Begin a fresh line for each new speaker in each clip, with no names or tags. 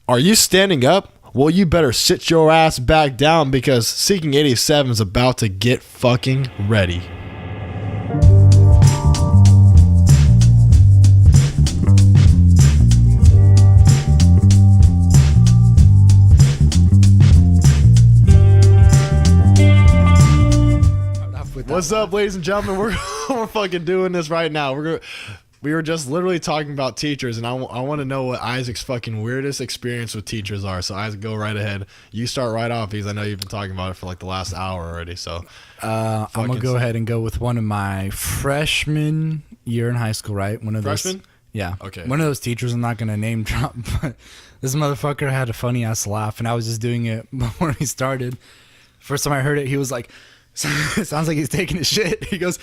Are you standing up? Well, you better sit your ass back down because Seeking 87 is about to get fucking ready. What's up, ladies and gentlemen? We're fucking doing this right now. We were just literally talking about teachers, and I want to know what Isaac's fucking weirdest experience with teachers are. So Isaac, go right ahead. You start right off because I know you've been talking about it for like the last hour already. So
I'm gonna go ahead and go with one of my freshman year in high school. Right, one of
freshman.
Those, yeah.
Okay.
One of those teachers. I'm not gonna name drop, but this motherfucker had a funny ass laugh, and I was just doing it before he started. First time I heard it, he was like, "It sounds like he's taking a shit." He goes.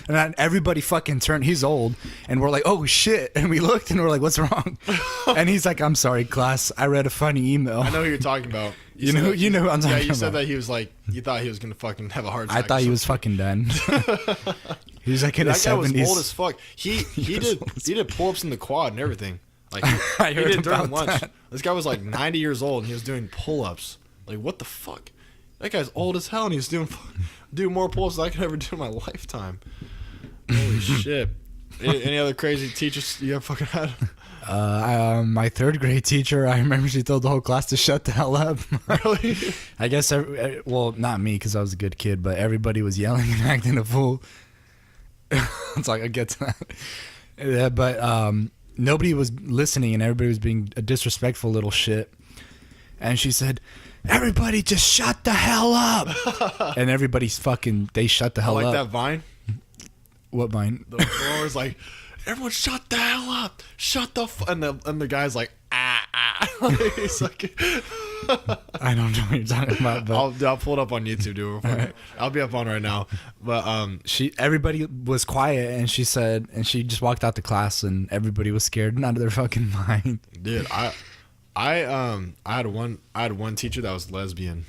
And then everybody fucking turned. He's old, and we're like, "Oh shit!" And we looked, and we're like, "What's wrong?" And he's like, "I'm sorry, class. I read a funny email."
I know who you're talking about.
You know who I'm talking about.
Yeah, you said that he was like, you thought he was gonna fucking have a heart attack.
I thought he was fucking done. He was like in his 70s.
That guy was old as fuck. He did pull-ups in the quad and everything. Like
I heard
he did during
about
lunch.
that.
This guy was like 90 years old and he was doing pull-ups. Like what the fuck? That guy's old as hell and he's doing more pull-ups than I could ever do in my lifetime. Holy shit. Any other crazy teachers you have fucking had?
My third grade teacher, I remember she told the whole class to shut the hell up.
Really?
I guess, well, not me because I was a good kid, but everybody was yelling and acting a fool. It's like, I get to that. Yeah, but nobody was listening and everybody was being a disrespectful little shit. And she said, "Everybody just shut the hell up." And everybody's fucking, they shut the hell up.
Like that Vine?
What Vine?
The one was like, "Everyone shut the hell up. Shut the and the guy's like, ah. He's like,
I don't know what you're talking about, but
I'll pull it up on YouTube, dude. Right. I'll be up on right now. But
everybody was quiet and she said, and she just walked out the class and everybody was scared and out of their fucking mind.
Dude, I had one teacher that was lesbian.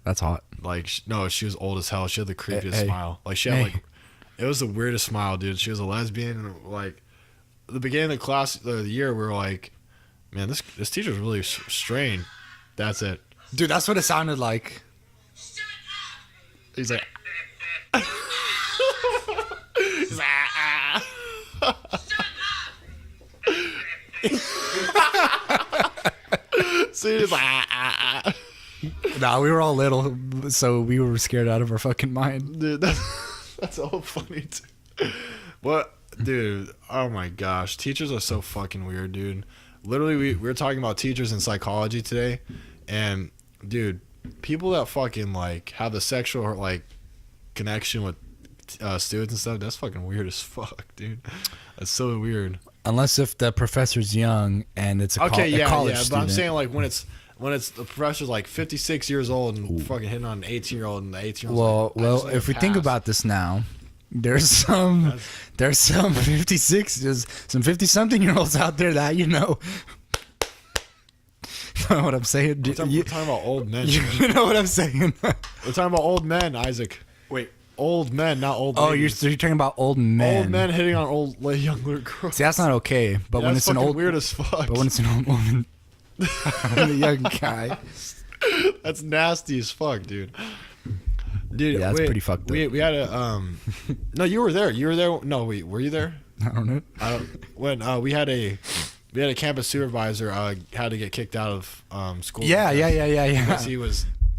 That's hot.
Like no, she was old as hell. She had the creepiest smile. Like she had like, it was the weirdest smile, dude. She was a lesbian, and like the beginning of the class, the year, we were like, man, this teacher's really strange. That's it,
dude. That's what it sounded like.
He's like, he's like, so he's like,
Nah, we were all little, so we were scared out of our fucking mind.
Dude, that's all funny too. What, dude? Oh my gosh, teachers are so fucking weird, dude. Literally, we were talking about teachers in psychology today, and dude, people that fucking like have the sexual like connection with students and stuff, that's fucking weird as fuck, dude. That's so weird.
Unless if the professor's young and it's a college student.
But I'm saying like when it's the professor's like 56 years old and fucking hitting on an 18-year-old and the 18-year-old.
Well, if we think about this now, there's some 56, there's some 50-something-year-olds out there that you know. You know what I'm saying?
We're talking about old men.
You know what I'm saying?
We're talking about old men, Isaac.
Wait.
Old men, not old
Oh,
ladies.
you're talking about old men.
Old men hitting on younger girls.
See, that's not okay. But when it's an old,
weird as fuck.
But when it's an old woman, a young guy,
that's nasty as fuck, dude. Dude,
yeah, that's pretty fucked up.
We had a no, you were there. You were there. No, wait, were you there?
I don't know.
When we had a campus supervisor had to get kicked out of school.
Yeah.
Because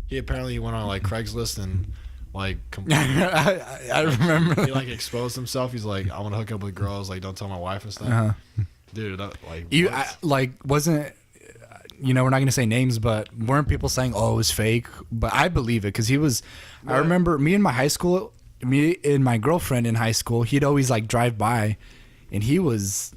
he apparently went on like Craigslist and like
I remember.
He like exposed himself. He's like, I want to hook up with girls. Like, don't tell my wife and stuff. Dude,
wasn't. You know, we're not gonna say names, but weren't people saying, "Oh, it was fake"? But I believe it because he was. What? I remember me and my girlfriend in high school. He'd always like drive by, and he was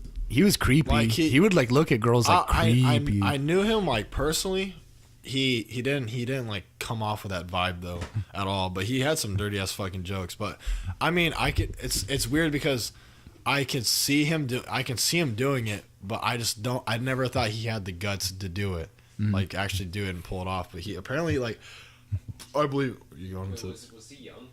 creepy. Like he would like look at girls like creepy.
I knew him like personally. He didn't like come off with that vibe though at all. But he had some dirty ass fucking jokes. But I mean, it's weird because I can see him doing it, but I just don't. I never thought he had the guts to do it, like actually do it and pull it off. But he apparently like, I believe you going to.
Was he young?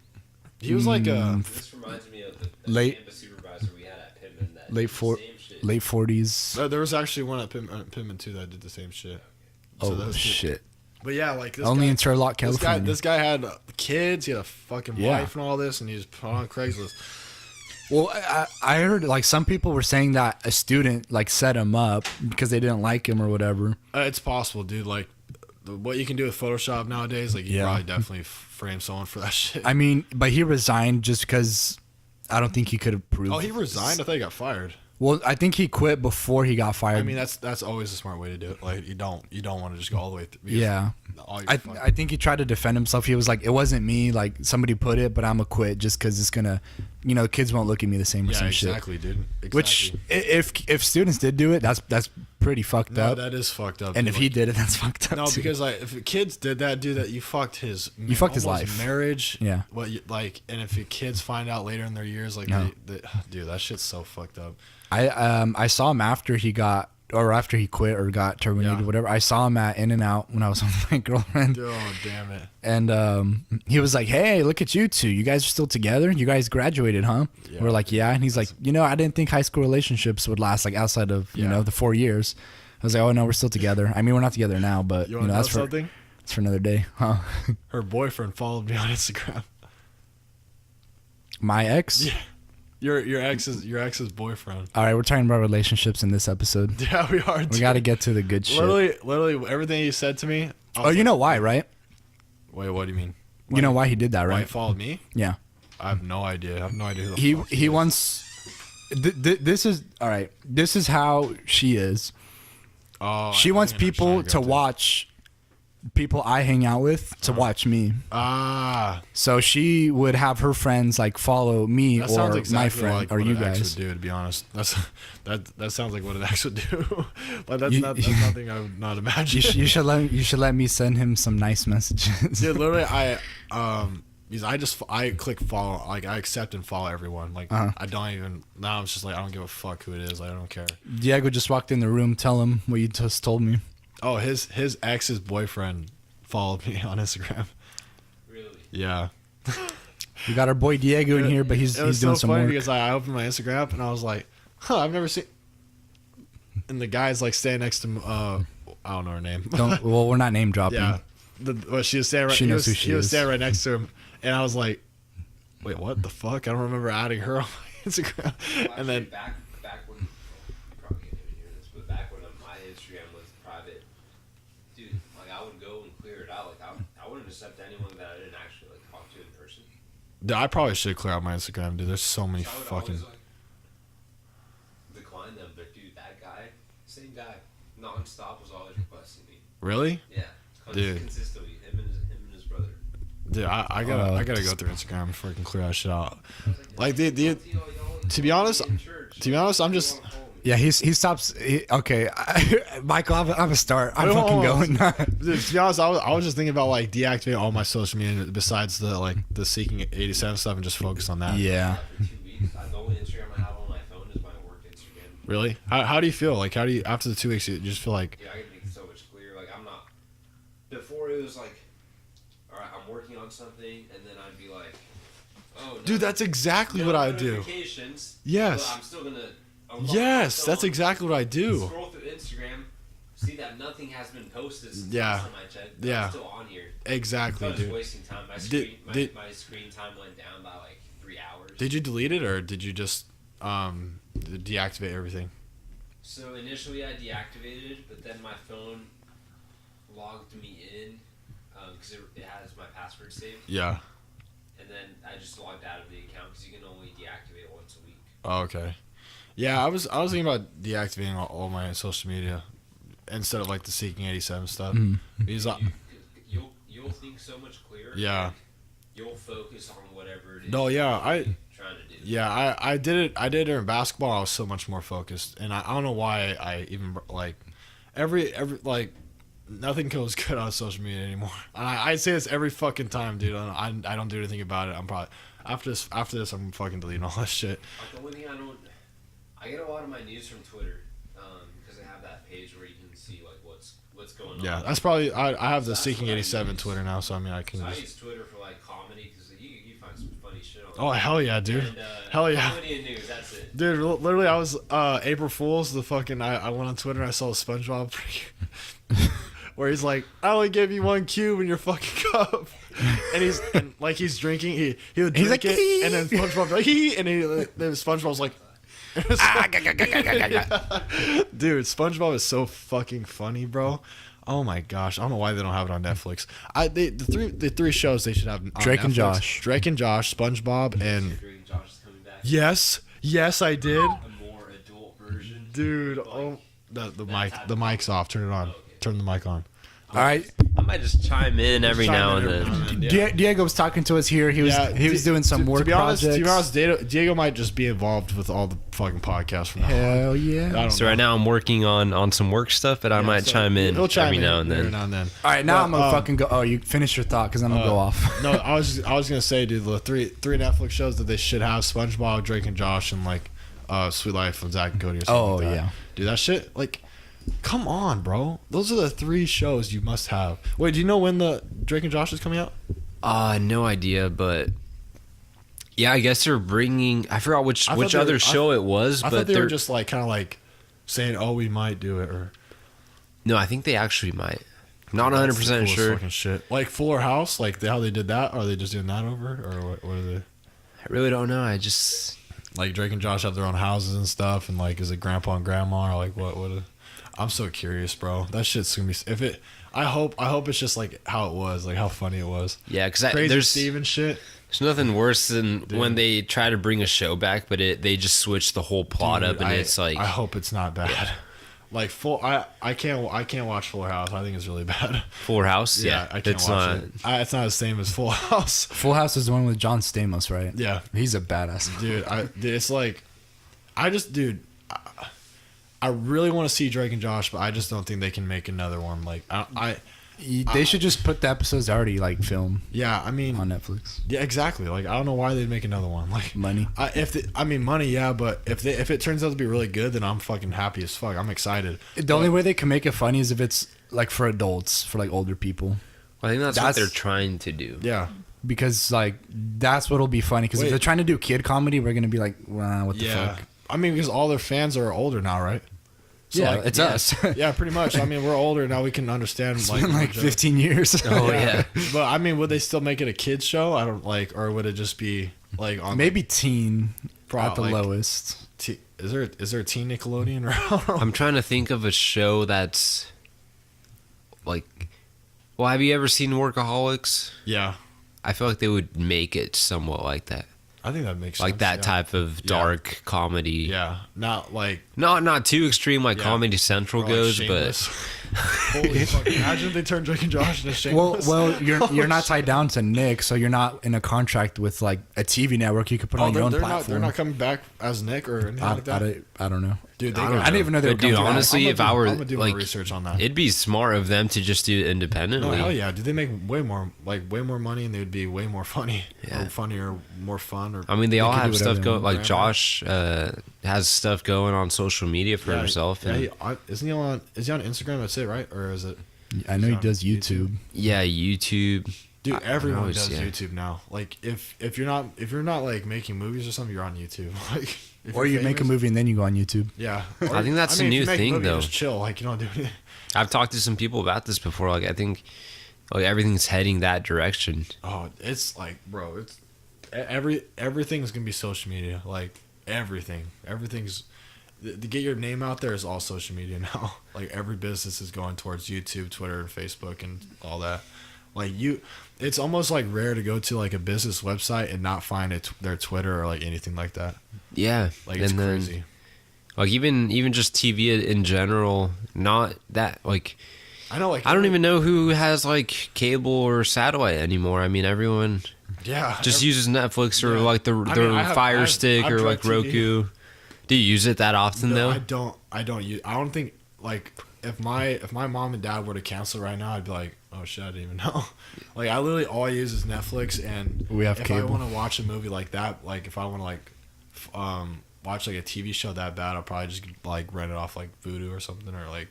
He was like a.
This reminds me of the
late
campus supervisor we had at Pittman that that
late
did the
four,
same shit.
late 40s.
There was actually one at Pittman too that did the same shit. So
Oh
those two-
shit!
But yeah, like this
Only
guy,
in Turlock,
this guy,
California.
this guy had kids. He had a fucking
Yeah.
wife and all this, and he just put on Craigslist.
Well, I heard like some people were saying that a student like set him up because they didn't like him or whatever.
It's possible, dude. Like what you can do with Photoshop nowadays, like you
Yeah.
probably definitely frame someone for that shit.
I mean, but he resigned just because I don't think he could have proved.
Oh, he resigned. I thought he got fired.
Well, I think he quit before he got fired.
I mean, that's always a smart way to do it. Like you don't want to just go all the way through. because
yeah.
all your
I think he tried to defend himself. He was like, "It wasn't me. Like somebody put it, but I'm gonna quit just because it's gonna, kids won't look at me the same or
yeah,
some
exactly, dude. Exactly.
shit." Which, if students did do it, that's pretty fucked
no,
up.
that is fucked up.
And
dude.
if he
Like,
did it, that's fucked up.
no,
too.
because like if kids did that, dude, that you fucked his
fucked his
almost
life.
marriage.
Yeah.
What you, like, and if your kids find out later in their years, like,
No.
dude, that shit's so fucked up.
I saw him after he quit or got terminated,
Yeah.
whatever. I saw him at In-N-Out when I was with my girlfriend.
Oh, damn it.
And he was like, "Hey, look at you two. You guys are still together? You guys graduated, huh?"
Yeah.
We're like, "Yeah." And he's like, I didn't think high school relationships would last like outside of,
Yeah.
the 4 years. I was like, "Oh, no, we're still together." I mean, we're not together now, but,
You want to know
that's
something?
that's for another day, huh?
Her boyfriend followed me on Instagram.
My ex?
Yeah. Your ex's boyfriend.
All right, we're talking about relationships in this episode.
Yeah, we are.
We
dude.
got to get to the good shit.
Literally, everything you said to me. I
Oh,
was
you know why, right?
Wait, what do you mean?
You know why he did that,
Why he
right?
followed me?
Yeah.
I have no idea. I have no idea who the
He
fuck
he
is.
wants this is all right. This is how she is.
Oh,
She
I
wants
think I know what
people
you're
to
trying go
watch people I hang out with to watch me.
Ah,
So she would have her friends like follow me
that
or
sounds exactly
my friend
like
or
what
you
an ex
guys.
would do. To be honest, that sounds like what an ex would do. But that's
You-
that's nothing I would not imagine.
You should let me send him some nice messages.
Dude, literally, because I click follow, like I accept and follow everyone. Like
Uh-huh.
I don't even now. I'm just like I don't give a fuck who it is. I don't care.
Diego just walked in the room. Tell him what you just told me.
Oh, his ex's boyfriend followed me on Instagram.
Really?
Yeah.
We got our boy Diego in here, but he's
It was
doing
so
some
funny
work.
because I opened my Instagram and I was like, huh, I've never seen. And the guy's like standing next to I don't know her name.
Well, we're not name dropping.
Yeah. But she was standing right.
She knows who she
he was
is.
standing right next to him, and I was like, "Wait, what the fuck?" I don't remember adding her on my Instagram.
Well,
And then,
actually, back when you probably can't even hear this, but back when my Instagram was private, dude, like I would go and clear it out. Like I wouldn't accept anyone that I didn't actually like talk to in person.
dude, I probably should clear out my Instagram, dude. There's so many
So I would
fucking.
always, like, decline them, but dude, that guy, same guy, nonstop was always requesting me.
Really,
Yeah,
Dude.
consistently, him and his brother.
dude, I gotta go through Instagram before I can clear that shit out.
I was
Like, the to be honest, I'm just.
Yeah, he stops. Okay, Michael, I'm a start. I'm
Wait,
fucking
hold on.
going.
Dude, to be honest, I was just thinking about like deactivating all my social media besides the Seeking 87 stuff and just focus on that.
Yeah.
For 2 weeks, the only Instagram I have on my phone is my work Instagram.
Really? How do you feel? Like, how do you after the 2 weeks? You just feel like
Yeah, I can make it so much clearer. Like I'm not. Before it was like, all right, I'm working on something, and then I'd be like, oh, no,
dude, that's exactly
no
what I do.
notifications,
Yes.
but I'm still gonna. unlock
Yes,
my
that's
phone,
exactly what I do.
Scroll through Instagram, see that nothing has been posted since the
Yeah.
last time I checked. but
Yeah.
I'm still on here.
Exactly,
I was just
dude.
wasting time. My
Did-
screen,
did-
my screen time went down by like 3 hours.
Did you delete it or did you just deactivate everything?
So initially I deactivated, but then my phone logged me in because it has my password saved,
Yeah.
and then I just logged out of the account because you can only deactivate once a week.
Oh, okay. Yeah, I was thinking about deactivating all my social media instead of like the Seeking 87 stuff.
Mhm.
Because
You'll think so much clearer.
Yeah.
and You'll focus on whatever it is.
no, yeah,
you're trying to do.
Yeah, I did it. I did it during basketball. I was so much more focused, and I don't know why I even like every like nothing goes good on social media anymore. And I say this every fucking time, dude. I don't do anything about it. I'm probably after this I'm fucking deleting all that shit.
Like the only thing I get a lot of my news from Twitter because they have that page where you can see like what's going on.
Yeah, that's probably I have the
So that's
Seeking
what I
87
use.
Twitter now, so I mean I can
So I
just
use Twitter for like comedy because you find some funny shit on.
Oh hell yeah, dude.
And,
Hell yeah.
comedy and news. That's it.
Dude, literally, I was April Fool's. I went on Twitter and I saw a SpongeBob where he's like, "I only gave you one cube in your fucking cup," and he's drinking. He would
He's
drink
like,
it, and then SpongeBob's like, "Hee," and then SpongeBob's like, dude, SpongeBob is so fucking funny, bro. Oh my gosh, I don't know why they don't have it on Netflix. The three shows they should have on
Drake and
Netflix.
Josh.
Drake and Josh, SpongeBob, and
Drake and Josh is coming back.
yes, I did.
A more adult version.
Dude, oh, the mic's off. Turn it on. Turn the mic on.
All right.
I might just chime in every now and then.
Diego was talking to us here. He was doing some work projects.
To be honest, Diego might just be involved with all the fucking podcasts from now on.
Hell
I
yeah.
don't
So
know.
right now I'm working on some work stuff, but I might chime in
He'll chime
every
in
now and then.
then.
All right, now
But,
I'm gonna fucking go. Oh, you finish your thought because I'm gonna go off.
No, I was gonna say, dude, the three Netflix shows that they should have: SpongeBob, Drake and Josh, and like Sweet Life of Zach and Cody or something.
Oh,
like that.
yeah.
Dude, that shit, like, come on, bro. Those are the three shows you must have. Wait, do you know when the Drake and Josh is coming out?
No idea, but yeah, I guess they're bringing. I forgot which
I thought they
other
were-
show it was,
I
but
thought they
they're
were just like kind of like saying, "Oh, we might do it," or
no. I think they actually might. Not
That's
100
the
percent
coolest
sure.
Fucking shit. Like Fuller House, like how they did that. Are they just doing that over, or what are they?
I really don't know. I just
Like Drake and Josh have their own houses and stuff, and like, is it grandpa and grandma, or like what? I'm so curious, bro. That shit's gonna be. If it, I hope it's just like how it was, like how funny it was.
yeah, because
Crazy
there's
Steve and shit.
there's nothing worse than when they try to bring a show back, but they just switch the whole plot
Dude,
up, and it's like
I hope it's not bad. Like I can't watch Fuller House. I think it's really bad.
Fuller House. Yeah,
I can't
it's
watch
not.
it. It's not the same as Full House.
Full House is the one with John Stamos, right?
Yeah,
He's a badass.
dude, it's like, I really want to see Drake and Josh, but I just don't think they can make another one. Like
They should just put the episodes already like film
yeah, I mean,
on Netflix.
yeah, exactly. Like I don't know why they'd make another one. Like
Money.
money, yeah, but if it turns out to be really good, then I'm fucking happy as fuck. I'm excited.
The only way they can make it funny is if it's like for adults, for like older people,
I think that's what
That's-
they're trying to do.
Yeah,
because like that's what'll be funny. Because if
Wait.
they're trying to do kid comedy, we're gonna be like, wow, what the
yeah.
fuck?
I mean, because all their fans are older now, right? So,
Yeah,
like,
it's us.
Yeah, pretty much. I mean, we're older now. We can understand
It's
like
been like
jokes.
15 years.
Oh yeah.
But I mean, would they still make it a kids show? I don't like, or would it just be like on
Maybe teen at the
like,
lowest.
Is there a teen Nickelodeon around?
I'm trying to think of a show that's like. Well, have you ever seen Workaholics?
Yeah,
I feel like they would make it somewhat like that,
I think that makes
like
sense,
that
yeah.
type of dark comedy.
Yeah, not like
Not too extreme like
Yeah.
Comedy Central
or like
goes,
Shameless. Holy fuck! Imagine if they turned Drake and Josh into Shameless.
Well, you're not tied down to Nick, so you're not in a contract with like a TV network. You could put on your own
they're
platform.
not coming back as Nick or anything like that.
I don't know.
Dude,
I
they
don't
I didn't even know they were
But dude,
coming back.
honestly, if I were
I'm gonna do my
like,
research on that.
it'd be smart of them to just do it
No,
independently.
hell yeah! Did they make way more money, and they would be way more funny,
Yeah.
or funnier, more fun, or
I mean, they all
could do
have
whatever
stuff
they
going.
want.
Like Josh has stuff going on social media for
Yeah,
himself.
Yeah,
and
isn't he on? Is he on Instagram? That's it, right? Or is it?
I know he
on
does
YouTube.
YouTube.
yeah, YouTube.
Dude, everyone
always-
does
yeah.
YouTube now. Like if you're not like making movies or something, you're on YouTube. Like if
Or
you're
you make a
famous-
movie and then you go on YouTube.
Yeah,
I think that's a
if
new
you make
thing,
movie, you
though.
Just chill, like you don't do anything.
I've talked to some people about this before. Like, I think like everything's heading that direction.
Oh, it's like, bro, it's everything's gonna be social media. Like everything's to get your name out there is all social media now. Like every business is going towards YouTube, Twitter, and Facebook, and all that. Like it's almost like rare to go to like a business website and not find their Twitter or like anything like that.
Yeah,
Like it's
and then
crazy.
like even just TV in general. Not that like
I know, like
I don't even know who has like cable or satellite anymore. I mean, everyone
Yeah,
just uses Netflix or
Yeah.
like the
I mean, I have-
Fire
I have-
Stick
I have
or like
DirecTV.
Roku. Do you use it that often
No,
though?
I don't think like if my mom and dad were to cancel right now, I'd be like, oh shit, I didn't even know. Like I literally all I use is Netflix, and
We have
if
cable.
I want to watch a movie like that, like if I want to like watch like a TV show that bad, I'll probably just like rent it off like Vudu or something, or like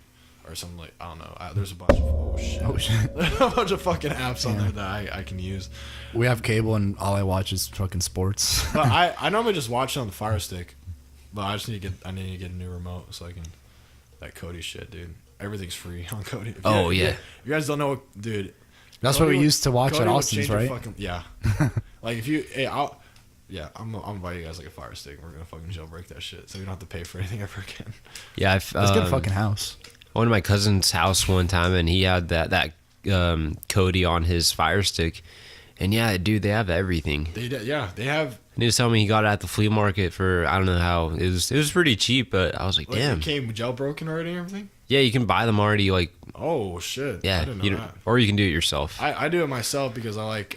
or something like I don't know. There's a bunch of
Oh shit.
a bunch of fucking apps on there that I can use.
We have cable and all I watch is fucking sports.
But I normally just watch it on the Fire Stick, but I need to get a new remote so I can that Kodi shit, dude. Everything's free on Kodi. If you guys don't know, what, dude.
That's
Kodi
what we
will-
used to watch
Kodi
at
will
Austin's,
change your
right?
Fucking, yeah. Like if you, I'm gonna buy you guys like a Fire Stick. We're gonna fucking jailbreak that shit, so we don't have to pay for anything ever again.
Yeah,
Let's get a fucking house.
I went to my cousin's house one time, and he had that Kodi on his Fire Stick, and yeah, dude, they have everything.
They have.
And he was telling me he got it at the flea market for I don't know how it was pretty cheap, but I was like,
Like,
damn,
it came jailbroken already and everything.
yeah, you can buy them already, like
Oh shit! I
yeah,
didn't know
you know,
that.
or you can do it yourself.
I do it myself because I like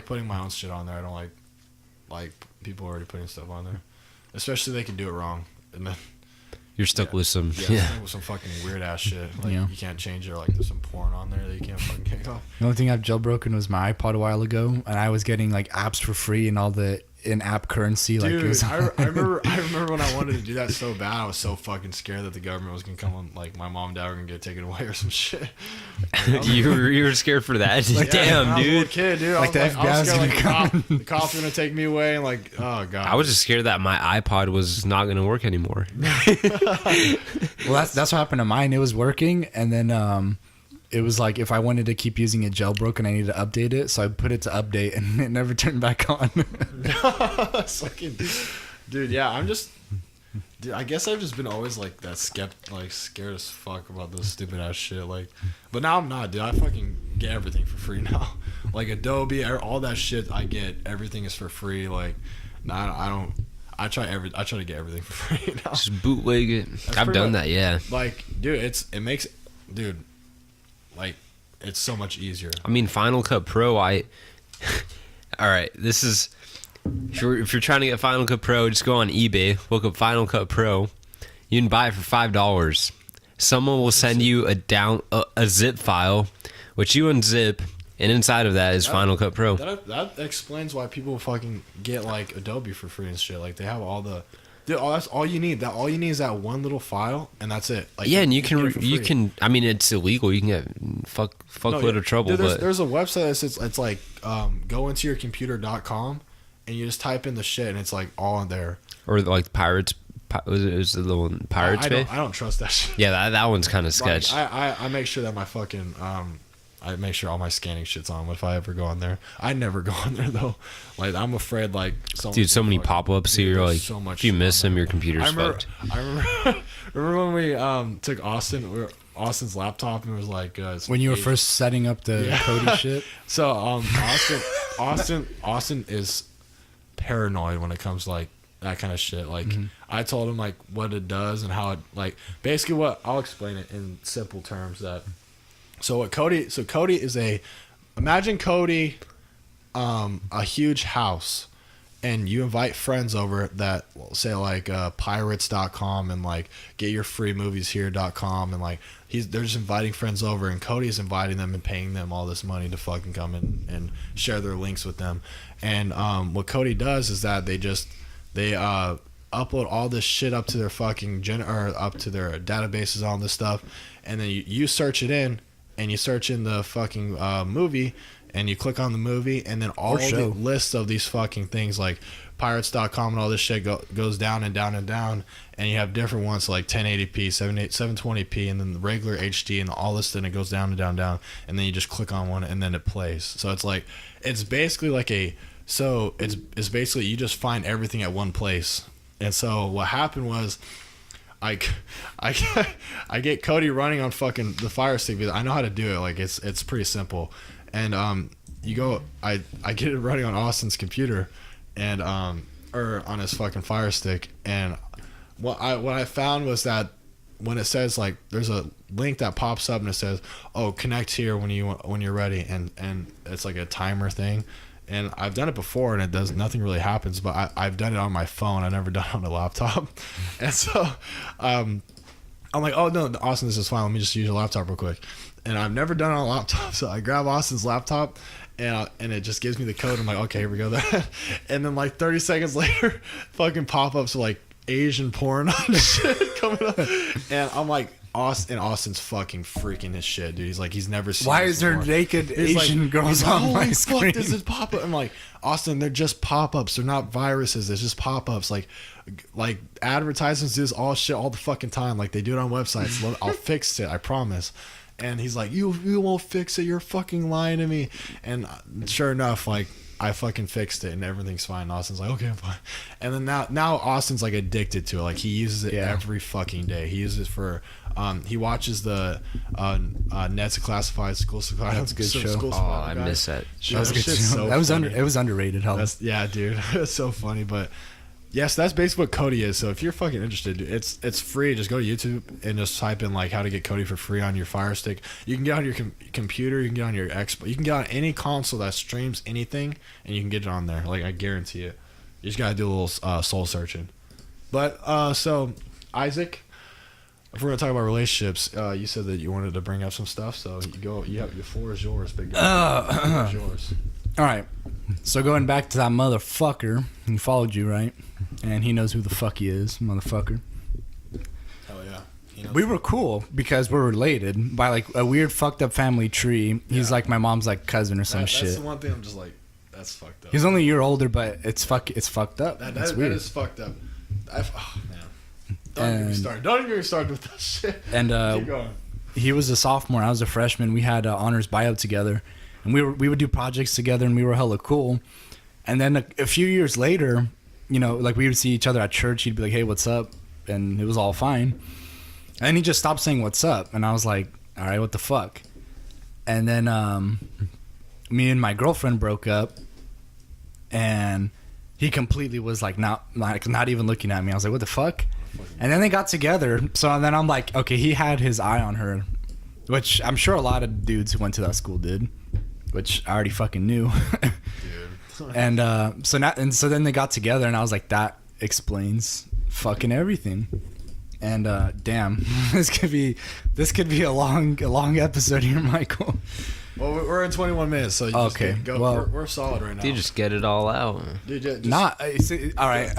putting my own shit on there. I don't like people already putting stuff on there, especially they can do it wrong and then
You're stuck with some
with some fucking weird ass shit. Like
Yeah.
you can't change it. Or like there's some porn on there that you can't fucking kick off.
The only thing I've jailbroken was my iPod a while ago, and I was getting like apps for free and all the in-app currency. Like, it
Dude,
was,
I remember when I wanted to do that so bad. I was so fucking scared that the government was gonna come on, like my mom and dad were gonna get taken away or some shit.
you were scared for that.
Yeah,
Damn,
when I was a little
dude.
kid, dude.
Like,
I
the
was
FBI was
scared,
gonna
the cops were gonna take me away, and like, oh god.
I was just scared that my iPod was not going to work anymore.
well, that's what happened to mine. It was working, and then it was like if I wanted to keep using it jailbroken, I needed to update it. So I put it to update, and it never turned back on.
Fucking, dude, yeah. Dude, I guess I've just been always like that scared as fuck about this stupid ass shit. Like, but now I'm not, dude. I fucking get everything for free now. Like Adobe, all that shit I get, everything is for free. Like, nah, I don't. I try to get everything for free now.
Just bootleg it. I've
pretty
done
much-
that, yeah.
Like, dude, like, it's so much easier.
I mean, Final Cut Pro, all right, this is, if you're trying to get Final Cut Pro, just go on eBay, look up Final Cut Pro. You can buy it for $5. Someone will send you a zip file, which you unzip, and inside of that is Final Cut Pro.
That explains why people fucking get like Adobe for free and shit. Like they have all the, dude, that's all you need. All you need is that one little file, and that's it. Like,
Yeah, and you
get it for free.
can. I mean, it's illegal. You can get fuckload of trouble,
Dude,
but
there's a website that says it's like go into yourcomputer.com and you just type in the shit and it's like all in there.
or like Pirates. Was it the one Pirates Bay?
I don't trust that shit.
Yeah, that one's kind of
Like,
sketch.
I make sure that my fucking I make sure all my scanning shit's on if I ever go on there. I never go on there though. Like I'm afraid like
Dude, so many pop-ups. So you're like,
so much
if you
shit
miss
on
them,
there.
your computer's
I remember,
fucked.
remember when we took Austin's laptop and it was like
When you were first setting up the
Yeah.
Kodi shit.
So Austin is paranoid when it comes to like that kind of shit. Like I told him like what it does and how it like basically what I'll explain it in simple terms that Kodi is imagine Kodi a huge house and you invite friends over that say like pirates.com and like get your free movies here.com and like they're just inviting friends over and Kodi is inviting them and paying them all this money to fucking come and share their links with them. And what Kodi does is that they upload all this shit up to their fucking up to their databases, all this stuff, and then you search it in and you search in the fucking movie and you click on the movie and then all the lists of these fucking things like pirates.com and all this shit goes down and down and down, and you have different ones like 1080p 720p and then the regular HD and all this, then it goes down and down and down, and then you just click on one and then it plays. So it's like it's basically like it's basically you just find everything at one place. And so what happened was I get Kodi running on fucking the Fire Stick because I know how to do it. Like it's pretty simple. And I get it running on Austin's computer and or on his fucking Fire Stick. And what I found was that when it says like there's a link that pops up and it says, "Oh, connect here when you're ready," and it's like a timer thing. And I've done it before, and nothing really happens. But I've done it on my phone. I've never done it on a laptop. And so, I'm like, oh no, Austin, this is fine. Let me just use your laptop real quick. And I've never done it on a laptop, so I grab Austin's laptop, and it just gives me the code. I'm like, okay, here we go. And then like 30 seconds later, fucking pop-ups like Asian porn on shit coming up, and I'm like, Austin's fucking freaking his shit, dude. He's like, he's never seen.
Why
this
is there
before.
naked
He's
Asian girls
he's like,
on my
holy
screen?
fuck, this is pop up. I'm like, Austin, they're just pop ups. They're not viruses. It's just pop ups. Like advertisements do this all shit all the fucking time. Like they do it on websites. I'll fix it. I promise. And he's like, you won't fix it. You're fucking lying to me. And sure enough, like, I fucking fixed it and everything's fine. Austin's like, okay, I'm fine. And then now Austin's like addicted to it. Like he uses it every fucking day. He uses it for he watches the Nets Classified School Supply.
That's a good show.
Oh, I miss that.
That was a good show.
So
That was
funny.
it was underrated. Hell.
Yeah, dude. It's so funny. But yes, that's basically what Kodi is. So if you're fucking interested, dude, it's free. Just go to YouTube and just type in like how to get Kodi for free on your Fire Stick. You can get on your computer. You can get on your Xbox. You can get on any console that streams anything, and you can get it on there. Like I guarantee it. You just gotta do a little soul searching. But so Isaac, if we're gonna talk about relationships, you said that you wanted to bring up some stuff. So you go. You have the floor is yours, big guy. The floor is yours.
All right. So going back to that motherfucker, he followed you, right? And he knows who the fuck he is, motherfucker.
Hell yeah. He knows
We were cool because we're related by like a weird fucked up family tree. He's
Yeah.
like my mom's like cousin or some
That's
shit.
the one thing I'm just like, that's fucked up.
He's only a year older, but it's fucked up. It's
That
weird.
is fucked up. Oh man. Don't get me
And-
started. Don't even get me started with that shit.
And
Keep going.
he was a sophomore. I was a freshman. We had honors bio together, and we would do projects together, and we were hella cool. And then a few years later, you know, like we would see each other at church. He'd be like, "Hey, what's up?" And it was all fine. And he just stopped saying "What's up," and I was like, "All right, what the fuck?" And then me and my girlfriend broke up, and he completely was like not even looking at me. I was like, "What the fuck?" And then they got together. So then I'm like, okay, he had his eye on her, which I'm sure a lot of dudes who went to that school did, which I already fucking knew.
Dude.
And so then they got together, and I was like, that explains fucking everything. And damn, this could be a long episode here, Michael.
Well, we're in 21 minutes, so you
Okay,
just go.
well-
we're solid right now.
Dude, just get it all out.
Dude, just,
All right.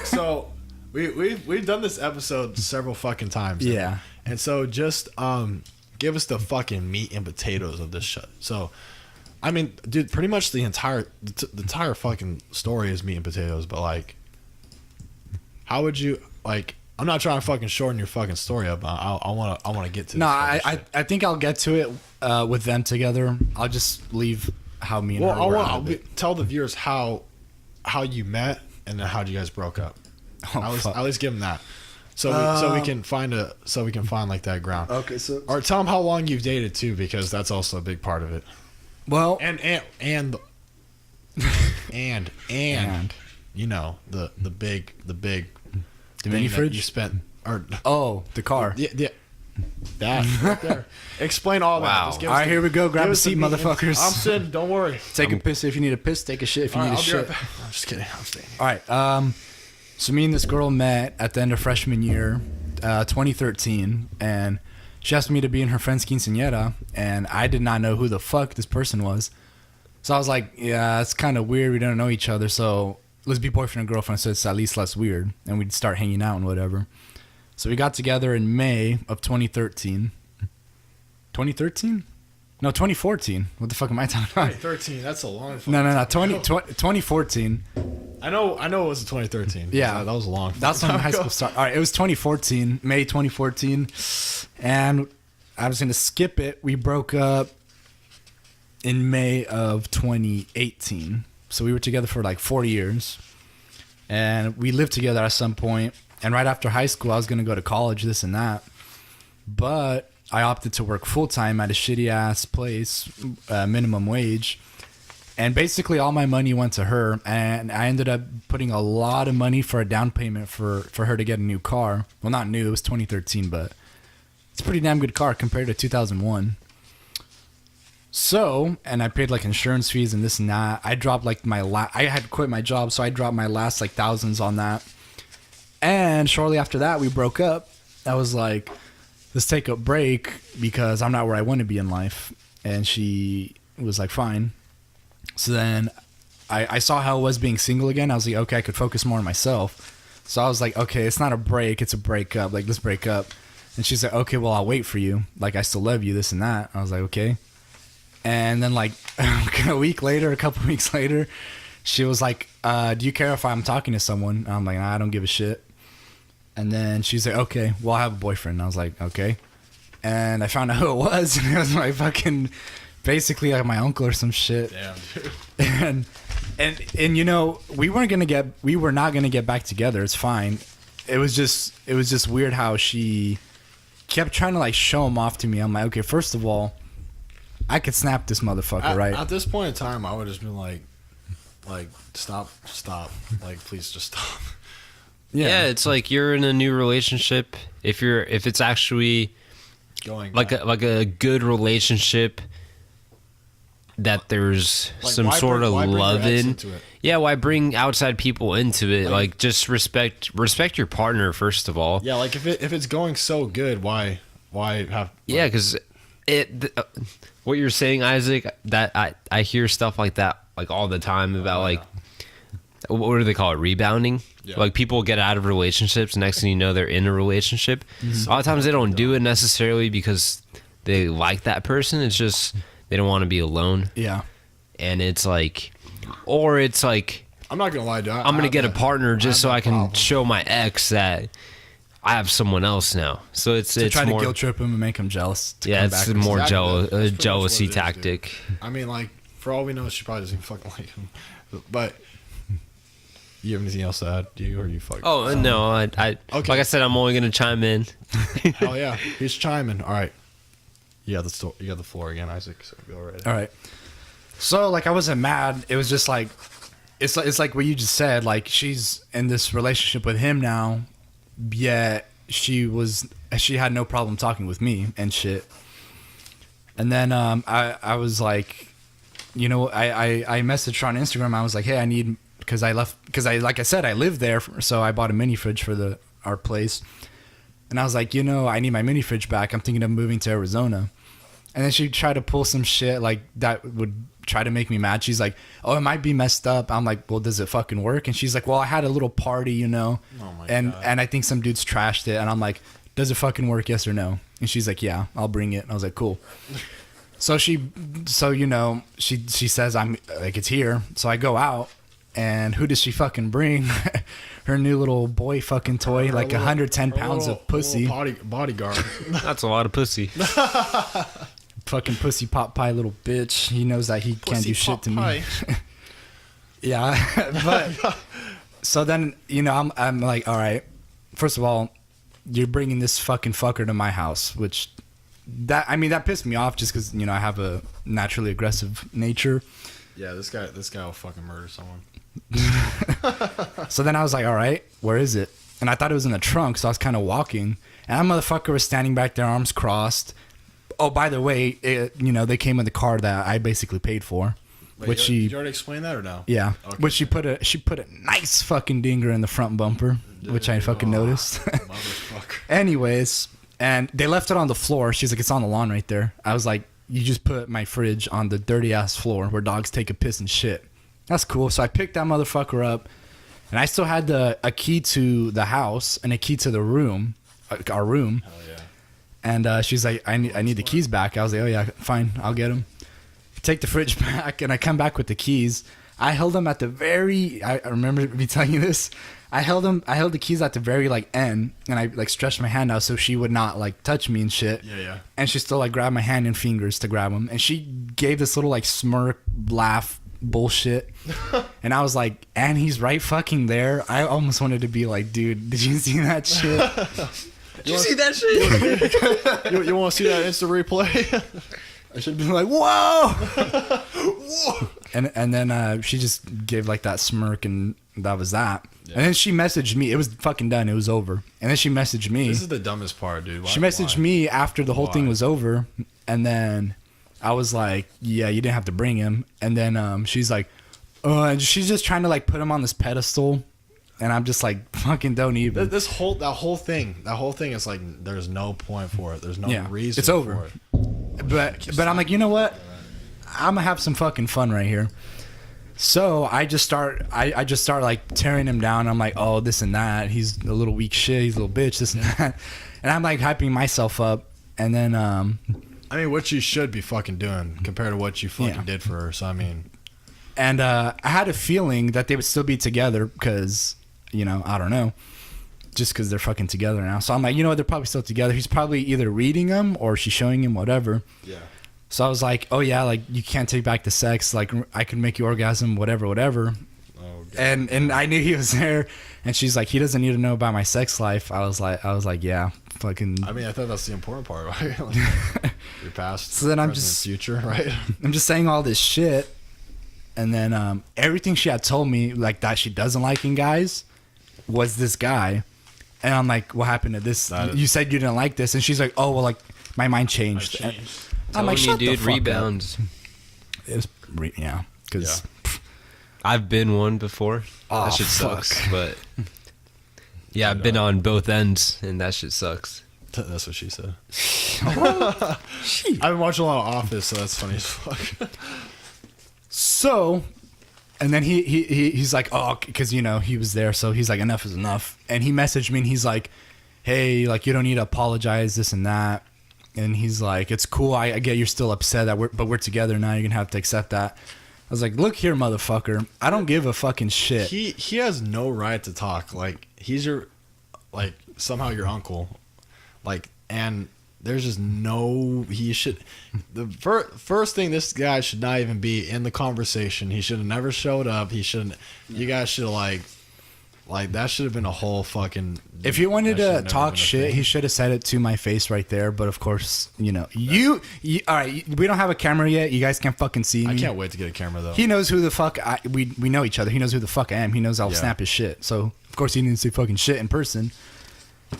So we've done this episode several fucking times. now.
Yeah.
And so just give us the fucking meat and potatoes of this shit. So, I mean, dude, pretty much the entire fucking story is meat and potatoes. But like, how would you like? I'm not trying to fucking shorten your fucking story up. I want to get to.
No,
this fucking shit.
I think I'll get to it with them together. I'll just leave how me and her were out of it.
Tell the viewers how you met and then how you guys broke up.
Oh,
At least give them that, so we can find like that ground.
Okay, so
Or tell them how long you've dated too, because that's also a big part of it.
well,
And you know the big
the mini
thing that
fridge.
you spent or
Oh, the car.
yeah that right there. Explain all that.
Wow.
Just give
All
us
right,
the-
here we go. Grab
give
a
us the
seat,
meat and-
motherfuckers.
I'm sitting. Don't worry.
Take a piss if you need a piss. Take a shit if you
All
need
right,
a
I'll be
shit.
right back. I'm just kidding. I'm staying.
All right. So me and this girl met at the end of freshman year, 2013, and she asked me to be in her friend's quinceañera, and I did not know who the fuck this person was. So I was like, yeah, it's kind of weird. We don't know each other, so let's be boyfriend and girlfriend so it's at least less weird, and we'd start hanging out and whatever. So we got together in May of 2013. 2013? No, 2014. What the fuck am I talking about?
2013. That's a long.
No, 2014.
I know it was 2013.
Yeah.
That was a long.
That's when
time
high
ago.
school started. All right, it was 2014, May 2014, and I was gonna skip it. We broke up in May of 2018, so we were together for like 4 years, and we lived together at some point. And right after high school, I was gonna go to college, this and that, but I opted to work full time at a shitty ass place, minimum wage. And basically all my money went to her, and I ended up putting a lot of money for a down payment for her to get a new car. Well, not new, it was 2013, but it's a pretty damn good car compared to 2001. So, and I paid like insurance fees and this and that. I dropped like I had quit my job, so I dropped my last like thousands on that. And shortly after that, we broke up. I was like, let's take a break because I'm not where I want to be in life. And she was like, fine. So then I saw how it was being single again. I was like, okay, I could focus more on myself. So I was like, okay, it's not a break, it's a breakup. Like, let's break up. And she's like, okay, well, I'll wait for you. Like, I still love you, this and that. I was like, okay. And then, like, a couple weeks later, she was like, do you care if I'm talking to someone? And I'm like, nah, I don't give a shit. And then she's like, okay, well, I have a boyfriend. And I was like, okay. And I found out who it was. And it was my fucking, basically, like, my uncle or some shit.
Damn, dude.
And you know, we were not gonna get back together. It's fine. It was just weird how she kept trying to like show him off to me. I'm like, okay, first of all, I could snap this motherfucker, right?
At this point in time, I would have just been like, stop, like, please just stop.
Yeah, it's like you're in a new relationship. If it's actually
Going
like
back.
a good relationship that there's
Like,
some
why
sort
bring-
of
why bring your
love
ex
in.
into it?
Yeah, why bring outside people into it?
Like-
Like just respect your partner first of all.
Yeah, like if it's going so good, why have?
Yeah, because what you're saying, Isaac, that I hear stuff like that like all the time about like what do they call it, rebounding?
Yeah.
Like people get out of relationships, next thing you know they're in a relationship. A lot of times they don't do it necessarily because they like that person. It's just they don't want to be alone,
yeah.
and it's like, or it's like
I'm not gonna lie, dude.
I'm gonna get a partner just so I can
problem.
show my ex that I have someone else now. So it's
Try
more
to guilt trip him and make him jealous. To
yeah,
come
it's
back.
more
Exactly. That's pretty much
jealousy
what it is,
tactic.
I mean, like, for all we know, she probably doesn't fucking like him. But you have anything else to add? Do you or you fuck?
Oh no, I
Okay.
like I said, I'm only gonna chime in.
Hell yeah, he's chiming. All right, you got the floor again, Isaac. So go right.
All right. So like I wasn't mad. It was just like it's like what you just said. Like she's in this relationship with him now, yet she had no problem talking with me and shit. And then I was like, you know, I messaged her on Instagram. I was like, hey, I need because like I said, I live there, so I bought a mini fridge for our place. And I was like, you know, I need my mini fridge back. I'm thinking of moving to Arizona. And then she tried to pull some shit like that would try to make me mad. She's like, oh, it might be messed up. I'm like, well, does it fucking work? And she's like, well, I had a little party, you know,
Oh my
and
God.
and I think some dudes trashed it. And I'm like, does it fucking work? Yes or no? And she's like, yeah, I'll bring it. And I was like, cool. So you know, she says I'm like, it's here. So I go out, and who does she fucking bring? Her new little boy fucking toy, like 110 pounds of pussy.
Bodyguard.
That's a lot of pussy.
Fucking pussy pot pie little bitch. He knows that he can't do shit to me. Yeah, but so then, you know, I'm like, all right, first of all, you're bringing this fucking fucker to my house, which that pissed me off just because, you know, I have a naturally aggressive nature.
Yeah, this guy will fucking murder someone.
So then I was like, all right, where is it? And I thought it was in the trunk, so I was kind of walking, and that motherfucker was standing back there, arms crossed. Oh, by the way, you know, they came in the car that I basically paid for.
Wait,
Which
did you already explain that or no?
Yeah.
Okay.
Which she put a nice fucking dinger in the front bumper, which I fucking noticed.
Motherfucker.
Anyways, and they left it on the floor. She's like, it's on the lawn right there. I was like, you just put my fridge on the dirty ass floor where dogs take a piss and shit. That's cool. So I picked that motherfucker up, and I still had a key to the house and a key to the room, our room.
Hell yeah.
And she's like, I need the keys back. I was like, oh yeah, fine, I'll get them. Take the fridge back, and I come back with the keys. I held them at the very. I remember me telling you this. I held the keys at the very like end, and I like stretched my hand out so she would not like touch me and shit.
Yeah, yeah.
And she still like grabbed my hand and fingers to grab them, and she gave this little like smirk, laugh, bullshit. And I was like, and he's right fucking there. I almost wanted to be like, dude, did you see that shit?
Did you see that shit?
You want to see that instant replay?
I should have been like, whoa, whoa. And then she just gave like that smirk, and that was that.
Yeah.
And then she messaged me. It was fucking done. It was over. And then she messaged me.
This is the dumbest part, dude. Why,
She messaged
why?
me after the whole thing
Why?
was over, and then I was like, yeah, you didn't have to bring him. And then she's like, and she's just trying to like put him on this pedestal, and I'm just like, fucking don't even.
That whole thing is like there's no point for it. There's no
Yeah,
reason.
it's over.
For it.
But I'm like, you know what? I'm gonna have some fucking fun right here. So I just start like tearing him down. I'm like, oh, this and that. He's a little weak shit. He's a little bitch. This and that. And I'm like hyping myself up. And then
I mean, what you should be fucking doing compared to what you fucking did for her. So I mean,
and I had a feeling that they would still be together because, you know, I don't know, just because they're fucking together now. So I'm like, you know what, they're probably still together. He's probably either reading them or she's showing him whatever.
yeah.
So I was like, oh yeah, like you can't take back the sex. Like I can make you orgasm, whatever.
Oh, God.
And I knew he was there, and she's like, he doesn't need to know about my sex life. I was like, yeah, fucking.
I mean, I thought that's the important part, right? Like, your past,
So then I'm
present,
just-
future, right?
I'm just saying all this shit, and then everything she had told me, like that she doesn't like in guys, was this guy, and I'm like, what happened to this? You said you didn't like this, and she's like, oh well, like my mind changed. I'm like,
Telling
shut
you,
the
dude,
fuck up.
rebounds.
It was yeah, because
I've been one before.
Oh,
that shit
fuck.
sucks. But yeah, I've been on both ends, and that shit sucks.
That's what she said. I've been watching a lot of Office, so that's funny as fuck.
So, and then he's like, oh, because, you know, he was there. So he's like, enough is enough. And he messaged me and he's like, hey, like, you don't need to apologize, this and that. And he's like, it's cool. I get you're still upset that we're together now. You're going to have to accept that. I was like, look here, motherfucker. I don't give a fucking shit.
He has no right to talk. Like, he's your, like, somehow your uncle. Like, and there's just no, he should, the first thing, this guy should not even be in the conversation. He should have never showed up. He shouldn't, you guys should have like that should have been a whole fucking.
If he wanted
that should
to
have never
talk
been a
shit,
thing.
he should have said it to my face right there. But of course, you know, you all right, we don't have a camera yet. You guys can't fucking see me.
I can't wait to get a camera though.
He knows who the fuck we know each other. He knows who the fuck I am. He knows I'll
Yeah.
snap his shit. So of course he didn't say fucking shit in person.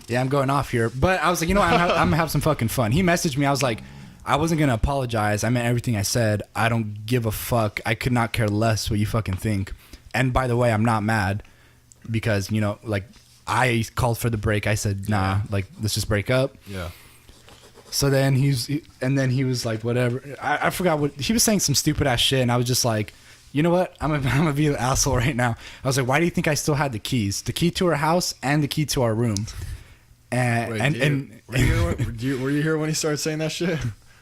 Yeah, I'm going off here. But I was like, you know what? I'm gonna have some fucking fun. He messaged me. I was like, I wasn't gonna apologize. I meant everything I said. I don't give a fuck. I could not care less what you fucking think. And by the way, I'm not mad because, you know, like I called for the break. I said, nah, like let's just break up.
Yeah.
So then he was like, whatever. I forgot what he was saying, some stupid ass shit, and I was just like, you know what? I'm gonna be an asshole right now. I was like, why do you think I still had the keys? The key to our house and the key to our room. And
Wait, were you here when he started saying that shit?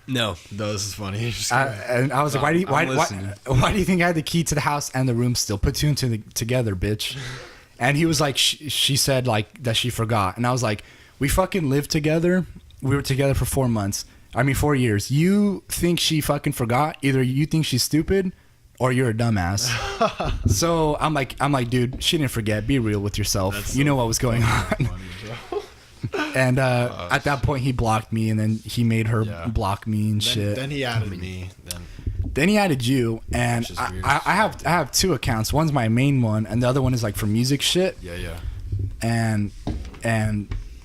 No.
No, this is funny. He's just
and I was like, why do you
I'm listening.
why do you think I had the key to the house and the room still? Put two and two together, bitch. And he was like, she said like that she forgot, and I was like, we fucking lived together. We were together for 4 months. I mean, 4 years. You think she fucking forgot? Either you think she's stupid, or you're a dumbass. So I'm like, dude, she didn't forget. Be real with yourself.
That's
You
so
know what was going on.
funny, bro.
And at that point, he blocked me, and then he made her
Yeah.
block me and shit.
Then he added me.
Then he added you, and
Which is weird.
I have two accounts. One's my main one, and the other one is like for music shit.
Yeah.
And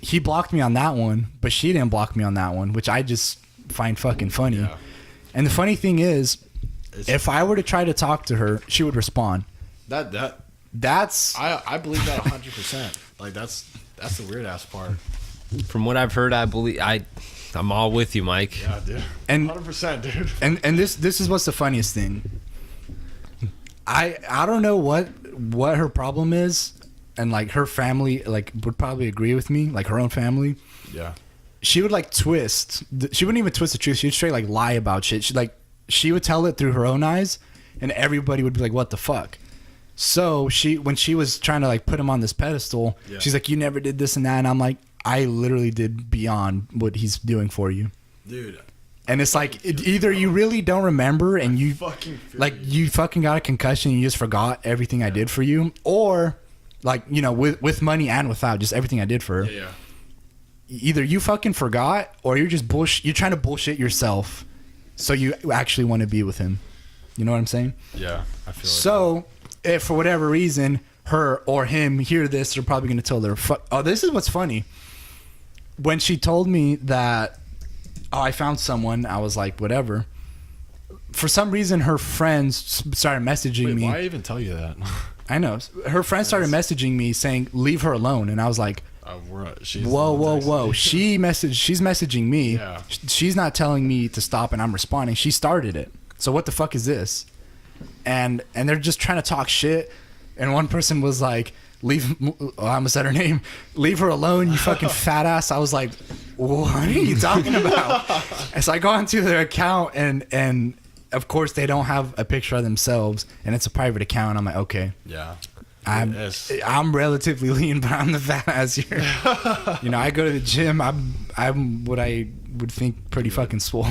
he blocked me on that one, but she didn't block me on that one, which I just find fucking funny.
Yeah.
And the funny thing is,
It's-
if I were to try to talk to her, she would respond.
That's I believe that 100%. Like that's the weird ass part.
From what I've heard, I'm all with you, Mike.
Yeah, dude.
And-
100%, dude.
And this is what's the funniest thing. I don't know what her problem is, and like her family like would probably agree with me, like her own family.
Yeah.
She would like twist. She wouldn't even twist the truth. She would straight like lie about shit. She would tell it through her own eyes, and everybody would be like, "What the fuck?" So when she was trying to like put him on this pedestal,
Yeah.
she's like, "You never did this and that," and I'm like, "I literally did beyond what he's doing for you."
Dude.
And it's like either you really don't remember and you
Fucking feel
like you fucking got a concussion and you just forgot everything I did for you, or like, you know, with money and without, just everything I did for her.
Yeah.
Either you fucking forgot or you're just you're trying to bullshit yourself so you actually want to be with him. You know what I'm saying?
Yeah. I feel
So if for whatever reason her or him hear this, they're probably going to tell their oh, this is what's funny. When she told me that, oh, I found someone, I was like, whatever. For some reason, her friends started messaging
Wait,
me.
why even tell you that?
I know. Her friends started messaging me saying, leave her alone. And I was like,
She's
whoa. She's messaging me.
Yeah.
She's not telling me to stop and I'm responding. She started it. So what the fuck is this? and they're just trying to talk shit, and one person was like, I almost said her name, leave her alone, you fucking fat ass. I was like, what are you talking about? And so I go onto their account, and of course they don't have a picture of themselves, and it's a private account. I'm like, okay,
Yeah.
I'm relatively lean, but I'm the fat ass here. You know, I go to the gym. I'm what I would think pretty fucking swole.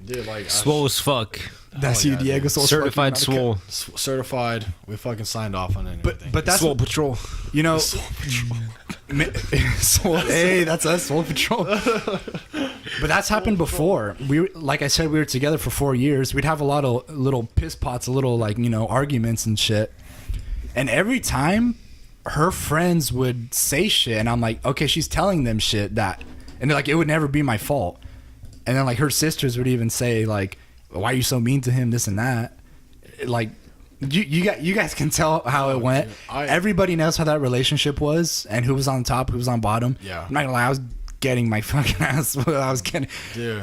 Dude, like
Swole as fuck.
That's
Oh,
you,
yeah,
Diego.
dude.
Swole
Certified
fucking not a
swole.
certified. We fucking signed off on anything.
But that's
Swole Patrol.
you know. Swole, hey, that's us, Swole Patrol. But that's happened before. Like I said, we were together for 4 years. We'd have a lot of little piss pots, a little like, you know, arguments and shit. And every time her friends would say shit, and I'm like, okay, she's telling them shit that, and they're like, it would never be my fault. And then like her sisters would even say like, why are you so mean to him, this and that. Like, you guys can tell how it went. Everybody knows how that relationship was and who was on top, who was on bottom.
Yeah.
I'm not gonna lie, I was getting my fucking ass. I was getting,
Dude,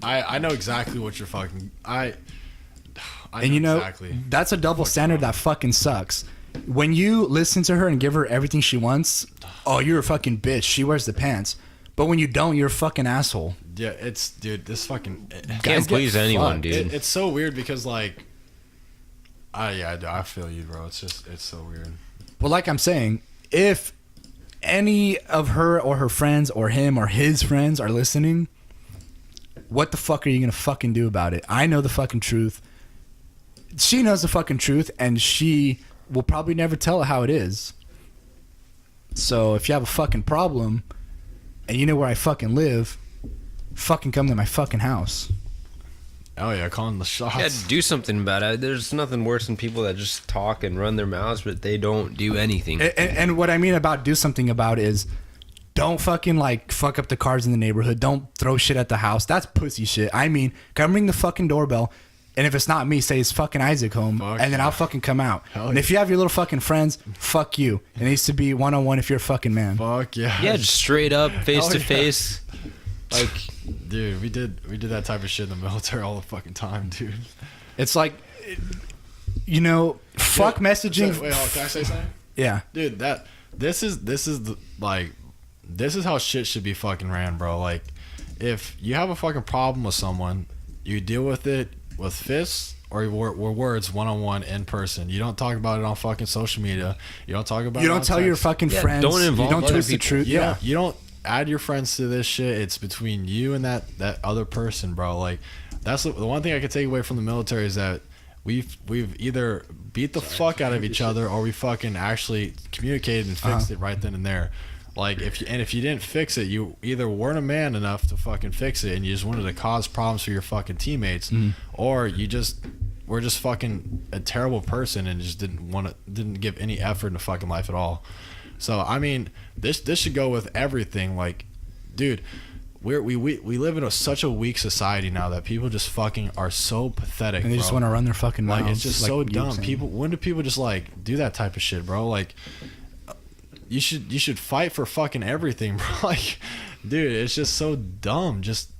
I know exactly what you're fucking. I
and you know,
exactly.
that's a double standard that fucking sucks. When you listen to her and give her everything she wants, oh, you're a fucking bitch. She wears the pants. But when you don't, you're a fucking asshole.
Yeah, it's dude. This fucking
Can't
Guys
please
get
anyone,
fucked.
dude.
it's so weird because like, I feel you, bro. It's so weird.
Well, like I'm saying, if any of her or her friends or him or his friends are listening, what the fuck are you gonna fucking do about it? I know the fucking truth. She knows the fucking truth, and she will probably never tell it how it is. So if you have a fucking problem, and you know where I fucking live, fucking come to my fucking house.
Oh yeah, calling the shots.
Yeah, do something about it. There's nothing worse than people that just talk and run their mouths, but they don't do anything.
And what I mean about do something about is, don't fucking like fuck up the cars in the neighborhood. Don't throw shit at the house. That's pussy shit. I mean, come ring the fucking doorbell. And if it's not me, say it's fucking Isaac home,
Fuck
and then
yeah.
I'll fucking come out.
Hell
And if you have your little fucking friends, fuck you. It needs to be one-on-one if you're a fucking man.
Fuck yeah.
Yeah, just straight up, face
Oh,
to
yeah.
face. Like,
Dude, we did that type of shit in the military all the fucking time, dude.
It's like, you know, fuck messaging.
So, wait, hold on, can I say something?
Yeah.
Dude, this is how shit should be fucking ran, bro. Like, if you have a fucking problem with someone, you deal with it with fists or words, one-on-one, in person. You don't talk about it on fucking social media. You don't talk about it
You don't
on
tell your
text.
fucking
Yeah,
friends.
don't involve
you don't
other
twist the
people.
truth.
You
Yeah.
don't, you don't add your friends to this shit. It's between you and that other person, bro. Like, that's the one thing I could take away from the military is that we've either beat the fuck out of each other or we fucking actually communicated and fixed it right then and there. Like, if you didn't fix it, you either weren't a man enough to fucking fix it and you just wanted to cause problems for your fucking teammates, or you just were just fucking a terrible person and just didn't give any effort into fucking life at all. So I mean, this should go with everything. Like, dude, we live in such a weak society now that people just fucking are so pathetic.
And they just
bro.
want to run their fucking mouths.
Like, it's just
like
so
you were
dumb.
saying.
When do people just like do that type of shit, bro? Like, you should fight for fucking everything, bro. Like, dude, it's just so dumb. Just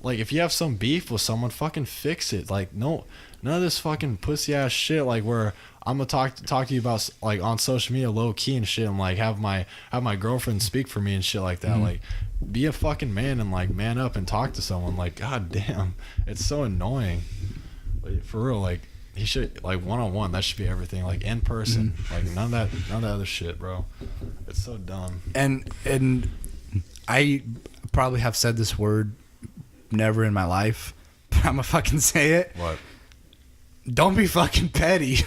like, if you have some beef with someone, fucking fix it. Like, no, none of this fucking pussy ass shit. Like, where I'm gonna talk to you about like on social media, low key and shit, and like have my girlfriend speak for me and shit like that. Like, be a fucking man and like man up and talk to someone. Like, god damn, it's so annoying. Like, for real, like. He should, like, one-on-one, that should be everything, like in person. Like, none of that other shit, bro. It's so dumb.
And I probably have said this word never in my life, but I'm gonna fucking say it.
What?
Don't be fucking petty.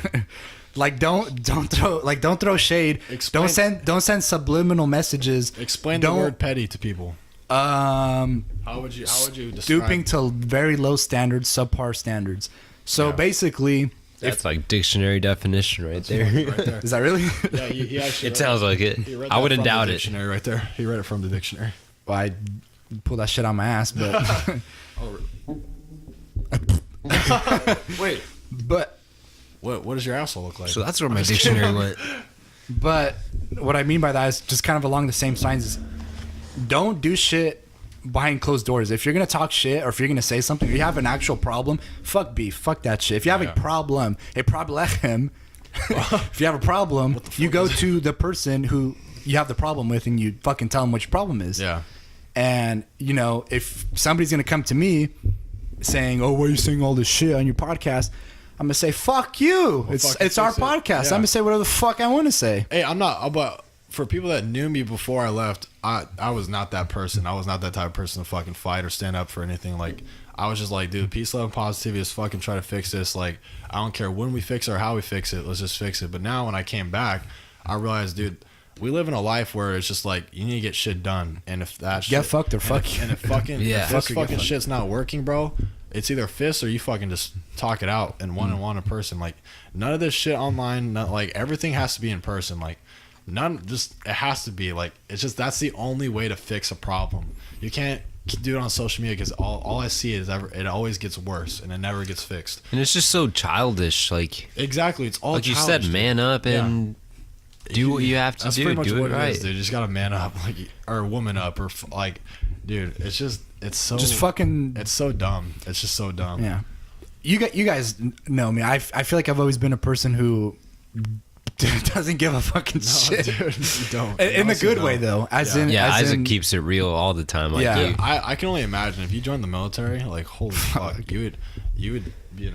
Like, don't throw shade.
Explain-
Don't send subliminal messages.
Explain the word petty to people. How would you describe
Stooping to very low standards, subpar standards. So
Yeah.
basically,
that's like dictionary definition right there.
right there?
is that really?
Yeah, he actually
It
read
sounds
that.
like it.
He read
I
that
wouldn't
from the
doubt it.
dictionary right there. He read it from the dictionary.
Well, I pull that shit on my ass, but
Wait,
but
what does your asshole look like?
So that's where my dictionary went.
But what I mean by that is just kind of along the same lines is don't do shit behind closed doors. If you're gonna talk shit or if you're gonna say something, or you have an actual problem, fuck beef, fuck that shit. If you have a problem, if you have a problem, you go to the person who you have the problem with, and you fucking tell them what your problem is.
Yeah.
And you know, if somebody's gonna come to me saying, "Oh, why are you saying all this shit on your podcast?" I'm gonna say, "Fuck you." It's our podcast.
Yeah.
I'm gonna say whatever the fuck I want to say.
Hey, I'm not. But for people that knew me before I left, I was not that person. I was not that type of person to fucking fight or stand up for anything. Like, I was just like, dude, peace, love, and positivity. Let's fucking try to fix this. Like, I don't care when we fix it or how we fix it. Let's just fix it. But now when I came back, I realized, dude, we live in a life where it's just like you need to get shit done. And if that shit,
Get fucked or fuck you.
and if fucking
Yeah.
if this
Fuck or get
fucking
fucked.
shit's not working, bro, it's either fists or you fucking just talk it out in one-on-one in person. Like, none of this shit online. Not, like, everything has to be in person. Like, none. Just it has to be like. It's just that's the only way to fix a problem. You can't do it on social media because all I see is it always gets worse and it never gets fixed.
And it's just so childish. Like
Exactly. It's all
you
childish,
said,
dude.
man up and do what you have to
That's
do.
pretty much
Do
what
it
it
right.
is, dude. You just gotta man up, like, or woman up, or like, dude. It's so
Just fucking.
It's so dumb. It's just so dumb.
Yeah. You guys know me. I feel like I've always been a person who doesn't give a fucking
No,
shit.
dude, you don't.
In
You
a
honestly
good
don't.
way, though. As
Yeah.
in,
Yeah,
as
Isaac
in,
keeps it real all the time. Like,
Yeah.
dude,
I can only imagine if you joined the military, like, holy fuck, you would be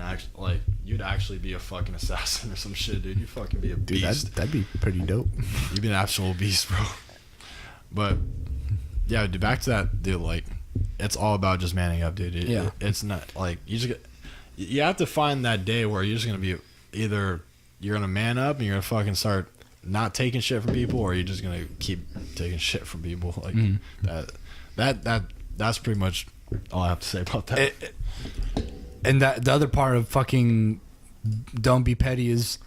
you'd actually be a fucking assassin or some shit, dude. You fucking be a
dude,
beast.
that'd be pretty dope.
You'd be an actual beast, bro. But yeah, dude, back to that, dude. Like, it's all about just manning up, dude.
Yeah.
It's not like you have to find that day where you're just gonna be either you're gonna man up and you're gonna fucking start not taking shit from people, or you're just gonna keep taking shit from people. Like that's pretty much all I have to say about that.
And that the other part of fucking don't be petty is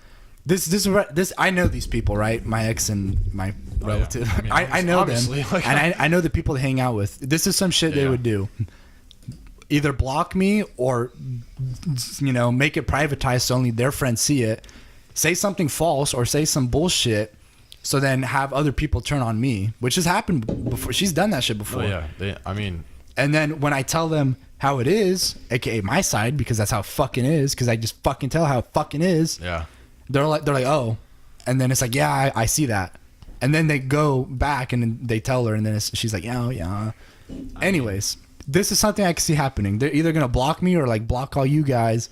this. I know these people, right? My ex and my relative.
I mean,
I know them,
obviously, like-
and I know the people they hang out with. This is some shit they
Yeah.
would do. Either block me or, you know, make it privatized so only their friends see it. Say something false or say some bullshit, so then have other people turn on me, which has happened before. She's done that shit before.
Oh yeah, I mean,
And then when I tell them how it is, aka my side, because that's how it fucking is, because I just fucking tell how it fucking is,
yeah.
they're like, oh. And then it's like, yeah, I see that. And then they go back and then they tell her, and then she's like, yeah, yeah. Anyways, this is something I can see happening. They're either going to block me or like block all you guys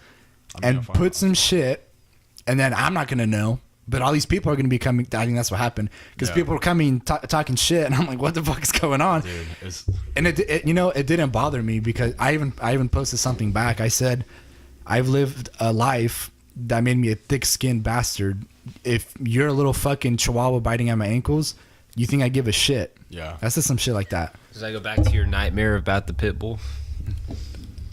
and
fine
put
with
some shit, and then I'm not going to know. But all these people are going to be coming. I think that's what happened, because
Yeah.
people are coming talking shit, and I'm like, what the fuck is going on?
Dude, it's
And it you know, it didn't bother me because I even posted something back. I said, I've lived a life that made me a thick-skinned bastard. If you're a little fucking chihuahua biting at my ankles, you think I give a shit?
yeah.
I said some shit like that.
does that go back to your nightmare about the pit bull?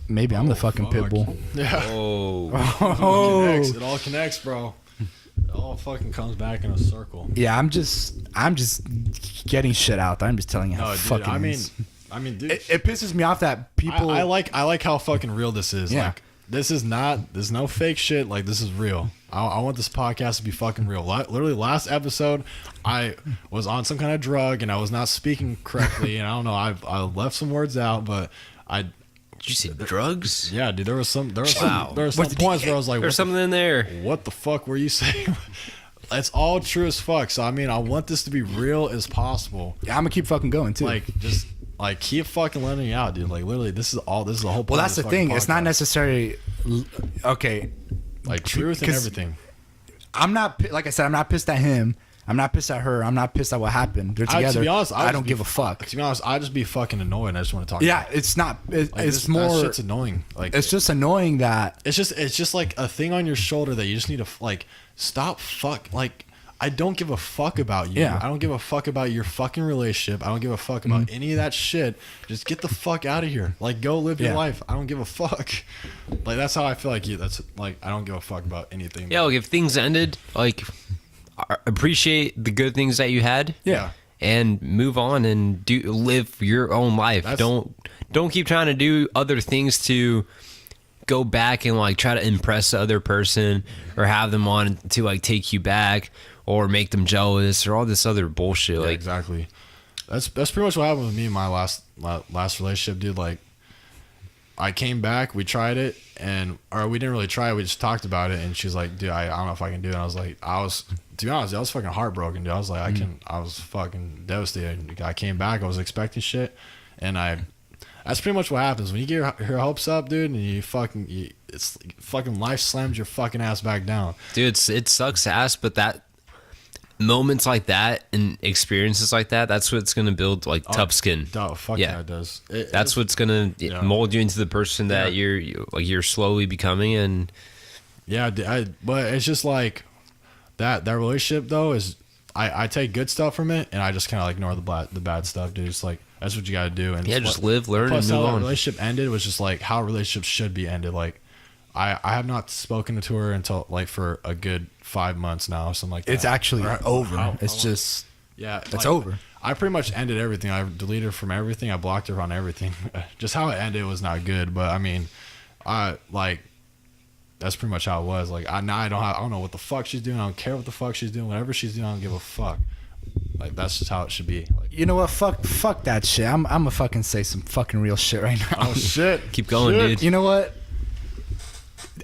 Maybe I'm the fucking pit
fuck.
bull.
Yeah.
Oh,
Oh,
It all connects, bro. It all fucking comes back in a circle.
yeah. I'm just getting shit out. I'm just telling you how
No, dude.
fucking.
I
it
mean,
is.
dude.
It pisses me off that people.
I like how fucking real this is.
Yeah.
Like, this is there's no fake shit. Like, this is real. I want this podcast to be fucking real. Literally, last episode, I was on some kind of drug and I was not speaking correctly, and I don't know. I left some words out, but
did you say drugs?
yeah, dude. There was some
Wow.
points
What did he
where I was like,
There's something in there.
what the fuck were you saying? It's all true as fuck. So I mean, I want this to be real as possible.
Yeah, I'm gonna keep fucking going too.
Like, just like keep fucking letting it out, dude. Like, literally, this is the whole point.
well,
of
that's
this
the thing.
fucking
It's not
podcast.
necessarily okay.
Like, truth and
'cause-
everything.
I'm not like I said. I'm not pissed at him. I'm not pissed at her. I'm not pissed at what happened. They're together.
To be honest,
I don't give a fuck.
To be honest, I just be fucking annoyed. I just want to talk.
Yeah,
about it.
it's not. It's
Like, that
more.
shit's annoying. Like,
It's just annoying that.
it's just like a thing on your shoulder that you just need to like stop. Like, I don't give a fuck about you.
Yeah.
I don't give a fuck about your fucking relationship. I don't give a fuck about any of that shit. Just get the fuck out of here. Like, go live your
Yeah.
life. I don't give a fuck. Like, that's how I feel like you. That's like, I don't give a fuck about anything.
Yeah, like if things ended, like appreciate the good things that you had.
Yeah.
And move on and live your own life.
That's-
Don't keep trying to do other things to go back and like try to impress the other person or have them on to like take you back or make them jealous or all this other bullshit.
Yeah,
Like
exactly. That's pretty much what happened with me in my last relationship, dude. Like, I came back, we tried it, or we didn't really try it. We just talked about it, and she's like, dude, I don't know if I can do it. And I was like, to be honest, I was fucking heartbroken, dude. I was like, I was fucking devastated. I came back, I was expecting shit, and that's pretty much what happens when you get your hopes up, dude, and it's fucking life slams your fucking ass back down.
Dude, it sucks ass, but that moments like that and experiences like that, that's what's gonna build like tough skin.
Oh, fuck yeah, it does.
That's what's gonna mold you into the person that you're slowly becoming. And
yeah, but it's just like that relationship though is I take good stuff from it, and I just kind of like ignore the bad stuff, dude. It's like that's what you got to do. And
just live, learn, and move
how
on.
The relationship ended was just like how relationships should be ended. Like I have not spoken to her until like for a good 5 months now, something like that.
It's actually over.
It's
over.
I pretty much ended everything. I deleted her from everything. I blocked her on everything. Just how it ended was not good, but I mean, that's pretty much how it was. Like I don't know what the fuck she's doing. I don't care what the fuck she's doing. Whatever she's doing, I don't give a fuck. Like that's just how it should be. Like,
you know what? Fuck that shit. I'm gonna fucking say some fucking real shit right now.
oh shit!
Keep going, dude.
You know what?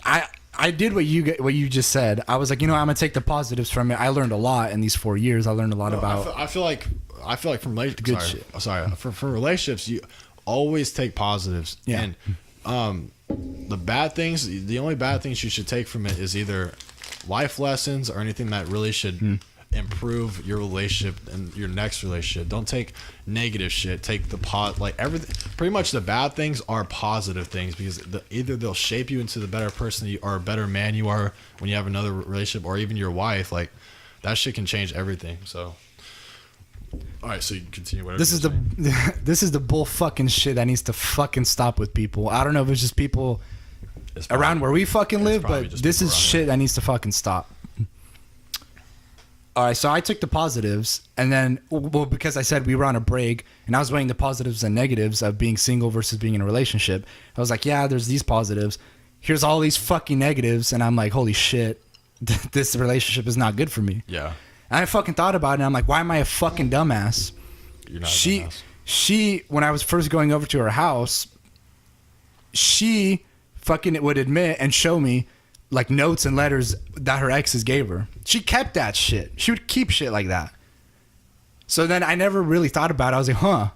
I did what you just said. I was like, I'm gonna take the positives from it. I learned a lot in these 4 years. I learned a lot about.
I feel like from for relationships, you always take positives.
Yeah.
And the bad things, the only bad things you should take from it is either life lessons or anything that really should improve your relationship and your next relationship. Don't take negative shit. Take the like everything. Pretty much the bad things are positive things because either they'll shape you into the better person you are, a better man you are when you have another relationship, or even your wife. Like that shit can change everything. So. All right, so you can continue. Whatever.
This is the bull fucking shit that needs to fucking stop with people. I don't know if it's just people around where we fucking live, but this is shit that needs to fucking stop. All right, so I took the positives, and then, because I said we were on a break, and I was weighing the positives and negatives of being single versus being in a relationship. I was like, yeah, there's these positives. Here's all these fucking negatives, and I'm like, holy shit, this relationship is not good for me.
Yeah.
And I fucking thought about it, and I'm like, why am I a fucking dumbass?
You're not a dumbass.
She, when I was first going over to her house, she fucking would admit and show me like notes and letters that her exes gave her. She kept that shit. She would keep shit like that. So then I never really thought about it. I was like,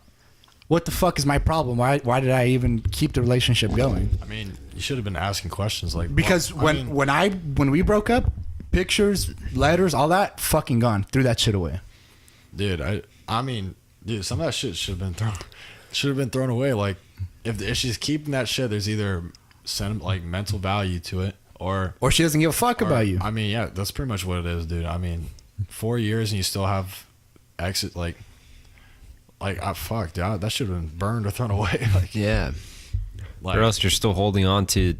what the fuck is my problem? Why did I even keep the relationship going?
I mean, you should have been asking questions like
because when we broke up, pictures, letters, all that fucking gone. Threw that shit away.
Dude, I mean, some of that shit should have been thrown away. Like if she's keeping that shit, there's either mental value to it, or
she doesn't give a fuck about you.
I mean, yeah, that's pretty much what it is, dude. I mean, 4 years and you still have exit fuck, dude, that should have been burned or thrown away.
Yeah. Or else you're still holding on to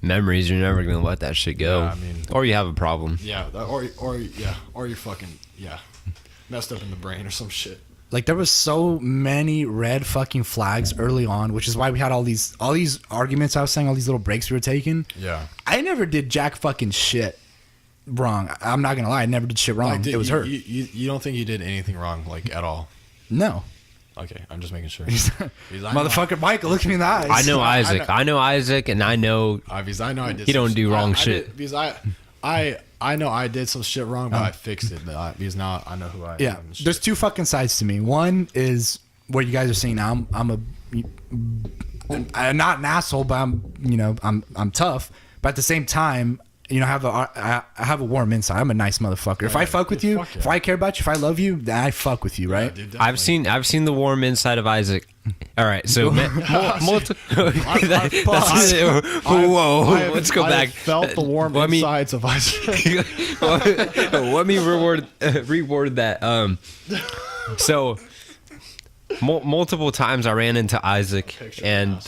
memories. You're never gonna let that shit go.
Yeah, I mean,
or you have a problem.
Yeah, or you fucking messed up in the brain or some shit.
Like there was so many red fucking flags early on, which is why we had all these arguments. I was saying all these little breaks we were taking.
Yeah,
I never did jack fucking shit wrong. I'm not gonna lie, I never did shit wrong. It was her.
You don't think you did anything wrong, like at all?
No.
Okay, I'm just making sure.
Motherfucker, Michael, look me in the eyes.
I know Isaac. I know Isaac, and I know.
Because I know I did.
He don't do wrong shit.
Because I know I did some shit wrong, but I fixed it. Because now I know who I am.
Yeah, there's two fucking sides to me. One is what you guys are saying now. I'm not an asshole, but I'm tough. But at the same time, I have a warm inside. I'm a nice motherfucker. If I fuck with you, if I care about you, if I love you, then I fuck with you, right?
Dude,
I've seen the warm inside of Isaac. All right, so whoa, let's go back.
I felt the warm insides of Isaac.
Let me reward that. So multiple times I ran into Isaac and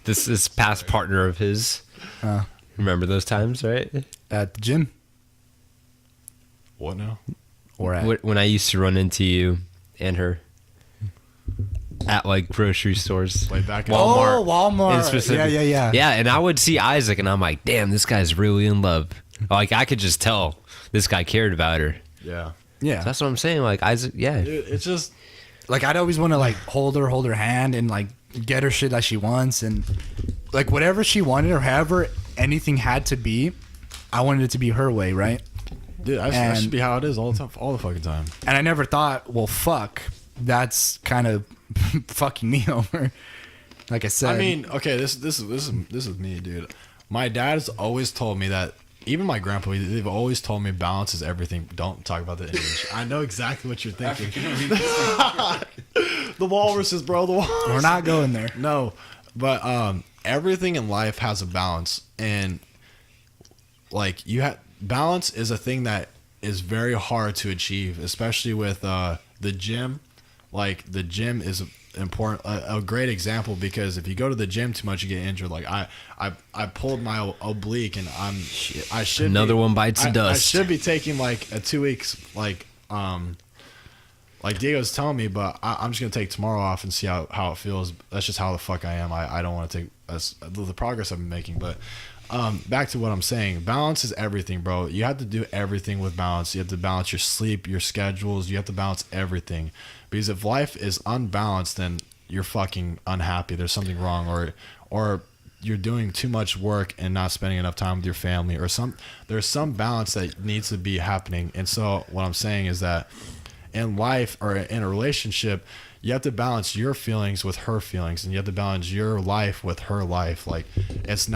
this past partner of his. Remember those times, right?
At the gym.
What now?
Or at
When I used to run into you and her at like grocery stores.
Like back in
Walmart.
Oh, Walmart. Yeah.
Yeah, and I would see Isaac and I'm like, damn, this guy's really in love. Like I could just tell this guy cared about her.
Yeah.
Yeah.
So that's what I'm saying. Like Isaac, yeah.
Dude, it's just
Like I'd always want to like hold her hand, and like get her shit that she wants, and like whatever she wanted or however anything had to be, I wanted it to be her way, right?
dude, that
And-
should be how it is all the time, all the fucking time.
And I never thought, well, fuck, that's kind of fucking me over. Like I said,
I mean, okay, this is me, dude. My dad's always told me that. Even my grandpa, they've always told me balance is everything. Don't talk about the image. I know exactly what you're thinking. The walruses, bro. The walruses.
we're not going there.
No, but everything in life has a balance, and like balance is a thing that is very hard to achieve, especially with the gym. Like the gym is important, a great example, because if you go to the gym too much, you get injured. Like I pulled my oblique, and I should
Another
be-
one bites the
I
dust.
should be taking like a 2 weeks like Diego's telling me, but I'm just gonna take tomorrow off and see how it feels. That's just how the fuck I am. I don't want to take the progress I've been making. But back to what I'm saying, balance is everything, bro. You have to do everything with balance. You have to balance your sleep, your schedules. You have to balance everything, because if life is unbalanced, then you're fucking unhappy. There's something wrong, or you're doing too much work and not spending enough time with your family, or there's some balance that needs to be happening. And so what I'm saying is that in life or in a relationship, you have to balance your feelings with her feelings, and you have to balance your life with her life. Like it's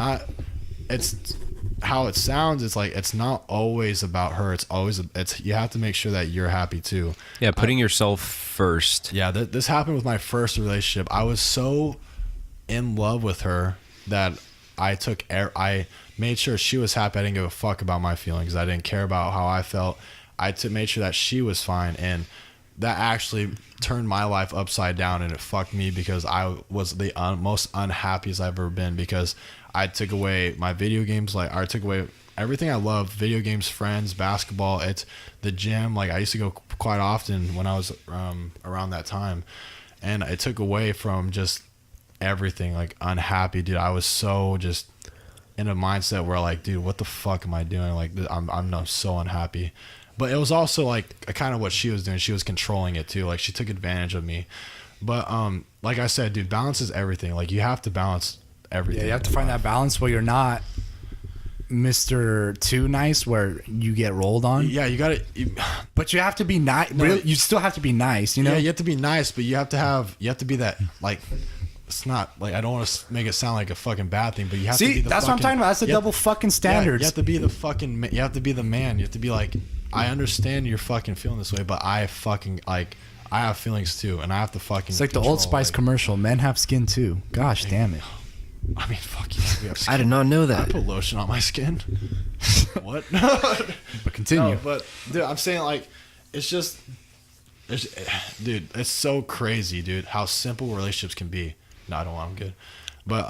how it sounds. It's like it's not always about her. It's you have to make sure that you're happy too.
Yeah, putting yourself first.
Yeah, this happened with my first relationship. I was so in love with her that I made sure she was happy. I didn't give a fuck about my feelings. I didn't care about how I felt. I made sure that she was fine, and that actually turned my life upside down, and it fucked me, because I was the most unhappiest I've ever been, because I took away my video games. Like I took away everything I loved: video games, friends, basketball. It's the gym. Like I used to go quite often when I was around that time, and it took away from just everything. Like unhappy, dude. I was so just in a mindset where like, dude, what the fuck am I doing? Like I'm so unhappy. But it was also like kind of what she was doing. She was controlling it too. Like she took advantage of me. But like I said, dude, balance is everything. Like you have to balance everything.
Yeah, you have to find that balance where you're not Mr. Too Nice, where you get rolled on.
Yeah, you got to.
But you have to be nice. Really, you still have to be nice. You know.
Yeah, you have to be nice, but you have to be that like. It's not like, I don't want to make it sound like a fucking bad thing, but you have to be
See,
the
that's what I'm talking about. That's the double fucking standards.
You have to be the fucking. You have to be the man. You have to be like, I understand you're fucking feeling this way, but I fucking like, I have feelings too, and I have to fucking.
It's like the
control,
Old Spice
like,
commercial. Men have skin too. Gosh damn it.
I mean, fuck you. We have skin.
I did not know
I
that.
put lotion on my skin. What?
But continue.
No, but dude, I'm saying like, it's just, dude, it's so crazy, dude, how simple relationships can be. No, I don't want. I'm good, but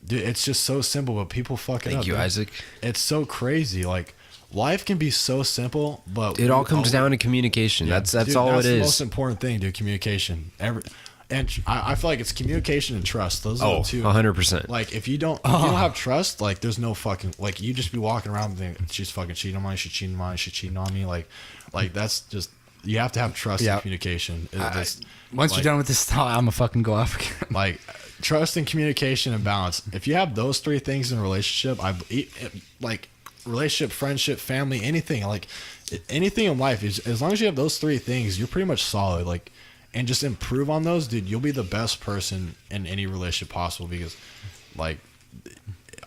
dude, it's just so simple, but people fuck it up.
Thank you,
dude.
Isaac.
It's so crazy. Like life can be so simple, but
It all comes down to communication.
Yeah,
That's
dude,
all
that's
it
the
is.
most important thing, dude. Communication. I feel like it's communication and trust. Those are
Oh,
the two.
100%.
Like if you don't have trust, like there's no fucking, like you just be walking around and think she's fucking cheating on me, she's cheating on me, she's cheating on me. Like that's just, you have to have trust
Yeah.
and communication.
Once you're done with this thought, I'm gonna fucking go off again.
Like trust and communication and balance. If you have those three things in a relationship, like relationship, friendship, family, anything, like anything in life, is as long as you have those three things, you're pretty much solid. Like, and just improve on those, dude, you'll be the best person in any relationship possible, because like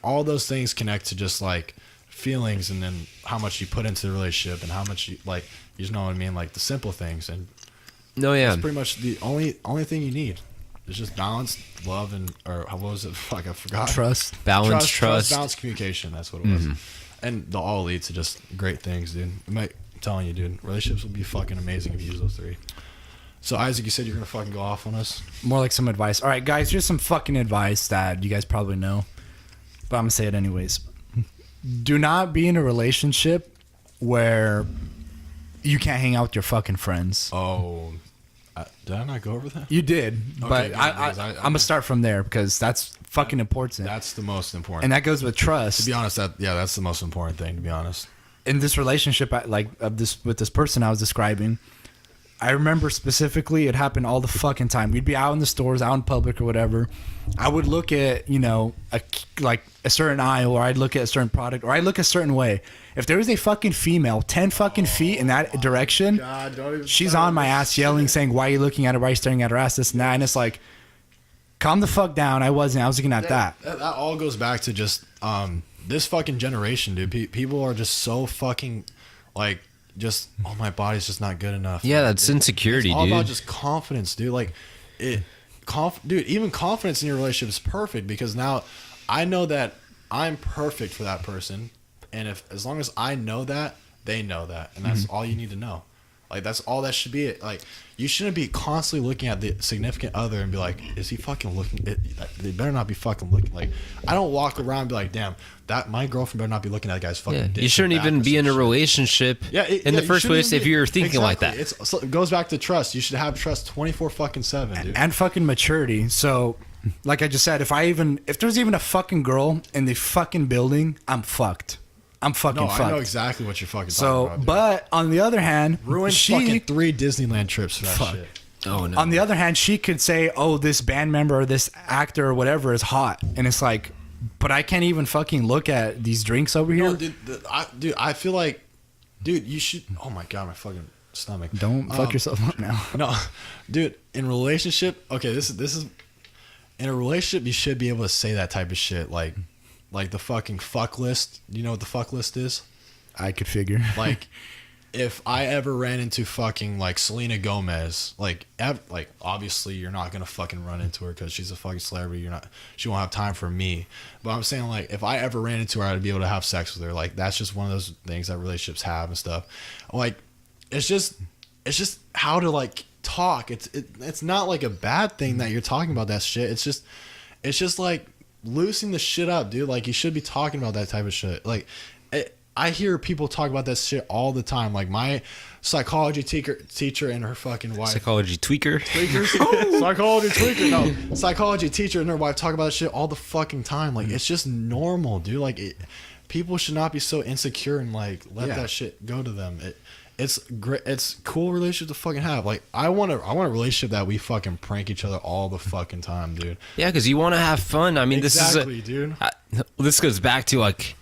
all those things connect to just like feelings, and then how much you put into the relationship, and how much you like, you know what I mean, like the simple things. And
No, yeah.
that's pretty much the only thing you need. It's just balance, love, and or what was it? Fuck, I forgot.
Trust.
Balance, trust.
balance, communication. That's what it was. And they'll all lead to just great things, dude. I'm telling you, dude, relationships will be fucking amazing if you use those three. So Isaac, you said you're gonna fucking go off on us.
More like some advice. All right, guys, here's some fucking advice that you guys probably know, but I'm gonna say it anyways. Do not be in a relationship where you can't hang out with your fucking friends.
Oh, did I not go over that?
You did, but
good,
I'm
because
gonna start from there because that's fucking important,
That's the most important.
and that goes with trust.
to be honest, that's the most important thing. To be honest,
in this relationship, with this person I was describing, I remember specifically it happened all the fucking time. We'd be out in the stores, out in public or whatever. I would look at, a certain aisle, or I'd look at a certain product, or I'd look a certain way. If there was a fucking female 10 fucking feet in that direction,
God, don't even
she's
start
on my
this
ass yelling, saying, why are you looking at her? Why are you staring at her ass? This and that. And it's like, calm the fuck down. I was looking at that.
That all goes back to just this fucking generation, dude. People are just so fucking like just my body's just not good enough.
Yeah, that's insecurity,
it's all
dude.
about just confidence, dude. Like dude, even confidence in your relationship is perfect because now I know that I'm perfect for that person, and as long as I know that, they know that, and that's all you need to know. Like that's all that should be it. Like you shouldn't be constantly looking at the significant other and be like, is he fucking looking? They better not be fucking looking. Like I don't walk around and be like, damn, that my girlfriend better not be looking at that guy's fucking.
Yeah,
dick
you shouldn't
back
even
or
be
some
in a
shit.
relationship in the
you
first
shouldn't
place
even
if
be-
you're thinking like that.
It goes back to trust. You should have trust 24/7, dude.
And fucking maturity. So, like I just said, if there's even a fucking girl in the fucking building, I'm fucked. I'm fucking
No,
fucked.
I know exactly what you're fucking
So,
talking about. Dude.
but on the other hand,
Ruined fucking 3 Disneyland trips for that
Fuck.
shit.
Oh no.
on the other hand, she could say, "Oh, this band member or this actor or whatever is hot," and it's like, but I can't even fucking look at these drinks over here.
No, dude, I feel like, dude, you should. Oh my god, my fucking stomach.
Don't fuck yourself up now.
No, dude, in relationship, okay, this is in a relationship, you should be able to say that type of shit, like the fucking fuck list. You know what the fuck list is?
I could figure.
Like, if I ever ran into fucking like Selena Gomez, like obviously you're not gonna fucking run into her because she's a fucking celebrity. She won't have time for me. But I'm saying like if I ever ran into her, I'd be able to have sex with her. Like that's just one of those things that relationships have and stuff. Like it's just how to like talk. It's not like a bad thing that you're talking about that shit. It's just like loosening the shit up, dude. Like you should be talking about that type of shit. Like I hear people talk about that shit all the time. Like my psychology teacher and her fucking wife.
Psychology tweaker.
Psychology tweaker. No, psychology teacher and her wife talk about that shit all the fucking time. Like it's just normal, dude. Like people should not be so insecure and like let that shit go to them. It's great. It's cool relationship to fucking have. Like I want a relationship that we fucking prank each other all the fucking time, dude.
Yeah, because you want to have fun. I mean,
Exactly, dude.
This goes back to like,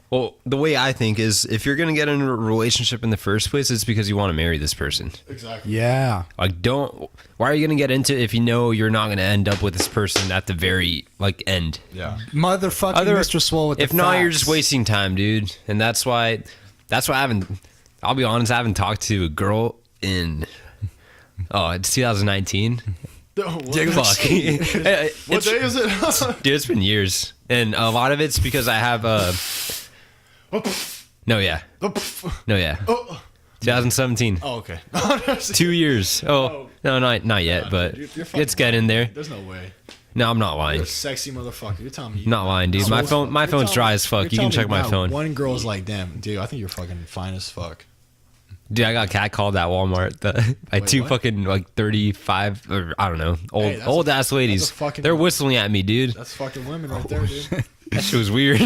well, the way I think is if you're gonna get in a relationship in the first place, it's because you want to marry this person.
Exactly.
Yeah.
Like, why are you gonna get into it if you know you're not gonna end up with this person at the very like end?
Yeah.
Motherfucking Mr. Swole with the
If not, you're
facts.
just wasting time, dude. And that's why I haven't. I'll be honest, I haven't talked to a girl in. Oh, it's 2019.
What
Fuck.
day is it?
Dude, it's been years, and a lot of it's because I have No, yeah. 2017.
Oh, okay.
2 years. Oh, no, not yet, but
Dude, you're fucking
it's getting there.
There's no way.
No, I'm not lying.
You're a sexy motherfucker. You're telling me.
I'm not lying, dude. My phone's dry as fuck. You can check my phone.
One girl's like, damn, dude, I think you're fucking fine as fuck.
Dude, I got catcalled at Walmart by
Wait,
two
what?
fucking like 35 or I don't know
Hey, that's
old
a-
ass ladies.
that's a fucking-
They're whistling at me, dude.
That's fucking women right there, dude.
That shit was weird.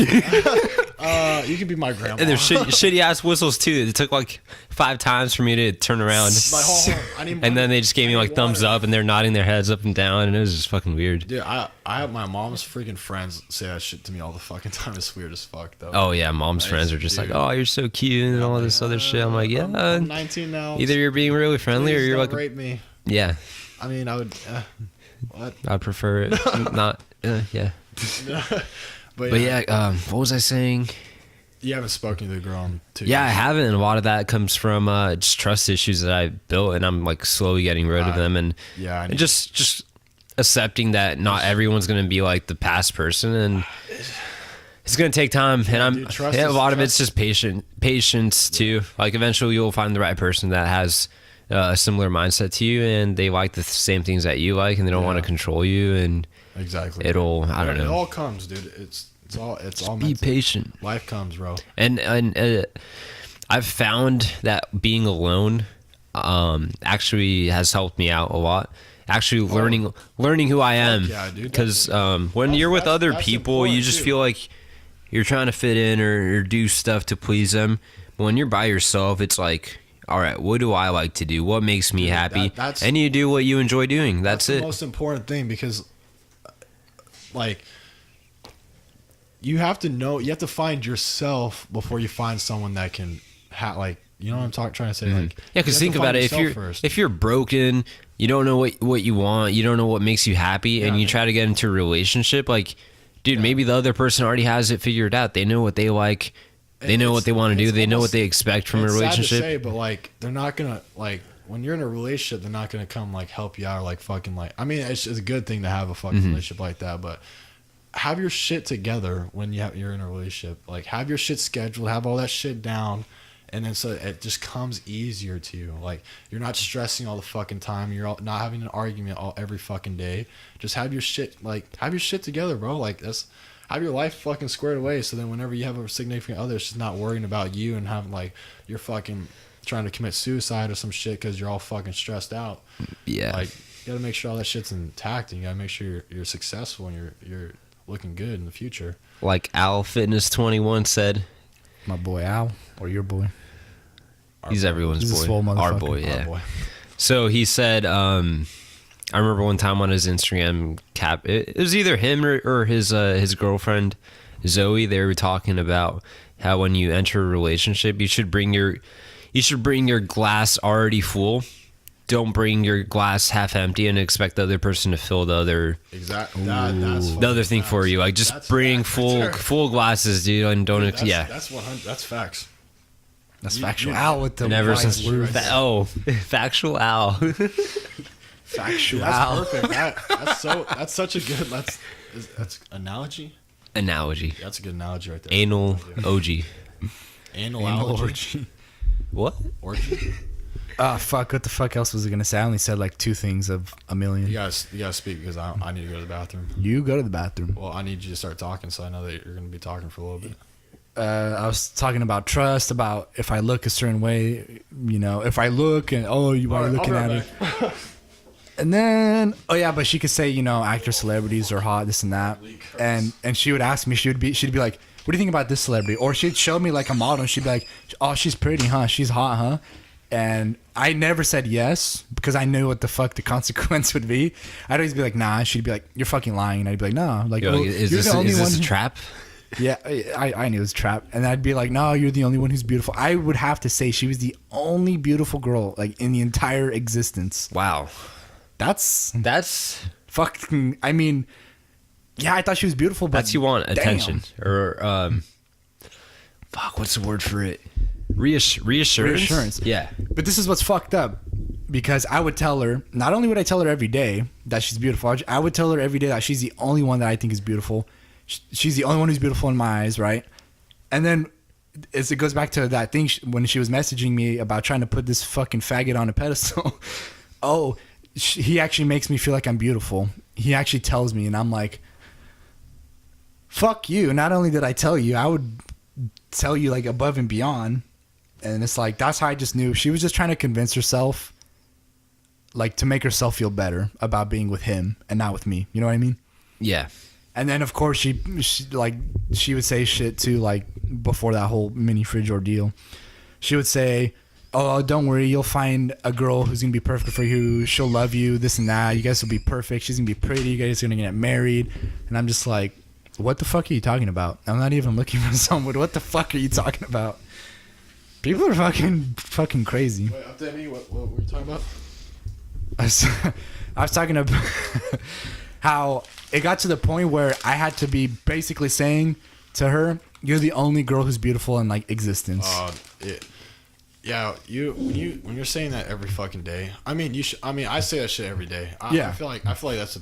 You could be my grandma.
And they're shitty ass whistles too. It took like 5 times for me to turn around.
Like, hold on, I need
And then they just gave me
I
like
need
thumbs
water.
up and they're nodding their heads up and down and it was just fucking weird.
Dude, I have my mom's freaking friends say that shit to me all the fucking time. It's weird as fuck, though.
Oh yeah, mom's
Nice,
friends are just like,
dude.
"Oh, you're so cute" and all this other shit. I'm like, "Yeah."
I'm 19 now.
Either you're being really friendly or
Please
you're
don't
like,
rape me.
yeah,
I mean, I would. What?
I'd prefer it not. Yeah,
But
but yeah, what was I saying?
you haven't spoken to the girl in 2
Yeah, I
years.
haven't. And a lot of that comes from just trust issues that I built, and I'm like slowly getting rid of them, and
Yeah, I
and
need-
just accepting that not everyone's gonna be like the past person, and it's gonna take time. And I'm
dude, trust
a
is-
lot of
trust-
it's just patience too. Like eventually you'll find the right person that has a similar mindset to you, and they like the same things that you like, and they don't want to
Yeah.
control you, and
Exactly.
I don't
It
know.
all comes, dude. It's all
Be
meant to-
patient.
Life comes, bro.
And I've found that being alone actually has helped me out a lot. Actually, learning who I am.
yeah, dude.
Because when you're with other
that's
people, you
important,
just
too.
feel like you're trying to fit in or do stuff to please them. when you're by yourself, it's like, all right, what do I like to do? What makes me happy?
that's-
And you do what you enjoy doing. That's
the
it.
most important thing, because like you have to find yourself before you find someone that can like, you know what I'm trying to say? Like,
Yeah, because
you have
think
to
about
find
it.
yourself
If you're broken, you don't know what you want, you don't know what makes you happy, and
Yeah.
you try to get into a relationship, like, dude, maybe the other person already has it figured out. They know what they like. They know what they want to do. They know what they expect from a
it's
relationship.
sad to say, but like they're not gonna like when you're in a relationship, they're not gonna come like help you out or like fucking like. I mean, it's a good thing to have a fucking
Mm-hmm.
relationship like that, but have your shit together when you're in a relationship. Like have your shit scheduled, have all that shit down, and then so it just comes easier to you. Like you're not stressing all the fucking time. Not having an argument every fucking day. Just have your shit together, bro. Like that's. Have your life fucking squared away, so then whenever you have a significant other, it's just not worrying about you and having like you're fucking trying to commit suicide or some shit because you're all fucking stressed out.
Yeah.
Like you gotta make sure all that shit's intact, and you gotta make sure you're successful and you're looking good in the future.
Like Al Fitness 21 said,
My boy Al, or your boy.
he's everyone's
He's a
boy.
swole
Our
motherfucker.
boy, yeah.
Oh, boy.
So he said, I remember one time on his Instagram cap, it was either him or his girlfriend Zoe. They were talking about how when you enter a relationship, you should bring your glass already full. Don't bring your glass half empty and expect the other person to fill the other
Exactly. That's
the other thing for you. Like just
That's
bring
facts.
full glasses, dude, and don't
That's 100. That's facts.
That's
You-
factual.
you-
Al with the
Never
wise
since
words.
factual Al.
Factual.
That's perfect. That's such a good. That's analogy.
Analogy.
That's a good analogy right there.
Anal OG.
Anal
Anal
allergy.
orgy.
What?
Orgy.
Ah, fuck. What the fuck else was I gonna say? I only said like 2 things of a million.
You gotta speak because I need to go to the bathroom.
You go to the bathroom.
Well, I need you to start talking so I know that you're gonna be talking for a little bit.
I was talking about trust, about if I look a certain way, you know, if I look and why are you looking at me? And then but she could say, you know, actors, celebrities are hot, this and that, and she would ask me, she'd be like, what do you think about this celebrity? Or she'd show me like a model, and she'd be like, oh, she's pretty, huh? She's hot, huh? And I never said yes because I knew what the fuck the consequence would be. I'd always be like, nah. She'd be like, you're fucking lying, and I'd be like, no. Like,
Yo,
well,
is
you're
this
the only one
a
who-
trap?
Yeah, I knew it was a trap. And I'd be like, no, you're the only one who's beautiful. I would have to say she was the only beautiful girl, like, in the entire existence.
Wow.
That's
That's
fucking, I mean, yeah, I thought she was beautiful, but
that's you want
damn.
attention or fuck, what's the word for it? Reassurance.
Reassurance.
Yeah.
But this is what's fucked up. Because I would tell her, not only would I tell her every day that she's beautiful, I would tell her every day that she's the only one that I think is beautiful. She's the only one who's beautiful in my eyes, right? And then as it goes back to that thing when she was messaging me about trying to put this fucking faggot on a pedestal. He actually makes me feel like I'm beautiful. He actually tells me, and I'm like, fuck you. Not only did I tell you, I would tell you like above and beyond. And it's like, that's how I just knew she was just trying to convince herself, like, to make herself feel better about being with him and not with me. You know what I mean?
Yeah.
And then of course she would say shit too, like before that whole mini fridge ordeal. She would say, oh, don't worry, you'll find a girl who's gonna be perfect for you. She'll love you, this and that. You guys will be perfect. She's gonna be pretty. You guys are gonna get married. And I'm just like, what the fuck are you talking about? I'm not even looking for someone. What the fuck are you talking about? People are fucking crazy.
Wait, update me. What were you talking about?
I was talking about how it got to the point where I had to be basically saying to her, "You're the only girl who's beautiful in like existence."
Yeah, when you're saying that every fucking day. I mean, I say that shit every day.
Yeah.
I feel like that's a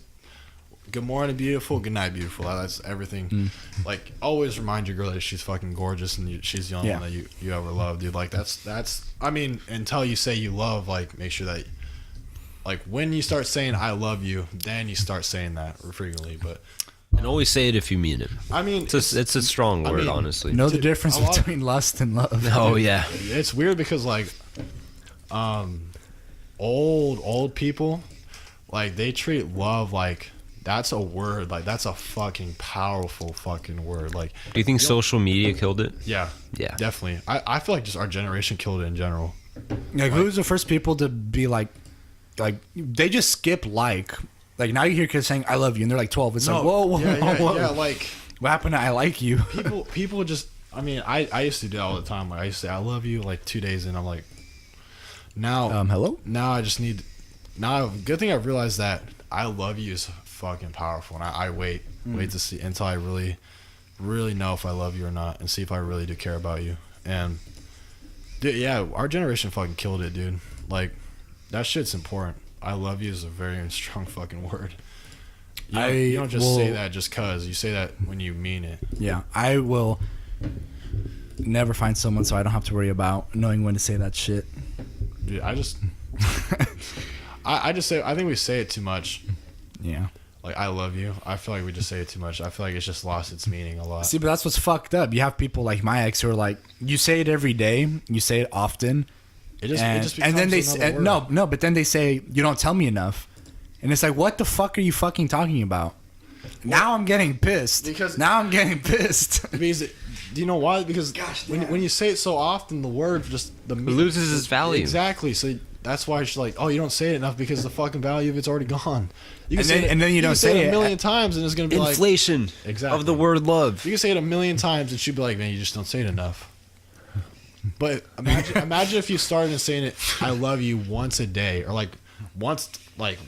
good morning, beautiful. Good night, beautiful. That's everything. Like, always remind your girl that she's fucking gorgeous and she's the only one that you ever loved, dude. Like, that's. I mean, until you say you love, like, make sure that, like, when you start saying I love you, then you start saying that frequently. But
And always say it if you mean it.
I mean,
It's a strong word, honestly.
Know the
Dude,
difference
a lot-
between lust and love.
Oh yeah.
it's weird because like old people, like, they treat love like that's a word. Like, that's a fucking powerful fucking word. Like,
Do you think social media killed it?
yeah,
Yeah.
definitely. I feel like just our generation killed it in general.
Like, who's the first people to be like they just skip like now you hear kids saying I love you and they're like 12. It's like whoa,
yeah, like
what happened to I like you?
people just. I mean, I used to do that all the time. Like, I used to say I love you like 2 days in. I'm like, now
Hello.
now I just need. Now, good thing I've realized that I love you is fucking powerful, and I wait to see until I really know if I love you or not, and see if I really do care about you. And dude, yeah, our generation fucking killed it, dude. Like, that shit's important. I love you is a very strong fucking word. You don't just say that just cause. You say that when you mean it.
Yeah, I will never find someone so I don't have to worry about knowing when to say that shit.
Dude, I just say, I think we say it too much.
Yeah.
Like, I love you. I feel like we just say it too much. I feel like it's just lost its meaning a lot.
See, but that's what's fucked up. You have people like my ex who are like, you say it every day, you say it often,
It just
and then
becomes another word.
no, but then they say you don't tell me enough, and it's like, what the fuck are you fucking talking about? Now I'm getting pissed.
Because do you know why? Because when you say it so often, the word just
It loses its value.
Exactly. So that's why it's like, oh, you don't say it enough because the fucking value of it's already gone. You
And
say
then- and then you don't
can
say
it
it.
a million times, and it's gonna be like
Inflation
Exactly.
of the word love.
you can say it a million times, and she'd be like, man, you just don't say it enough. But imagine if you started saying it, I love you once a day, or like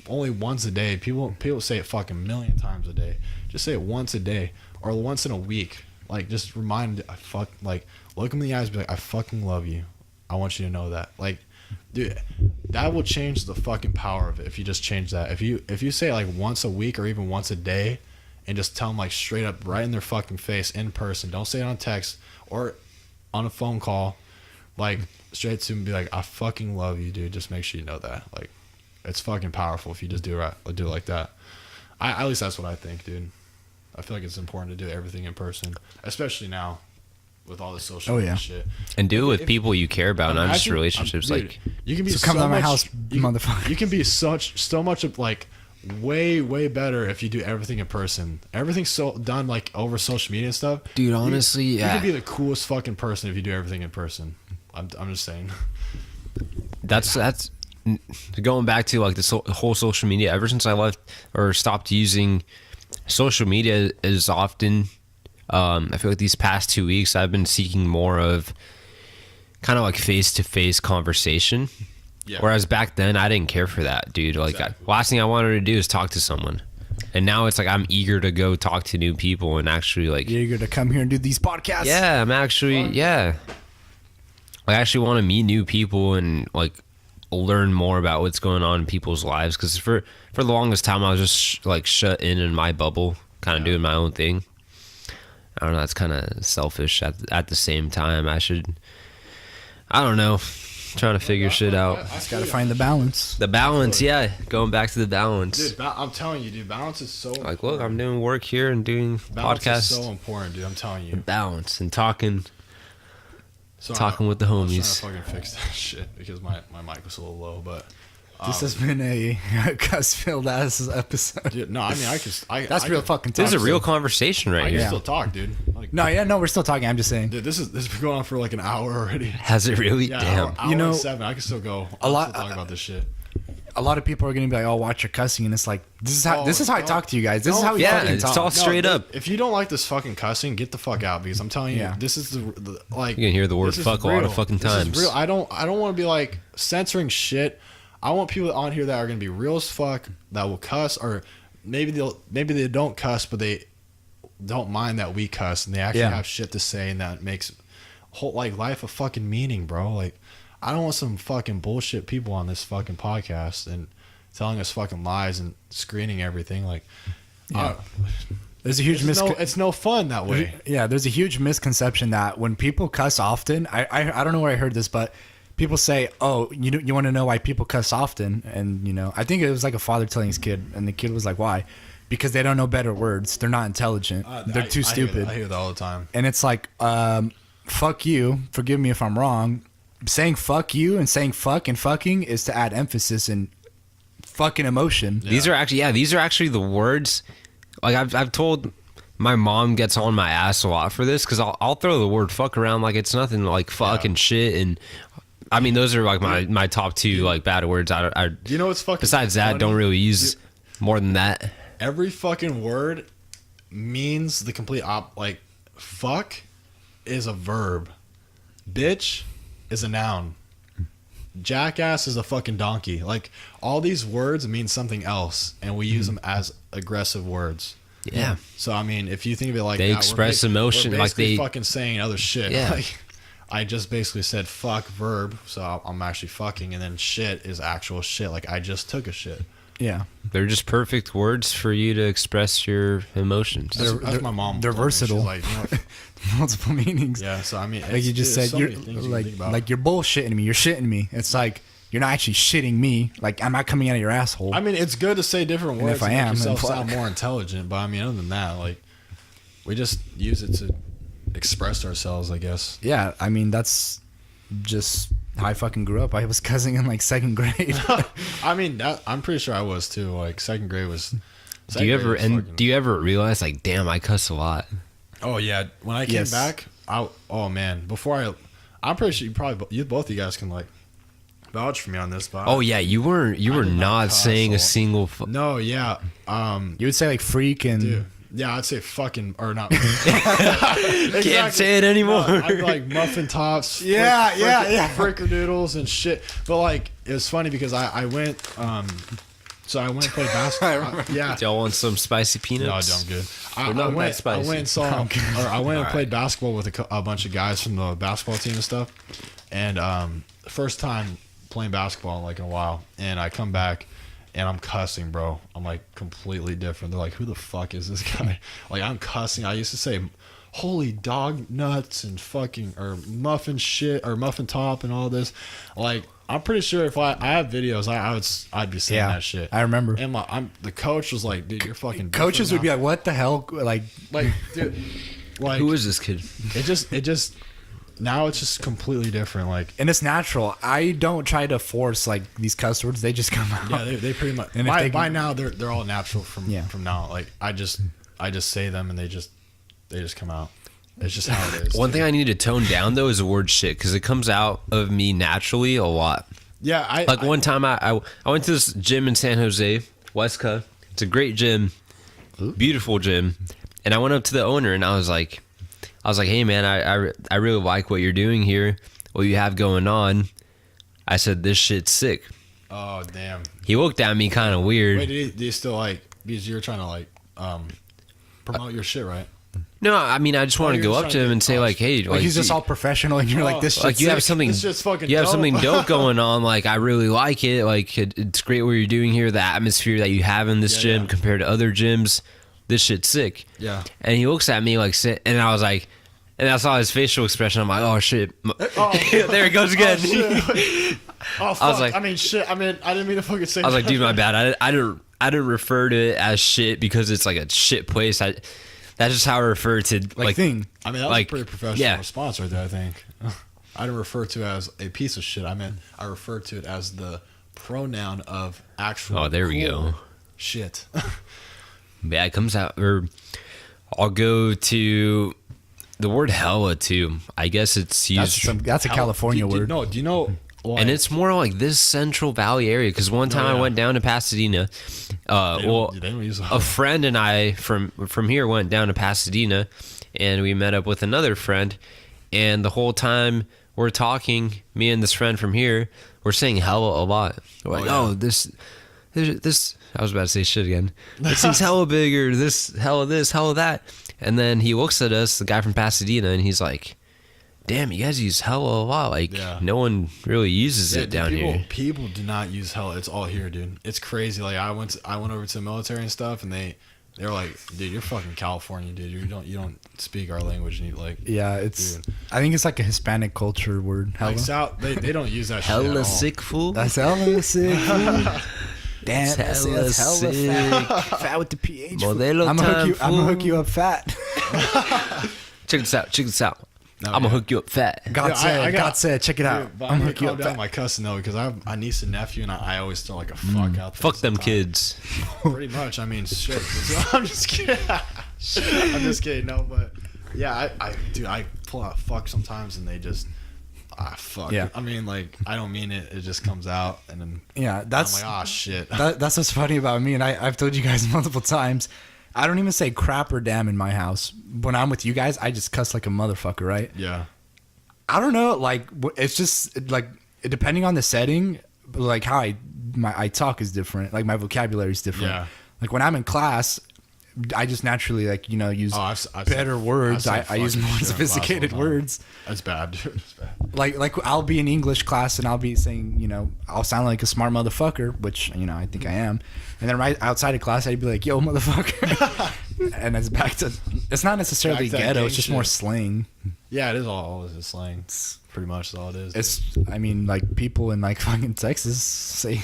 only once a day. People say it fucking a million times a day. Just say it once a day or once in a week. Like, just remind, look him in the eyes, and be like, I fucking love you. I want you to know that. Like, dude, that will change the fucking power of it if you just change that. If you say it like once a week or even once a day, and just tell them like straight up right in their fucking face in person. Don't say it on text or on a phone call. Like, straight to them, be like, I fucking love you, dude. Just make sure you know that. Like, it's fucking powerful if you just do it like that. At least that's what I think, dude. I feel like it's important to do everything in person, especially now with all the social media shit.
And do it with people you care about, not just relationships.
Dude,
Like,
you can be
So come to my
much-
house,
you,
motherfucker.
You can be so much of like way better if you do everything in person. Everything's so done like over social media and stuff.
dude, honestly,
You
yeah.
can be the coolest fucking person if you do everything in person. I'm just saying.
That's going back to like the whole social media. Ever since I left or stopped using social media as often, I feel like these past 2 weeks I've been seeking more of kind of like face-to-face conversation.
Yeah.
Whereas back then I didn't care for that, dude. Like,
Exactly.
last thing I wanted to do is talk to someone, and now it's like I'm eager to go talk to new people and actually like,
You're eager to come here and do these podcasts.
yeah, I'm actually, yeah. I actually want to meet new people and like learn more about what's going on in people's lives. Because for the longest time, I was just like shut in my bubble, kind of doing my own thing. I don't know. That's kind of selfish. At the same time, I don't know. Trying to figure shit out.
Just gotta find the balance.
The balance, yeah. Going back to the balance.
Dude, I'm telling you, dude, balance is so
Like, look, I'm doing work here and doing
balance
podcasts.
is so important, dude. I'm telling you.
Balance and talking.
Sorry,
Talking with the
I was
homies.
trying to fucking fix that shit because my mic was a little low, but
This has been a cuss-filled ass episode.
dude, no, I mean
That's
I
real
could-
fucking
This is a
talk.
real conversation
I
right
can
here.
Yeah.
still talk, dude. Like,
No, we're still talking. I'm just saying.
dude, this has been going on for like an hour already.
Has it really?
Yeah,
Damn.
hour
You know,
and 7. I can still go.
a lot-
Still talk about this shit.
A lot of people are gonna be like, "Oh, watch your cussing," and it's like, this is how I
no.
talk to you guys. This is
No,
how we
yeah,
fucking
it's
talk.
all straight
dude,
up.
If you don't like this fucking cussing, get the fuck out because I'm telling you,
Yeah.
this is the like.
You can hear the word
this is
fuck a lot of
real.
fucking
This is
times.
real. I don't want to be like censoring shit. I want people on here that are gonna be real as fuck that will cuss, or maybe they don't cuss, but they don't mind that we cuss and they actually
Yeah.
have shit to say and that makes whole like life a fucking meaning, bro. Like, I don't want some fucking bullshit people on this fucking podcast and telling us fucking lies and screening everything. Like,
Yeah. There's a huge
it's no fun that way.
Yeah, there's a huge misconception that when people cuss often, I don't know where I heard this, but people say, "Oh, you want to know why people cuss often?" And I think it was like a father telling his kid, and the kid was like, "Why?" Because they don't know better words. They're not intelligent. They're too stupid.
I hear that all the time.
And it's like, fuck you. Forgive me if I'm wrong. Saying fuck you and saying fuck and fucking is to add emphasis and fucking emotion.
These are actually the words. Like I've told my mom gets on my ass a lot for this because I'll throw the word fuck around like it's nothing, like fuck and shit, and I mean those are like my top two like bad words. I
You know what's fucking
besides that
funny?
don't really use more than that.
Every fucking word means the complete like fuck is a verb, bitch is a noun, jackass is a fucking donkey. Like all these words mean something else, and we use them as aggressive words.
Yeah.
So I mean, if you think of it like
They
that,
express emotion,
we're
like
basically
they-
fucking saying other shit.
Yeah.
Like, I just basically said fuck verb, so I'm actually fucking, and then shit is actual shit. Like I just took a shit.
Yeah.
They're just perfect words for you to express your emotions.
That's my mom.
They're
told me. She's
versatile.
like, you know what?
Multiple meanings.
Yeah, so I mean,
Like you just
there's
said,
so
you're
many things you
like
think about.
like you're bullshitting me. You're shitting me. It's like you're not actually shitting me. Like I'm not coming out of your asshole.
I mean, it's good to say different
And
words
if I
to make
am,
yourself
then
sound
fuck.
more intelligent. But I mean, other than that, like, we just use it to express ourselves, I guess.
Yeah, I mean that's just how I fucking grew up. I was cussing in like second grade.
I mean, I'm pretty sure I was too. Like second grade was.
Do you ever realize like, damn, I cuss a lot?
Oh yeah, when I came
Yes.
back, oh man, I'm pretty sure both of you guys can like vouch for me on this. But
Oh yeah, you were
did
not
not cuss
saying
a
a
lot.
single.
no, yeah,
You would say like freak and
dude. Yeah, I'd say fucking or not.
Can't say it anymore.
No, I'd be like muffin tops.
Yeah, yeah.
Frickerdoodles and shit. But like, it was funny because I went. So I went and played basketball. Yeah.
Do y'all want some spicy
No,
peanuts?
I'm good.
They're not that
I
spicy.
went and saw. Or I went and
All
played basketball with a bunch of guys from the basketball team and stuff. And first time playing basketball like in a while, and I come back. And I'm cussing, bro. I'm like completely different. They're like, who the fuck is this guy? Like, I'm cussing. I used to say, holy dog nuts and fucking, or muffin shit, or muffin top and all this. Like, I'm pretty sure if I have videos, I'd be saying that shit.
I remember.
And the coach was like, dude, you're fucking.
Coaches would be
different
like, "What the hell?" Like,
now." Like, dude, like
Who is this kid?
it just now it's just completely different. Like,
and it's natural. I don't try to force like these cuss words; they just come out.
yeah, they pretty much.
And if they
By
can-
now they're all natural from
Yeah.
now. Like I just say them and they just come out. It's just how it is.
One
dude.
thing I need to tone down though is the word shit because it comes out of me naturally a lot.
Yeah,
Like one time I went to this gym in San Jose, Westca. It's a great gym, beautiful gym, and I went up to the owner and I was like, hey man, I really like what you're doing here, what you have going on. I said this shit's sick.
Oh damn.
He looked at me kind of weird.
Wait, do you still like because you're trying to like promote your shit, right?
No, I mean I just want to
you're
go up
trying
to
to
him
get
and say like, hey,
Like he's just all professional, and you're like, "This
like
shit's
you have
sick."
something
This shit's fucking
you have
dope.
something dope going on. Like I really like it. Like it's great what you're doing here. The atmosphere that you have in this
Yeah,
gym
yeah.
compared to other gyms, this shit's sick.
Yeah.
And he looks at me like, and I was like, and I saw his facial expression. I'm like, oh shit, there it goes again.
Oh fuck.
I was like-
I mean shit. I didn't mean to fucking say
I was like,
that.
dude, my bad. I didn't refer to it as shit because it's like a shit place. That's just how I refer to like
thing.
I mean that was
like,
a pretty professional
yeah.
response right there, I think. I didn't refer to it as a piece of shit. I referred to it as the pronoun of actual
Oh, there we
cool
go.
shit.
Yeah, it comes out. Or I'll go to the word hella too. I guess it's used.
That's a California word.
No, do you know? Like,
And it's more like this Central Valley area because one time I
yeah.
went down to Pasadena.
they don't use
A friend and I from here went down to Pasadena, and we met up with another friend. And the whole time we're talking, me and this friend from here, we're saying hella a lot. We're like,
yeah.
this. I was about to say shit again. This thing's hella big, or this, hella that. And then he looks at us, the guy from Pasadena, and he's like, damn, you guys use hella a lot. Like,
Yeah.
no one really uses
Yeah,
it down
people,
here.
People do not use hell. It's all here, dude. It's crazy. Like I went over to the military and stuff, and they were like, dude, you're fucking California, dude. You don't speak our language. And you like,
Yeah, it's.
Dude.
I think it's like a Hispanic culture word. Hella.
like South, they don't use that shit at
Hella
all.
sick fool.
That's hella sick. Damn,
That's hella
that's hella
sick.
fat. Fat with the PH.
Modelo
I'm
time,
gonna hook you
fool.
up fat.
Check this out.
No,
I'm gonna hook you up fat.
God
Dude,
said,
I got-
God said, check it out.
Dude, but
I'm
I'm
hook you
calm
up.
down
fat.
my cousin though, because I have a niece and nephew, and I always throw like a fuck out. there
Fuck them
sometimes.
kids.
Pretty much. I mean, shit. I'm just kidding. I'm just kidding. No, but yeah, I pull out fuck sometimes, and they just fuck.
Yeah.
I mean, like I don't mean it. It just comes out, and then
Yeah, that's
I'm like, oh shit.
that's what's funny about me, and I've told you guys multiple times. I don't even say crap or damn in my house. When I'm with you guys, I just cuss like a motherfucker, right?
Yeah.
I don't know, like it's just like depending on the setting, like how I talk is different. Like my vocabulary is different.
Yeah.
Like when I'm in class, I just naturally like use
Oh, I've
better
said-
words.
I've said
I use
fucking
more
shit in class all the
sophisticated
time.
words.
That's bad, dude. That's bad.
Like I'll be in English class and I'll be saying, I'll sound like a smart motherfucker, which I think I am. And then right outside of class, I'd be like, "Yo, motherfucker," and it's back to. It's not necessarily
Back to that
ghetto.
gang
It's just more
shit.
slang.
Yeah, it is all is slang. It's pretty much all it is.
It's. I mean, like people in like fucking Texas say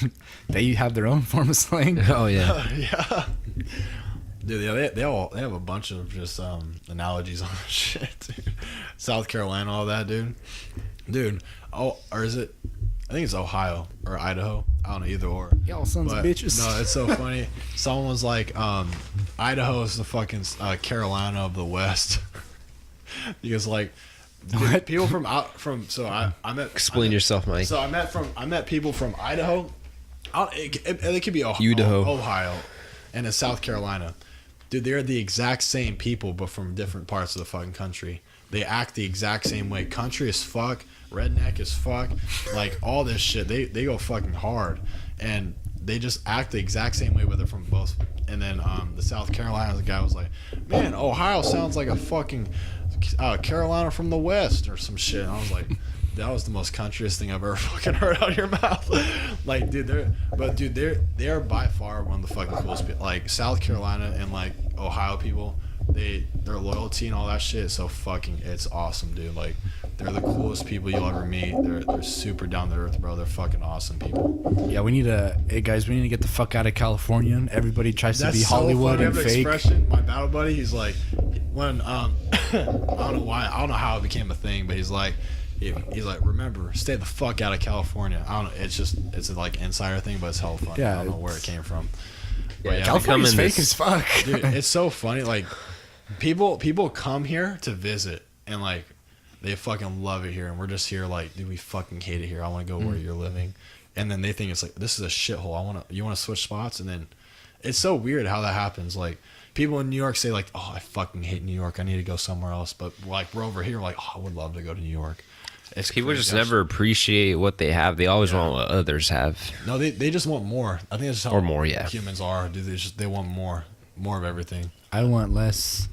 they have their own form of slang.
Oh yeah.
yeah. Dude, yeah, they have a bunch of just analogies on this shit, dude. South Carolina, all that, dude. Dude, or is it? I think it's Ohio or Idaho. I don't know, either or.
Y'all sons of
But,
bitches.
No, it's so funny. Someone was like, Idaho is the fucking Carolina of the West. Because like, dude,
What?
people so I met.
Explain
I met-
yourself, Mike.
So I met people from Idaho. It could be
Idaho.
Ohio, and in South Carolina. Dude, they're the exact same people, but from different parts of the fucking country. They act the exact same way. Country as fuck, redneck as fuck, like all this shit. They go fucking hard, and they just act the exact same way, whether from both. And then the South Carolina, the guy was like, "Man, Ohio sounds like a fucking Carolina from the West or some shit." And I was like, that was the most countryest thing I've ever fucking heard out of your mouth. Like, dude, they're by far one of the fucking coolest people. Like South Carolina and like Ohio people, their loyalty and all that shit is so fucking, it's awesome, dude. Like, they're the coolest people you'll ever meet. They're super down to earth, bro. They're fucking awesome people.
Yeah, hey guys, we need to get the fuck out of California. Everybody tries to be
so
Hollywood
funny. I
and
have an
fake.
expression. My battle buddy, he's like, when I don't know why, I don't know how it became a thing, but he's like, remember, stay the fuck out of California. I don't know. It's a like insider thing, but it's hella funny.
Yeah,
I don't know where it came from. But yeah,
California's
becoming
fake
this-
as fuck.
dude, it's so funny. Like, people come here to visit, and like, they fucking love it here, and we're just here like, dude, we fucking hate it here. I want to go where you're living, and then they think it's like, this is a shithole. You want to switch spots, and then it's so weird how that happens. Like, people in New York say like, oh, I fucking hate New York. I need to go somewhere else. But like, we're over here like, oh, I would love to go to New York. It's
People
crazy.
just never appreciate what they have. They always want what others have.
No, they just want more. I think that's just how
Or more, yeah.
humans are. Dude, they want more of everything.
I want less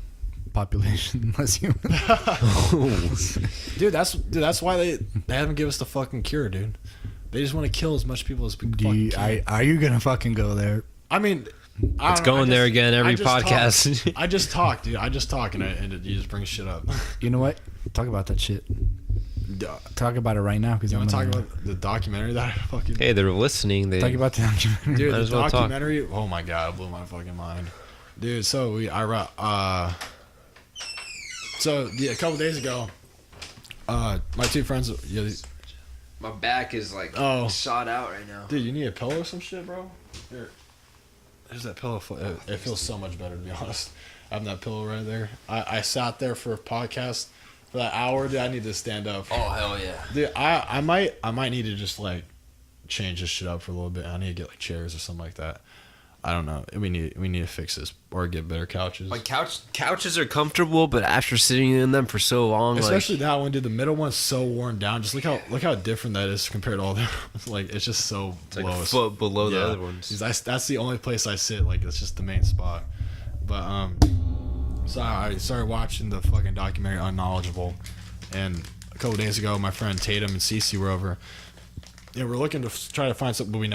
population, less human.
Dude, that's why they haven't given us the fucking cure, dude. They just want to kill as much people as we fucking can.
Are you gonna fucking go there?
I mean, I
It's
don't know,
going
I
there
just-
again every
I just
podcast.
Talk. I just talk, dude. I just talk, and you just bring shit up.
You know what? Talk about that shit.
You
Talk about it right now, because I'm
want to talk
gonna
about the documentary that I fucking
Hey, they're listening. They
talk about the documentary.
dude,
Might
the
as well talk.
documentary. Oh my god, it blew my fucking mind, dude. So a couple days ago, my two friends. Yeah,
My back is like
Oh.
shot out right now.
dude, you need a pillow or some shit, bro? Here, there's that pillow. It feels so much better, to be honest. Having that pillow right there. I sat there for a podcast for that hour. Dude, I need to stand up.
Oh hell yeah!
Dude, I might need to just like change this shit up for a little bit. I need to get like chairs or something like that. I don't know. We need to fix this or get better couches.
Like couches are comfortable, but after sitting in them for so long,
Especially
like,
that one, dude. The middle one's so worn down. Just look how different that is compared to all the like. It's just so
it's like
low.
a foot below the
Yeah.
other ones.
That's the only place I sit. Like, it's just the main spot. But so I started watching the fucking documentary Unknowledgeable, and a couple days ago, my friend Tatum and Cece were over. Yeah, we're looking to try to find something, but we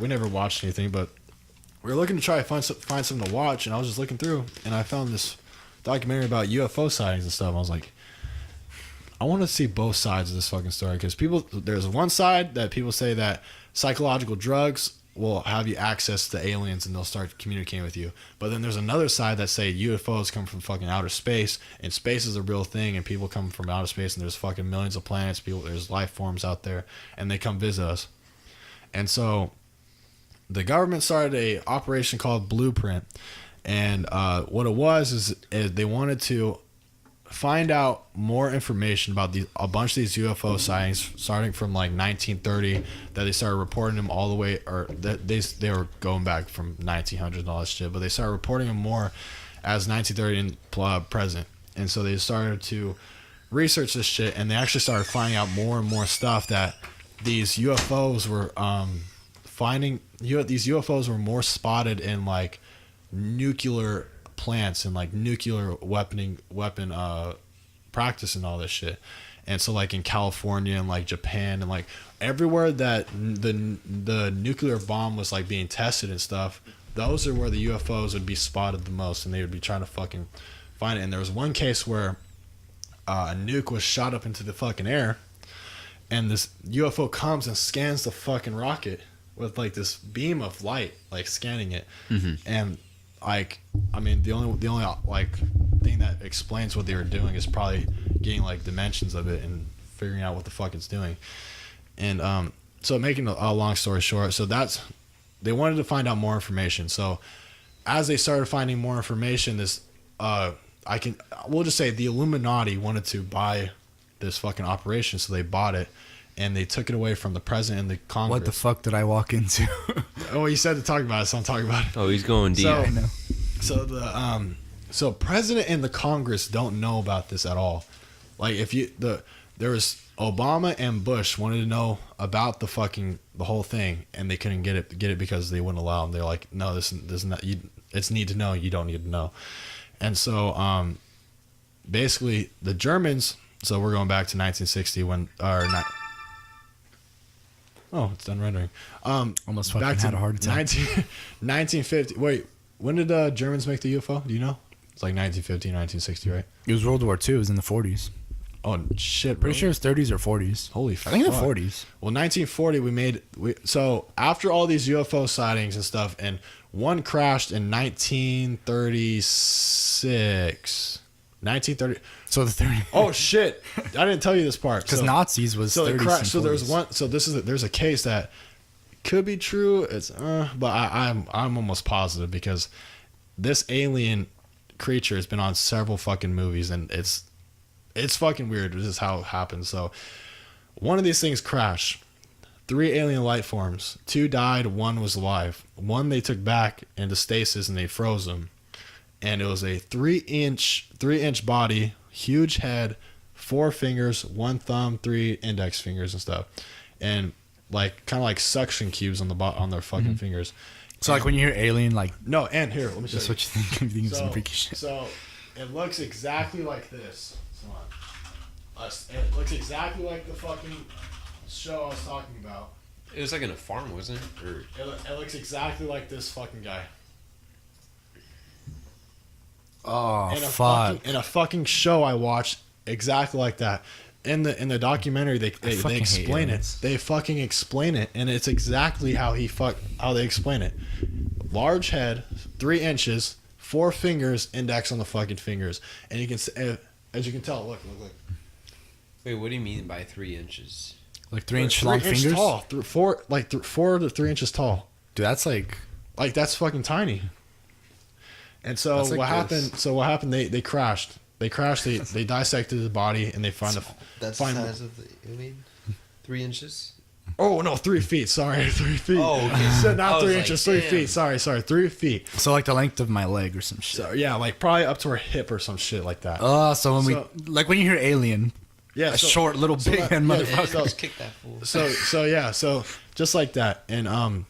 never watched anything. But we were looking to try to find something to watch, and I was just looking through, and I found this documentary about UFO sightings and stuff. I was like, I want to see both sides of this fucking story, because there's one side that people say that psychological drugs will have you access to aliens and they'll start communicating with you. But then there's another side that say UFOs come from fucking outer space, and space is a real thing, and people come from outer space, and there's fucking millions of planets, there's life forms out there, and they come visit us. And so the government started a operation called Blueprint, and what it was is they wanted to find out more information about a bunch of these UFO sightings starting from like 1930, that they started reporting them all the way, or that they were going back from 1900 and all that shit, but they started reporting them more as 1930 and present. And so they started to research this shit, and they actually started finding out more and more stuff, that these UFOs were these UFOs were more spotted in like nuclear plants and like nuclear weapon practice and all this shit. And so like in California and like Japan and like everywhere that the nuclear bomb was like being tested and stuff, those are where the UFOs would be spotted the most, and they would be trying to fucking find it. And there was one case where a nuke was shot up into the fucking air, and this UFO comes and scans the fucking rocket with like this beam of light, like scanning it. And like, I mean, the only like thing that explains what they were doing is probably getting like dimensions of it and figuring out what the fuck it's doing. And so making a long story short, so they wanted to find out more information. So as they started finding more information, we'll just say the Illuminati wanted to buy this fucking operation, so they bought it. And they took it away from the president and the Congress.
What the fuck did I walk into?
Oh, you said to talk about it, so I'm talking about it.
Oh, he's going deep.
I know.
So president and the Congress don't know about this at all. Like there was Obama and Bush wanted to know about the whole thing, and they couldn't get it because they wouldn't allow them. They're like, no, this is not. It's need to know. You don't need to know. And so basically the Germans. So we're going back to 1960 Oh, it's done rendering.
Almost fucking had a heart attack.
1950. Wait, when did Germans make the UFO? Do you know? It's like 1950, 1960, right?
It was World War II. It was in the 40s.
Oh, shit.
Pretty sure it's 30s or 40s.
Holy
fuck. I think the 40s.
Well, 1940, so after all these UFO sightings and stuff, and one crashed in 1936. 1930.
So the 30.
Oh shit! I didn't tell you this part.
Because Nazis was 30s.
So there's one. So there's a case that could be true. It's but I'm almost positive, because this alien creature has been on several fucking movies, and it's fucking weird. This is how it happens. So one of these things crashed. 3 alien life forms. 2 died. 1 was alive. 1 they took back into stasis and they froze them. And it was a 3-inch body, huge head, 4 fingers, 1 thumb, 3 index fingers and stuff, and like kind of like suction cubes on their fucking fingers.
So like when you hear alien, like
no, and here, let me show
that's
you.
what you think. You think of some freaky shit.
So it looks exactly like this. It looks exactly like the fucking show I was talking about.
It was like in a farm, wasn't it? Or
It looks exactly like this fucking guy.
Oh fuck!
In a fucking show I watched, exactly like that. In the documentary, they explain it. They fucking explain it, and it's exactly how they explain it. Large head, 3 inches, 4 fingers, index on the fucking fingers, and you can as you can tell. Look.
wait, what do you mean by 3 inches?
Like 3-inch long fingers.
Tall, 4 to 3 inches tall.
Dude, that's like
that's fucking tiny. And so
That's like
what happened? So what happened? They crashed. They dissected the body, and they
That's the size of the alien? 3 inches?
Oh no, 3 feet. Sorry, 3 feet.
Oh, okay.
So
I
not
was
3
like,
inches, 3
damn.
feet. Sorry, 3 feet.
so like the length of my leg or some shit.
So yeah, like probably up to her hip or some shit like that.
Oh, so when when you hear alien,
Yeah,
a short little big
that-
head
yeah,
motherfucker.
so-
Just kick that fool.
So just like that, and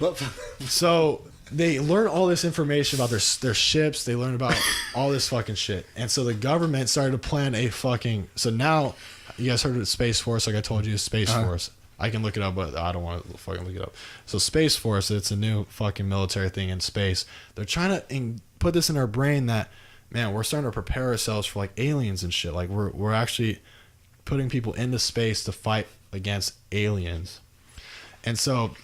But
so they learn all this information about their ships. They learn about all this fucking shit, and so the government started to plan a fucking. So now, you guys heard of the Space Force? Like I told you, Space Force. I can look it up, but I don't want to fucking look it up. So Space Force, it's a new fucking military thing in space. They're trying to put this in our brain that, man, we're starting to prepare ourselves for like aliens and shit. Like we're actually putting people into space to fight against aliens. And so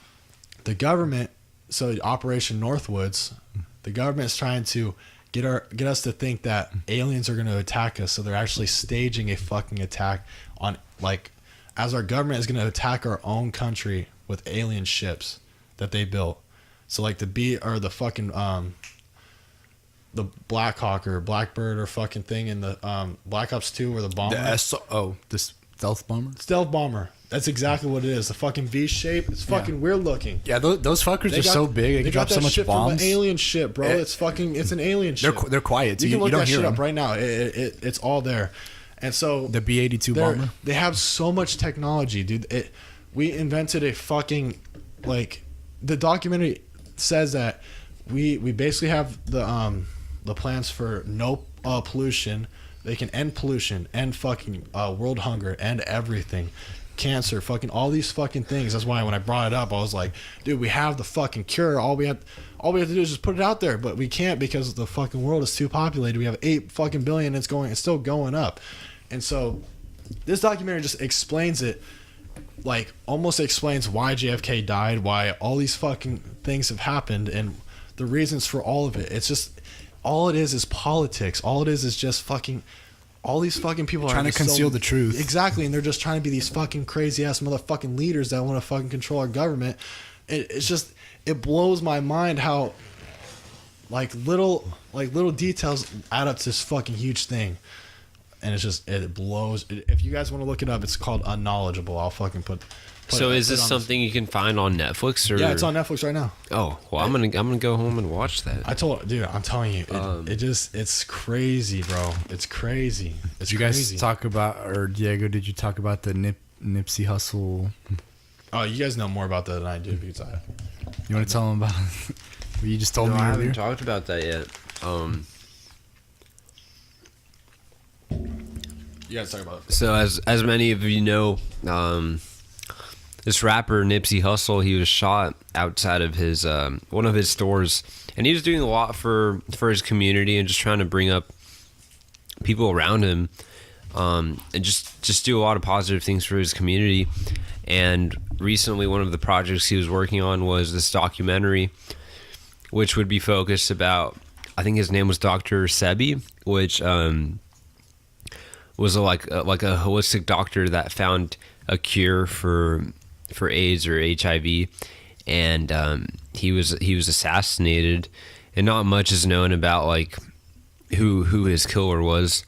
the government, so Operation Northwoods, the government is trying to get us to think that aliens are going to attack us. So they're actually staging a fucking attack on, like, as our government is going to attack our own country with alien ships that they built. So like the fucking the Black Hawk or Blackbird or fucking thing in the Black Ops 2 or the bomber.
The stealth bomber.
Stealth bomber. That's exactly what it is. The fucking V shape. It's fucking weird looking.
Yeah, those fuckers are so big. They can drop so much
shit
bombs.
From an alien ship, bro. It's an alien ship.
They're quiet. So
you can look
don't
that
hear
shit
them.
up right now. It's all there. And so
The B-82 bomber.
they have so much technology, dude. We invented a fucking, like, the documentary says that we basically have the plans for no pollution. They can end pollution, end fucking world hunger, end everything. Cancer, fucking all these fucking things. That's why when I brought it up, I was like, dude, we have the fucking cure. All we have to do is just put it out there, but we can't because the fucking world is too populated. We have 8 fucking billion. It's still going up. And so this documentary just explains it, like almost explains why JFK died, why all these fucking things have happened, and the reasons for all of it. It's just, all it is politics. All it is just fucking, all these fucking people
Trying
are
to conceal the truth.
Exactly, and they're just trying to be these fucking crazy ass motherfucking leaders that want to fucking control our government. It's just, it blows my mind how like little details add up to this fucking huge thing. And it's just, it blows. If you guys want to look it up, it's called Unknowledgeable. I'll fucking put
So
it-
is
put it
this
on
something you can find on Netflix or?
Yeah, it's on Netflix right now.
Oh well, I'm gonna go home and watch that.
I'm telling you, it's crazy, bro. It's crazy. It's
Did you guys
crazy.
talk about, or Diego, did you talk about the Nipsey Hussle?
Oh, you guys know more about that than I do because
You want to tell them about what you just told
No,
me
I
earlier?
haven't talked about that yet.
you guys talk about it.
So as many of you know, this rapper Nipsey Hussle, he was shot outside of his one of his stores, and he was doing a lot for his community and just trying to bring up people around him, and just do a lot of positive things for his community. And recently, one of the projects he was working on was this documentary, which would be focused about, I think his name was Dr. Sebi, which was like a holistic doctor that found a cure for AIDS or HIV, and he was assassinated, and not much is known about like who his killer was,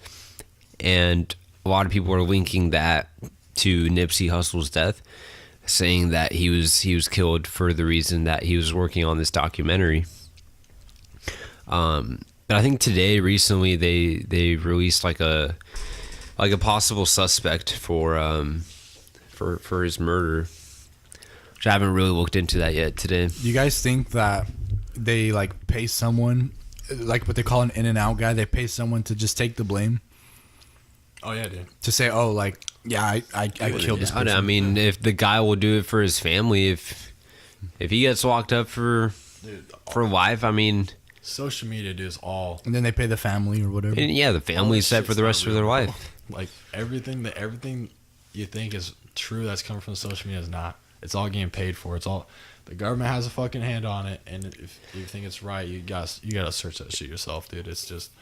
and a lot of people are linking that to Nipsey Hussle's death, saying that he was killed for the reason that he was working on this documentary. But I think recently they released like a possible suspect for his murder, which I haven't really looked into that yet today.
Do you guys think that they like pay someone, like what they call an in and out guy, they pay someone to just take the blame?
Oh yeah, dude.
To say, oh, like, yeah, I killed this person.
I mean, if the guy will do it for his family, if he gets locked up for life, I mean,
Social media, dude, is all.
And then they pay the family or whatever.
and yeah, the family's set for the rest of their life.
Like everything you think is true that's coming from social media is not. It's all getting paid for. It's all, the government has a fucking hand on it, and if you think it's right, you gotta search that shit yourself, dude. It's just.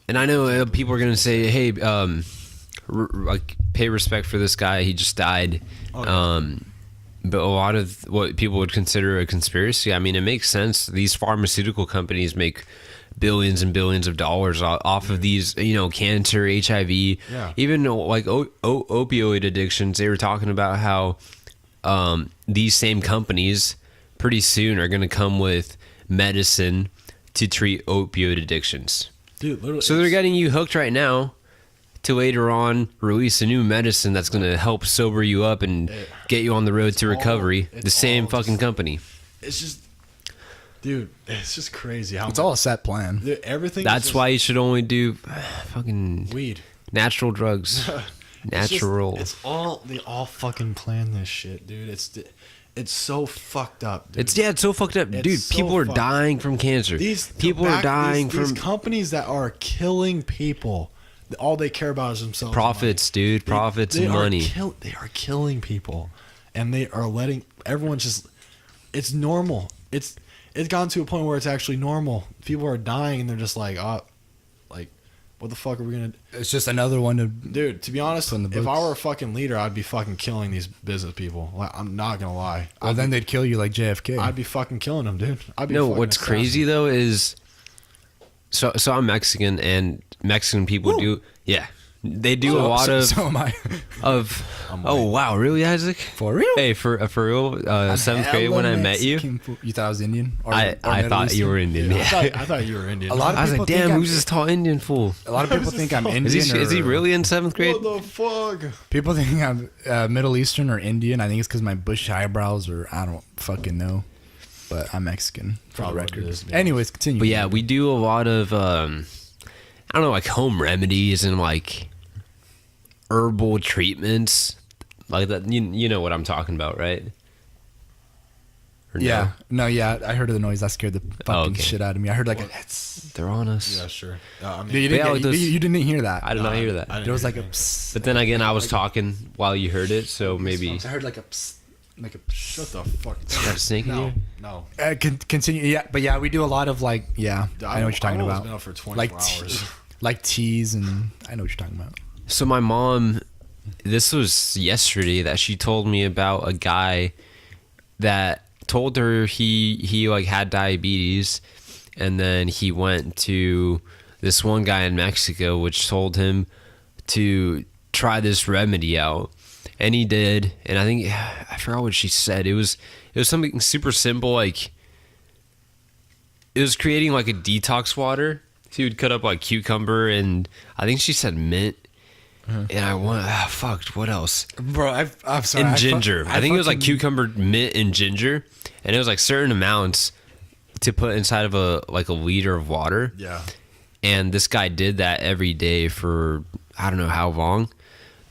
And I know people are gonna say, "Hey, like pay respect for this guy. He just died."
Oh, yeah.
But a lot of what people would consider a conspiracy, I mean, it makes sense. These pharmaceutical companies make billions and billions of dollars off of these, cancer, HIV,
Yeah.
even like opioid addictions. They were talking about how these same companies pretty soon are going to come with medicine to treat opioid addictions.
Dude, literally.
So they're getting you hooked right now to later on release a new medicine that's going to help sober you up and get you on the road to recovery. The same fucking company.
It's just, dude, it's just crazy how
It's all a set plan.
dude, everything.
That's why you should only do fucking
weed.
natural drugs. Natural.
It's all, they all fucking plan this shit, dude. It's so fucked up, dude.
It's so fucked up,
It's
dude.
so
People are
fucked
dying from cancer. People are dying
these
from
companies that are killing people. All they care about is themselves.
profits, dude. Profits
They
and
are
money.
They are killing people, and they are letting everyone just it's normal. It's gotten to a point where it's actually normal. People are dying and they're just like, like, what the fuck are we gonna?
It's just another one to.
Dude, to be honest,
Put in the
if I
books.
were a fucking leader, I'd be fucking killing these business people. Like, I'm not gonna lie.
Well, then they'd kill you like JFK.
I'd be fucking killing them, dude. I'd be
No,
fucking
what's
assassin.
crazy though is, so I'm Mexican, and Mexican people do, yeah, they do a lot of
So am I.
of.
I'm
Oh
white.
wow, really, Isaac?
For real?
Hey, for real, seventh grade when I met you,
You thought I was Indian? Or
I
Middle
thought you were
Eastern?
Indian.
Yeah,
Yeah.
I thought you were Indian.
A lot of
I was
people
like, damn,
think
who's this tall Indian fool?
A lot of people think I'm Indian.
Is he
or-
really in seventh grade?
What the fuck?
People think I'm Middle Eastern or Indian. I think it's because my bushy eyebrows, or I don't fucking know. But I'm Mexican, for
Probably
the
what it
record.
is, yeah.
Anyways, continue.
But yeah, we do a lot of I don't know, like home remedies and like herbal treatments like that. You know what I'm talking about, right? Or no?
Yeah. No, yeah. I heard of the noise. That scared the fucking
okay.
shit out of me. I heard like a.
They're on us.
Yeah, sure. I mean,
You
Yeah,
didn't,
like
get-
those-
you didn't hear that.
I did not hear that.
I didn't
There was
hear
like a.
anything.
Psst.
But then again, I was talking while you heard it, so maybe.
I heard like a. Psst, like a.
Shut the fuck.
Got a snake in
No,
here?
no.
Continue. Yeah, but yeah, we do a lot of like. Yeah, I know what you're talking
I've almost
about.
been up for 24
Like
hours.
like teas, and I know what you're talking about.
So my mom, this was yesterday that she told me about a guy that told her he like had diabetes, and then he went to this one guy in Mexico which told him to try this remedy out, and he did. And I think I forgot what she said. It was something super simple, like it was creating like a detox water. He would cut up like cucumber and I think she said mint. And I want fucked. What else?
Bro, I'm sorry.
And ginger. I think it was like cucumber, mint, and ginger, and it was like certain amounts to put inside of a liter of water.
Yeah.
And this guy did that every day for I don't know how long,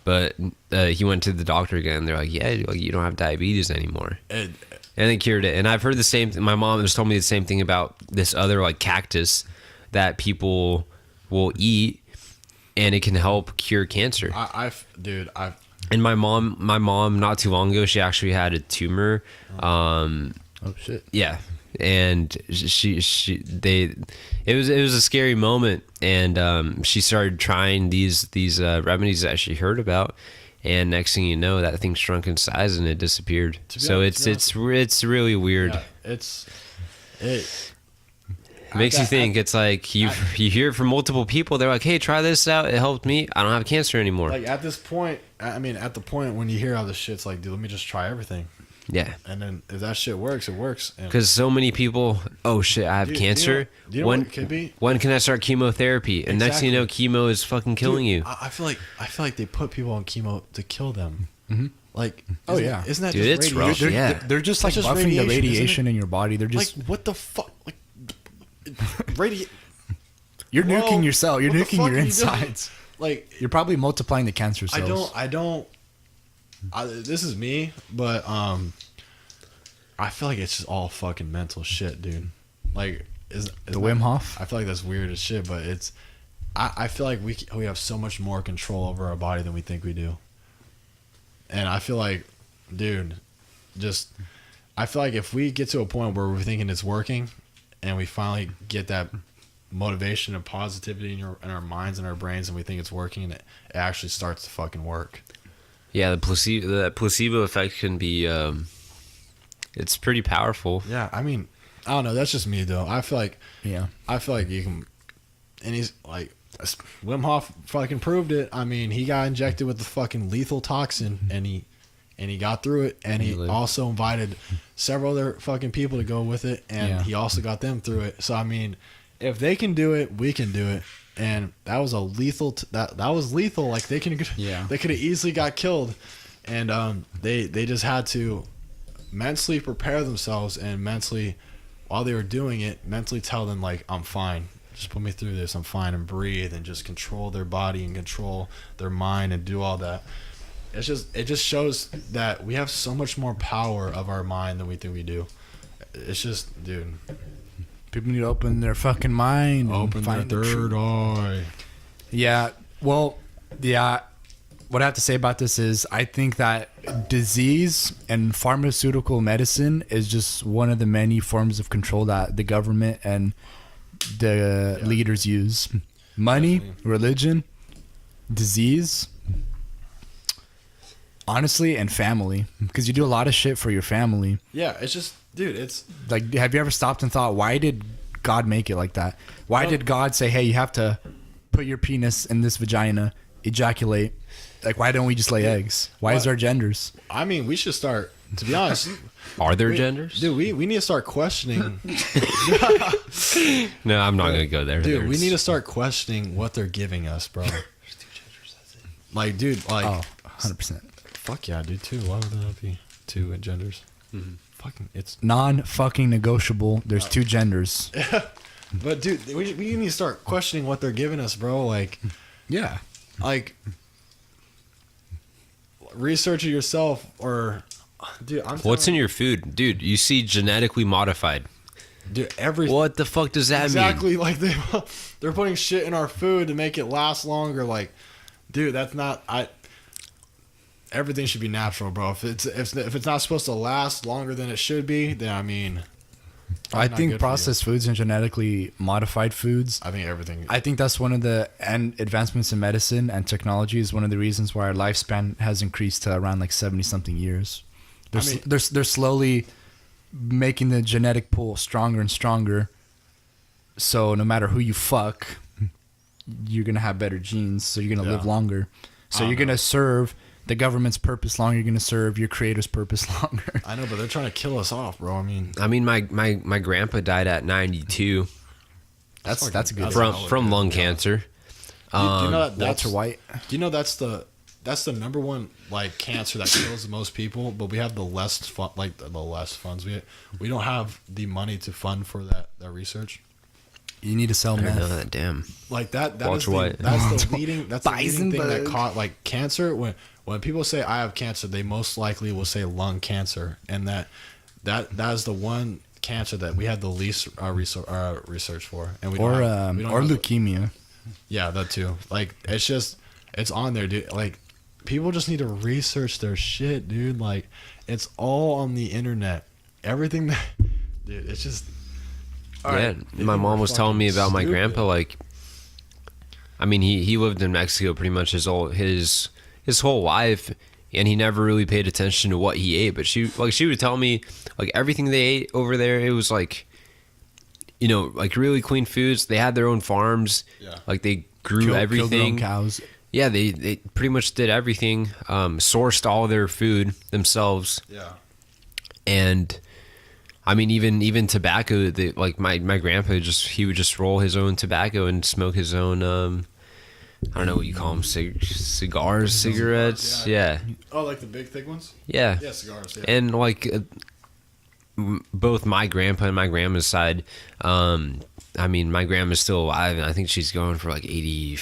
but he went to the doctor again. And they're like, yeah, like you don't have diabetes anymore,
And
and they cured it. And I've heard the same. My mom just told me the same thing about this other like cactus that people will eat, and it can help cure cancer.
I've
And my mom, not too long ago, she actually had a tumor.
Oh shit.
Yeah, and it was a scary moment, and she started trying these remedies that she heard about, and next thing you know, that thing shrunk in size and it disappeared.
be
So
honest-
it's really weird.
yeah, it
It makes you think. It's like you hear it from multiple people. They're like, "Hey, try this out. It helped me. I don't have cancer anymore."
like at this point. I mean, at the point when you hear all this shit, it's like, dude, let me just try everything.
Yeah,
And then if that shit works, it works. And
because so many people. Oh shit, I have
Do you-
cancer.
do you know what it could be?
When can I start chemotherapy? And next thing you know, chemo is fucking killing
Dude,
you.
I feel like they put people on chemo to kill them. Like,
Oh,
isn't-
yeah.
isn't that
Dude,
just
it's
radiation?
rough.
They're,
Yeah.
they're just like
That's just
buffing the
radiation, isn't
radiation in your body. They're just
Like, what the fuck? Like,
you're
Well,
nuking yourself. You're
what the
nuking
fuck
your
are you doing?
insides.
Like,
You're probably multiplying the cancer cells.
this is me, but I feel like it's just all fucking mental shit, dude. Like,
The Wim Hof?
I feel like that's weird as shit, but it's. I feel like we have so much more control over our body than we think we do. And I feel like, dude, I feel like if we get to a point where we're thinking it's working, and we finally get that motivation and positivity in our minds and our brains, and we think it's working, and it actually starts to fucking work.
Yeah, the placebo effect can be. It's pretty powerful.
Yeah, I mean, I don't know. That's just me though. I feel like
Yeah.
you can, and he's like, Wim Hof fucking proved it. I mean, he got injected with the fucking lethal toxin, and he got through it, and he
Really?
also invited several other fucking people to go with it, and
Yeah.
he also got them through it. So I mean, if they can do it, we can do it. And that was a lethal. That was lethal. Like they could have easily got killed, and they just had to mentally prepare themselves and mentally, while they were doing it, mentally tell them like, I'm fine. Just put me through this. I'm fine, and breathe and just control their body and control their mind and do all that. It just shows that we have so much more power of our mind than we think we do. It's just, dude,
People need to open their fucking mind. And
open
find
their
the
third
truth.
eye.
Yeah. Well, yeah. what I have to say about this is I think that disease and pharmaceutical medicine is just one of the many forms of control that the government and the leaders use. Money,
Definitely.
religion, disease, honestly, and family. Because you do a lot of shit for your family.
Yeah, it's just, dude, it's
Like, have you ever stopped and thought, why did God make it like that? Why
Well-
did God say, hey, you have to put your penis in this vagina, ejaculate? Like, why don't we just lay eggs? Why is
What?
there genders?
I mean, we should start, to be honest.
Are there genders?
Dude, we need to start questioning.
No, I'm not gonna go there.
Dude, we
There's-
need to start questioning what they're giving us, bro. Like, dude, like,
Oh, 100%.
fuck yeah, dude, two. Why would that not be two genders? Fucking, it's.
Non-fucking negotiable. There's two genders.
But, dude, we need to start questioning what they're giving us, bro. Like,
Yeah.
research it yourself, or, dude,
What's in your food, dude? You see genetically modified.
dude, everything.
What the fuck does that mean?
Exactly, like they're putting shit in our food to make it last longer. Like, dude, that's not everything should be natural, bro. If it's not supposed to last longer than it should be, then I mean,
I
not
think
good for you.
processed foods and genetically modified foods.
I think everything.
I think that's one of the and advancements in medicine and technology is one of the reasons why our lifespan has increased to around like 70 something years. They're,
I mean-
they're slowly making the genetic pool stronger and stronger. So no matter who you fuck, you're gonna have better genes. So you're gonna
Yeah.
live longer. So
I
you're
don't know.
gonna serve the government's purpose longer. You're gonna serve your creator's purpose longer.
I know, but they're trying to kill us off, bro. I mean,
My grandpa died at 92
That's a good
That's
from
solid,
from
dude.
lung
Yeah.
cancer.
Do you know that that's
Walter White.
Do you know that's the number one like cancer that kills the most people, but we have the less fun, like the less funds. We don't have the money to fund for that research.
You need to sell
I didn't know
meth.
that. Damn.
Like that's
Walter White.
the leading that's the leading thing that
Weisenberg.
caught like cancer. When people say I have cancer, they most likely will say lung cancer, and that is the one cancer that we have the least research for, and we don't
Or
have, we don't
or
have-
leukemia.
Yeah, that too. Like it's on there, dude. Like people just need to research their shit, dude. Like it's all on the internet. Everything that, dude. It's just. All
Yeah,
right,
my
people
mom
are
was telling me
fucking
about my
stupid.
grandpa. Like, I mean, he lived in Mexico pretty much his whole life, and he never really paid attention to what he ate. But she would tell me like everything they ate over there. It was like, you know, like really clean foods. They had their own farms.
Yeah.
Like they grew
Killed their own
everything.
cows.
Yeah, they pretty much did everything. Sourced all their food themselves.
Yeah.
And I mean, even tobacco. Like my grandpa he would just roll his own tobacco and smoke his own. I don't know what you call them, cigars, cigarettes. Yeah,
Oh, like the big thick ones?
yeah.
Yeah, cigars. Yeah.
And like both my grandpa and my grandma's side. I mean, my grandma's still alive, and I think she's going for like 80.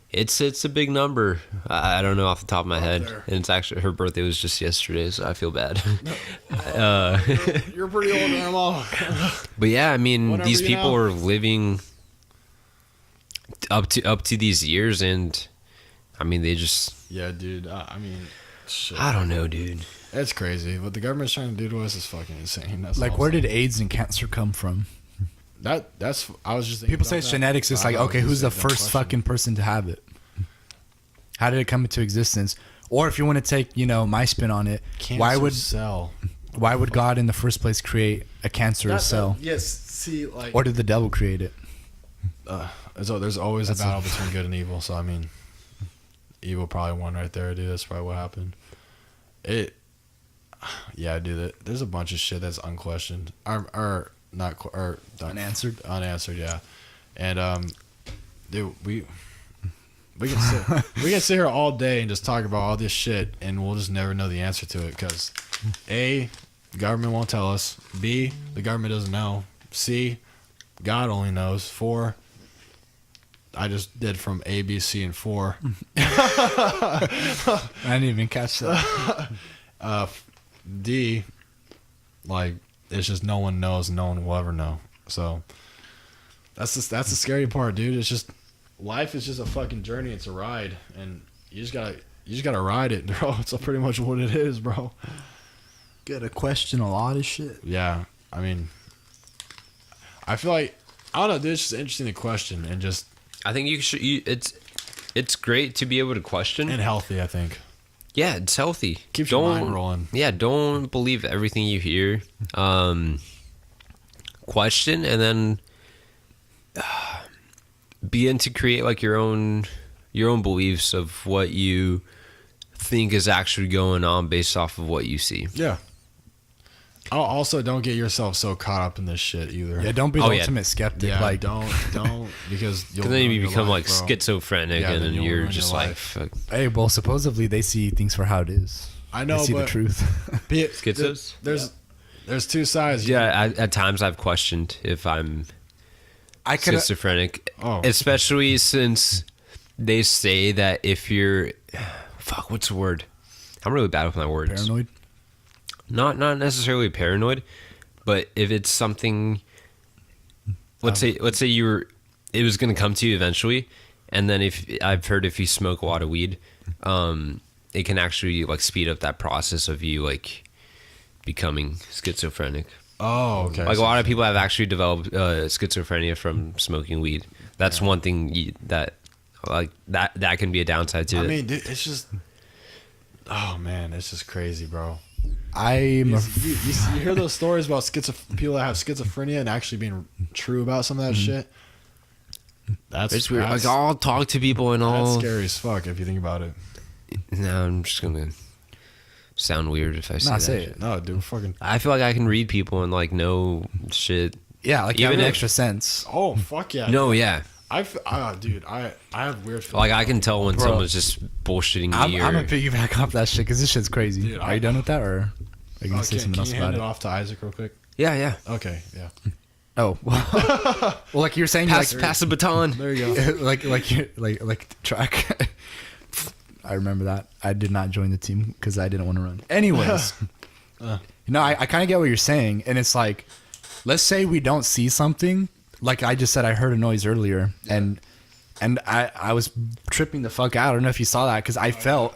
It's a big number. I don't know off the top of my head,
there.
and it's actually her birthday was just yesterday, so I feel bad.
You're pretty old, Grandma.
But yeah, I mean,
Whatever
these
you
people
know.
are living up to these years, and I mean, they just
Yeah, dude. I mean, shit.
I don't know, dude.
It's crazy. What the government's trying to do to us is fucking insane. That's
Like,
all
where
I'm saying.
did AIDS and cancer come from?
That's? I was just thinking
People say
about
it's
that.
genetics. It's
I
like,
know,
okay,
it's
who's the
a dumb
first
question.
fucking person to have it? How did it come into existence? Or if you want to take, my spin on it, why
Cancer
would
cell?
God in the first place create a cancerous cell?
Yes. See, like,
Or did the devil create it?
so there's always
That's
a battle between good and evil. So I mean, evil probably won right there, dude. That's probably what happened. Yeah, dude. There's a bunch of shit that's unquestioned, or not, or
Unanswered?
Unanswered, yeah. And dude, we can sit here all day and just talk about all this shit, and we'll just never know the answer to it because A, the government won't tell us. B, the government doesn't know. C, God only knows. 4, I just did from A, B, C, and 4.
I didn't even catch that.
D, like it's just no one knows, no one will ever know. So that's the scary part, dude. It's just life is just a fucking journey. It's a ride, and you just gotta ride it, bro. It's pretty much what it is, bro.
Gotta question a lot of shit.
Yeah, I mean, I feel like I don't know, dude. It's just interesting to question and just
I think you should. It's great to be able to question.
and healthy. I think
Yeah, it's healthy.
keeps your mind rolling.
Yeah, don't believe everything you hear. Question and then begin to create like your own beliefs of what you think is actually going on based off of what you see.
Yeah. Also, don't get yourself so caught up in this shit either.
Yeah, don't be the
Oh, yeah.
ultimate skeptic.
Yeah,
like,
don't because you'll
Because then
ruin
you
your
become
life,
like
bro.
schizophrenic,
Yeah,
and
then
then
you'll
you're
ruin
just
your
like,
life.
fuck.
hey, well, supposedly they see things for how it is.
I know,
they see
but
the truth.
Schizos?
There's two sides.
Yeah, at times I've questioned if I'm
I could.
schizophrenic,
Oh.
especially since they say that if you're, fuck, what's the word? I'm really bad with my words.
Paranoid.
Not necessarily paranoid, but if it's something, let's say it was going to come to you eventually, and then if I've heard if you smoke a lot of weed, it can actually like speed up that process of you like becoming schizophrenic.
Oh, okay.
Like a lot of people have actually developed schizophrenia from smoking weed. That's one thing that can be a downside to
I
it.
mean, dude, it's just. Oh man, it's just crazy, bro.
I'm.
You hear those stories about people that have schizophrenia and actually being true about some of that shit. That's
It's weird.
That's,
Like I'll talk to people and
that's
all.
scary as fuck if you think about it.
No, I'm just gonna sound weird if I say
Nah,
that.
say it.
No, dude, fucking.
I feel like I can read people and like know shit.
Yeah, like
Even
even
if-
extra sense.
Oh fuck yeah.
No, yeah.
Dude, I have weird. feelings.
Like I can tell when
Bro.
someone's just bullshitting
I'm
me.
gonna
Or,
piggyback off that shit because this shit's crazy.
Dude,
Are you done with that, or are you gonna say
Okay,
something
can
else
you
about
hand
it?
it off to Isaac real quick?
yeah.
Okay, yeah.
Oh, well, like you were saying,
Pass
like
the baton.
There you go.
like the track. I remember that. I did not join the team because I didn't want to run. Anyways, no, I kind of get what you're saying, and it's like, let's say we don't see something. Like I just said, I heard a noise earlier, and I was tripping the fuck out. I don't know if you saw that because I felt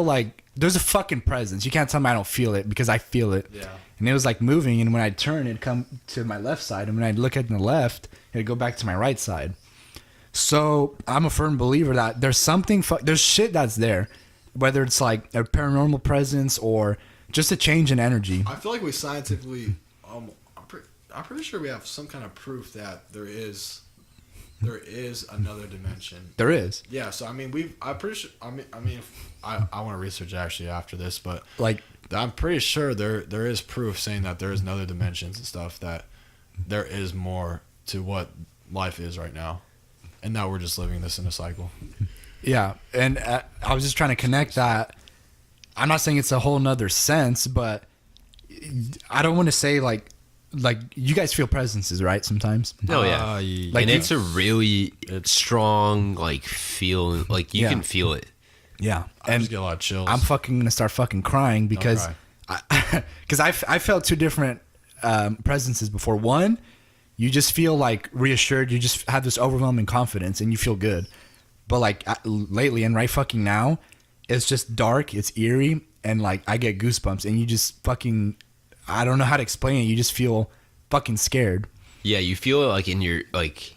like there's a fucking presence. You can't tell me I don't feel it because I feel it.
Yeah.
And it was like moving, and when I'd turn, it'd come to my left side, and when I'd look at the left, it'd go back to my right side. So I'm a firm believer that there's something, there's shit that's there, whether it's like a paranormal presence or just a change in energy.
I feel like we scientifically, I'm pretty sure we have some kind of proof that there is another dimension.
There is.
Yeah, so I mean, I'm pretty sure. I want to research actually after this, but
Like,
I'm pretty sure there is proof saying that there is another dimensions and stuff, that there is more to what life is right now, and that we're just living this in a cycle.
yeah. And I was just trying to connect that. I'm not saying it's a whole nother sense, but I don't want to say like you guys feel presences, right? Sometimes.
Oh yeah.
Like
and
you-
it's a really strong like feel. Like you
Yeah.
can feel it.
Yeah.
I just get a lot of chills.
I'm fucking gonna start fucking crying because I felt two different presences before. One, you just feel like reassured. You just have this overwhelming confidence and you feel good. But like lately and right fucking now, it's just dark. It's eerie and like I get goosebumps and you just fucking, I don't know how to explain it. You just feel fucking scared.
Yeah, you feel it like in your like.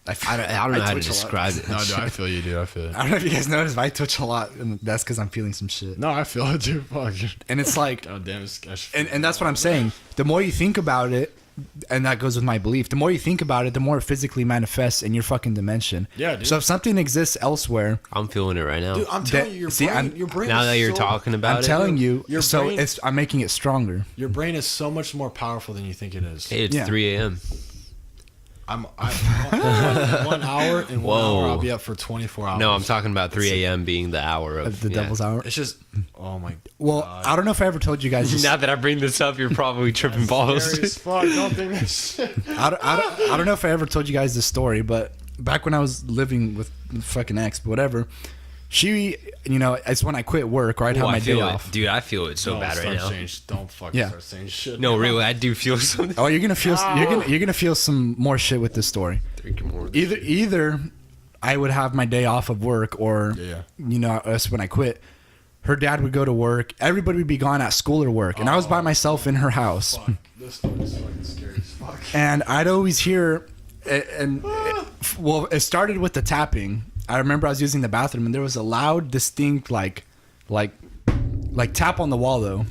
I don't know how to
twitch a lot.
describe it.
No, dude, I feel you, dude. I feel it.
I don't know if you guys noticed, but I twitch a lot and that's because I'm feeling some shit.
No, I feel it, dude. Fuck.
And it's like,
God damn it.
and that's what I'm saying. The more you think about it, and that goes with my belief, the more you think about it, the more it physically manifests in your fucking dimension.
Yeah, dude.
So if something exists elsewhere,
I'm feeling it right now.
Dude, I'm telling
That-
you, your
see,
brain,
I'm-
your brain.
Now
is
that you're
so-
talking about
I'm
it,
telling you,
your
so
brain-
I'm making it stronger.
your brain is so much more powerful than you think it is.
hey, it's
Yeah.
3 a.m.
One hour and 1
Whoa.
hour I'll be up for 24 hours.
No, I'm talking about 3 a.m. being the hour of
The devil's hour.
It's just, oh my.
Well,
God.
I don't know if I ever told you guys this.
Now that I bring this up, you're probably tripping
Scary as
balls.
fuck. Don't think this shit.
I don't know if I ever told you guys this story, but back when I was living with fucking ex, but whatever, she, it's when I quit work or I'd have
Oh,
my
I
day
feel
off.
it, dude. I feel it so
Don't
bad right
start
now.
saying don't fucking
Yeah.
start saying shit.
No, really, I do feel something.
Oh, you're gonna feel some more shit with this story.
Drinking more.
Either I would have my day off of work, or
Yeah.
you know, us when I quit. Her dad would go to work. Everybody would be gone at school or work, and I was by myself in her house.
Fuck. This story's fucking scary as fuck.
And I'd always hear, well, it started with the tapping. I remember I was using the bathroom, and there was a loud, distinct, like tap on the wall though,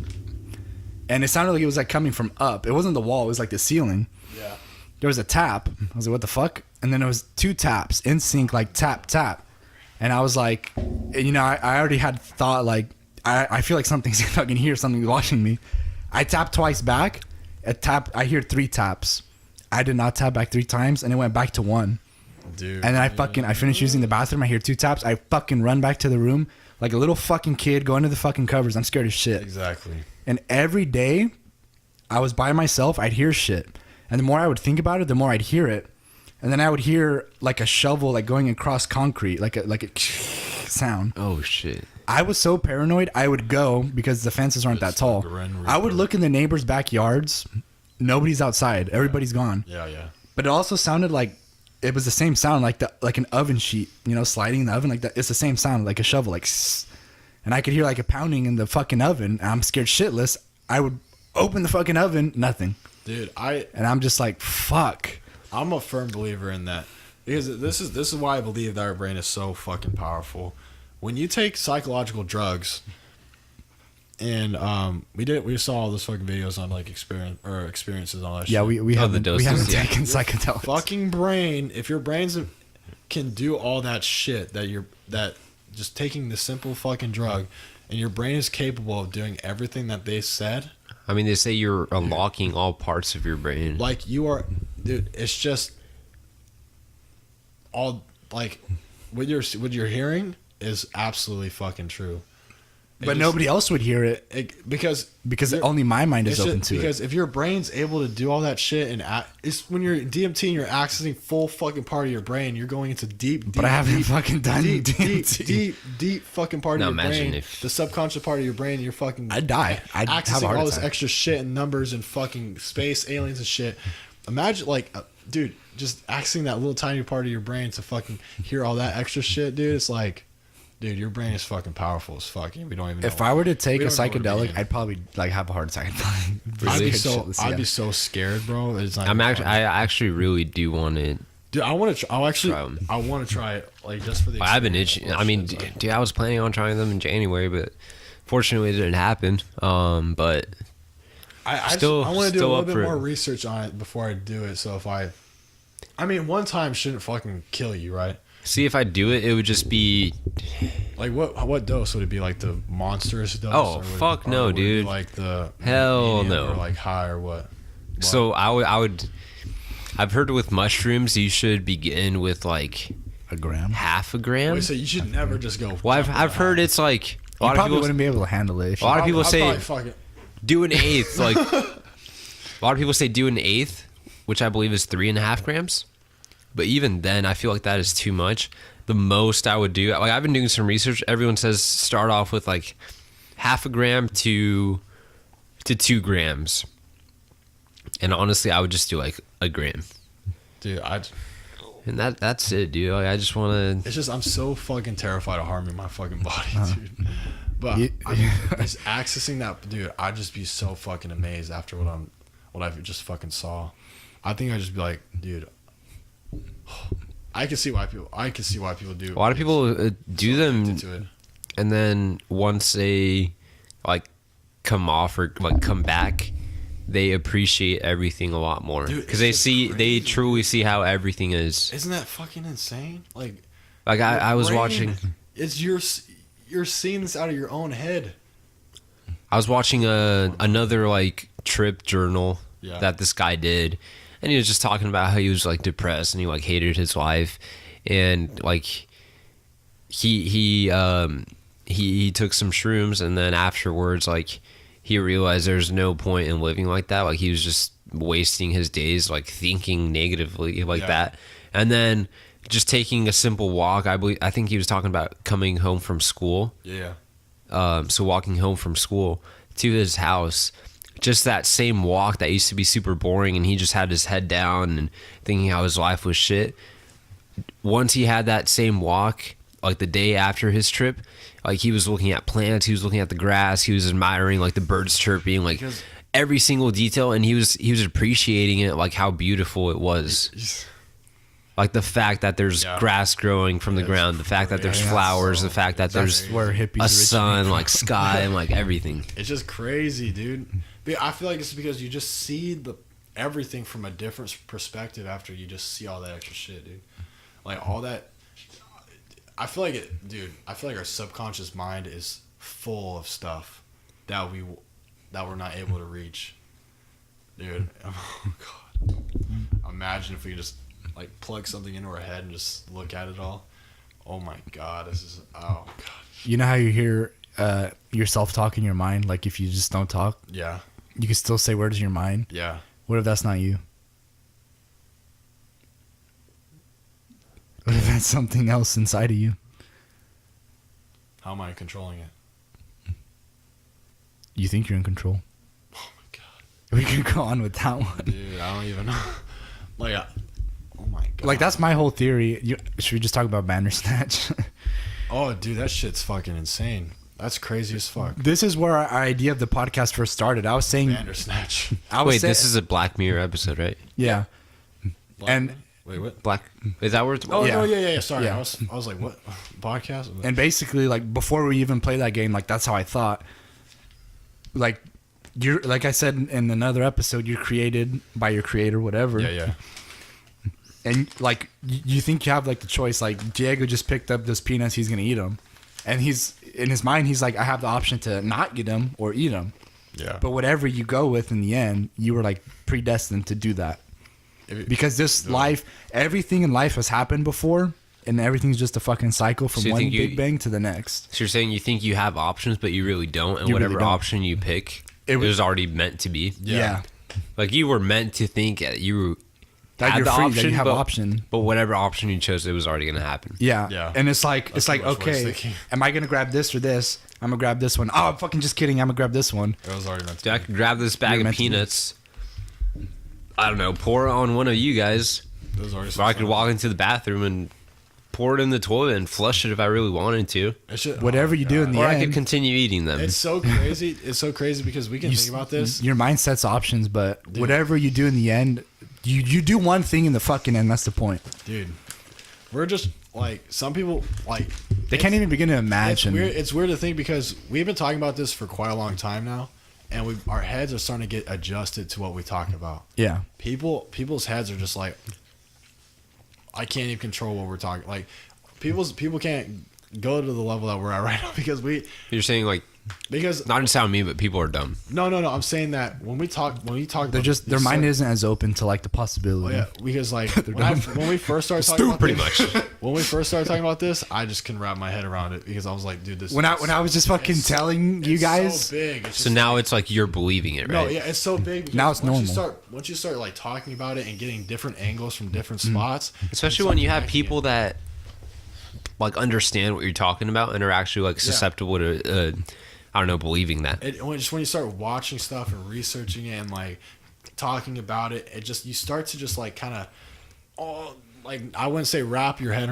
and it sounded like it was like coming from up. It wasn't the wall; it was like the ceiling.
Yeah.
There was a tap. I was like, "What the fuck?" And then there was 2 taps in sync, like tap tap. And I was like, you know, I already had thought like, I feel like something's fucking here, something's watching me. I tapped twice back. I hear 3 taps. I did not tap back 3 times, and it went back to 1.
Dude.
And then I finished using the bathroom. I hear 2 taps. I fucking run back to the room like a little fucking kid going to the fucking covers. I'm scared as shit.
Exactly.
And every day I was by myself, I'd hear shit. And the more I would think about it, the more I'd hear it. And then I would hear like a shovel like going across concrete, like a sound.
Oh shit.
I was so paranoid, I would go because the fences aren't that
Just
tall.
the Grim
I would
Reaper.
look in the neighbors' backyards. Nobody's outside. Everybody's gone.
Yeah, yeah.
But it also sounded like it was the same sound, like an oven sheet, you know, sliding in the oven like that. It's the same sound, like a shovel, like. And I could hear like a pounding in the fucking oven. I'm scared shitless. I would open the fucking oven, nothing.
Dude,
And I'm just like, fuck.
I'm a firm believer in that, because this is why I believe that our brain is so fucking powerful. When you take psychological drugs, and we saw all those fucking videos on like experiences and all that
Yeah,
shit.
we haven't
doses, yeah.
taken psychedelics.
Fucking brain, if your brains can do all that shit that just taking the simple fucking drug, and your brain is capable of doing everything that they said,
I mean, they say you're unlocking all parts of your brain.
like you are, dude, it's just all like what you're hearing is absolutely fucking true.
But nobody else would hear it
because
because only my mind is
it's
open
just
to
because
it.
if your brain's able to do all that shit, and it's when you're DMT and you're accessing full fucking part of your brain, you're going into deep.
But I haven't fucking done DMT.
deep fucking part
Now
of your
imagine
brain.
if-
The subconscious part of your brain, you're fucking.
I'd die. I'd have a
accessing
heart
all this
attack.
extra shit and numbers and fucking space aliens and shit. Imagine like, dude, just accessing that little tiny part of your brain to fucking hear all that extra shit, dude. It's like, dude, your brain is fucking powerful as fuck. We don't even know.
If I were to take
We
a
don't know where to
psychedelic,
begin.
I'd probably like have a heart attack.
I'd be so scared, bro. It's not even
I
funny.
actually really do want it.
Dude, I want to. I'll actually.
Try 'em.
I want to try it, like just for the.
I've been
experience.
itching. I mean, dude, I was planning on trying them in January, but fortunately it didn't happen. But
I
still-
want to do a
still
little
up
bit
for
more
it.
research on it before I do it. So if I mean, one time shouldn't fucking kill you, right?
see, if I do it, it would just be
Like what dose would it be? Like the monstrous dose?
Oh,
or would it-
fuck
or
no,
would it be
dude.
Like the
Hell
medium
no.
or like high or what?
so. I would. I've heard with mushrooms, you should begin with like
a gram.
half a gram.
Wait, so you should never just go.
Well, I've heard it's like a
You
lot of
probably
people.
wouldn't be able to handle it. If
A lot of
you,
people
I'll
say
probably fucking,
do an eighth. Like a lot of people say do an eighth, which I believe is 3.5 grams. But even then, I feel like that is too much. The most I would do, like I've been doing some research. Everyone says start off with like half a gram to 2 grams. And honestly, I would just do like a gram,
dude.
and that's it, dude. Like, I just want to.
It's just I'm so fucking terrified of harming my fucking body, dude. But
You-
just accessing that, dude, I'd just be so fucking amazed after what I've just fucking saw. I think I'd just be like, dude, I can see why people do.
A lot of people do them,
into it.
and then once they like come off or like come back, they appreciate everything a lot more
Dude,
because
it's just
they
crazy,
truly see how everything is.
Isn't that fucking insane? Like
I was
brain,
watching
It's you're seeing this out of your own head.
another like trip journal
Yeah.
that this guy did, and he was just talking about how he was like depressed and he like hated his life, and like he took some shrooms, and then afterwards like he realized there's no point in living like that. Like he was just wasting his days like thinking negatively like
Yeah.
that, and then just taking a simple walk. I think he was talking about coming home from school.
Yeah.
So walking home from school to his house, just that same walk that used to be super boring, and he just had his head down and thinking how his life was shit. once he had that same walk, like the day after his trip, like he was looking at plants, he was looking at the grass, he was admiring like the birds chirping, like
Because-
every single detail, and he was appreciating it, like how beautiful it was. Like the fact that there's
Yeah.
grass growing from the
It's
ground, the fact that there's
crazy.
flowers,
So-
the fact that
That's
there's
where hippies
a
originate
sun,
from.
like sky, and like everything.
It's just crazy, dude. But I feel like it's because you just see everything from a different perspective after you just see all that extra shit, dude. Like all that. I feel like I feel like our subconscious mind is full of stuff that we're not able to reach, dude. Oh god. Imagine if we just like plug something into our head and just look at it all. Oh my god, oh god.
You know how you hear yourself talk in your mind? Like if you just don't talk,
Yeah,
you can still say words in your mind.
yeah.
What if that's not you? What if that's something else inside of you?
How am I controlling it?
You think you're in control.
Oh my god.
We can go on with that one.
Dude, I don't even know. Like, oh my god.
Like that's my whole theory. Should we just talk about Bandersnatch?
Oh, dude, that shit's fucking insane. That's crazy as fuck.
This is where our idea of the podcast first started. I was saying,
Bandersnatch.
I was
Wait,
saying,
this is a Black Mirror episode, right?
yeah. And
wait, what?
Black, is that where it's?
Oh
Yeah.
no, yeah. Sorry,
Yeah.
I was like, what podcast?
And basically, like before we even play that game, like that's how I thought. Like you're, like I said in another episode, you're created by your creator, whatever.
yeah.
And like you think you have like the choice. Like Diego just picked up those peanuts, he's gonna eat them, and he's in his mind, he's like, I have the option to not get them or eat them.
Yeah.
But whatever you go with in the end, you were like predestined to do that. Because this life, everything in life has happened before, and everything's just a fucking cycle from
So you
one
think
big bang to the next.
So you're saying you think you have options, but you really don't, and
You really
whatever
don't.
option you pick,
It
it
was-
was already meant to be.
Yeah.
Like you were meant to think that you
That
had
you're
the
free,
option,
that you have
but,
option.
but whatever option you chose, it was already going to happen.
Yeah.
Yeah.
And it's like,
That's
it's like,
too much wishful
okay,
thinking.
am I going to grab this or this? I'm going to grab this one. Oh, I'm fucking just kidding. I'm going to grab this one.
It was already meant to
Dude, I
be.
could grab this bag
You're
of
meant to be.
peanuts. I don't know, pour it on one of you guys.
It was already.
Or I could walk into the bathroom and pour it in the toilet and flush it if I really wanted to.
It's just,
Whatever you do in the
Or I
end.
could continue eating them.
It's so crazy. It's so crazy because we can
you
think about this.
Your mind sets options, but whatever you do in the end, you do one thing in the fucking end. That's the point.
Dude, we're just like some people like
They can't even begin to
It's
imagine.
weird. It's weird to think because we've been talking about this for quite a long time now, and our heads are starting to get adjusted to what we talk about.
Yeah.
People's heads are just like, I can't even control what we're talking. Like, people can't go to the level that we're at right now because
You're saying like, not to sound mean, but people are dumb.
no. I'm saying that when we talk
They're
about
just their
these
mind
sub-
isn't as open to like the possibility.
Yeah, because like when we first started talking about
Pretty
this,
much.
when we first started talking about this, I just couldn't wrap my head around it because I was like, dude, this
When I was just fucking
it's-
telling you
it's
guys,
so big. It's
So
just
now it's like you're believing it,
No,
right?
yeah, it's so big. Because
Now it's
once you start like talking about it and getting different angles from different
Mm.
spots,
Especially when you have people that like understand what you're talking about and are actually like susceptible to, I don't know, believing that.
when you start watching stuff and researching it and like talking about it, it just you start to just like kind of, like I wouldn't say wrap your hand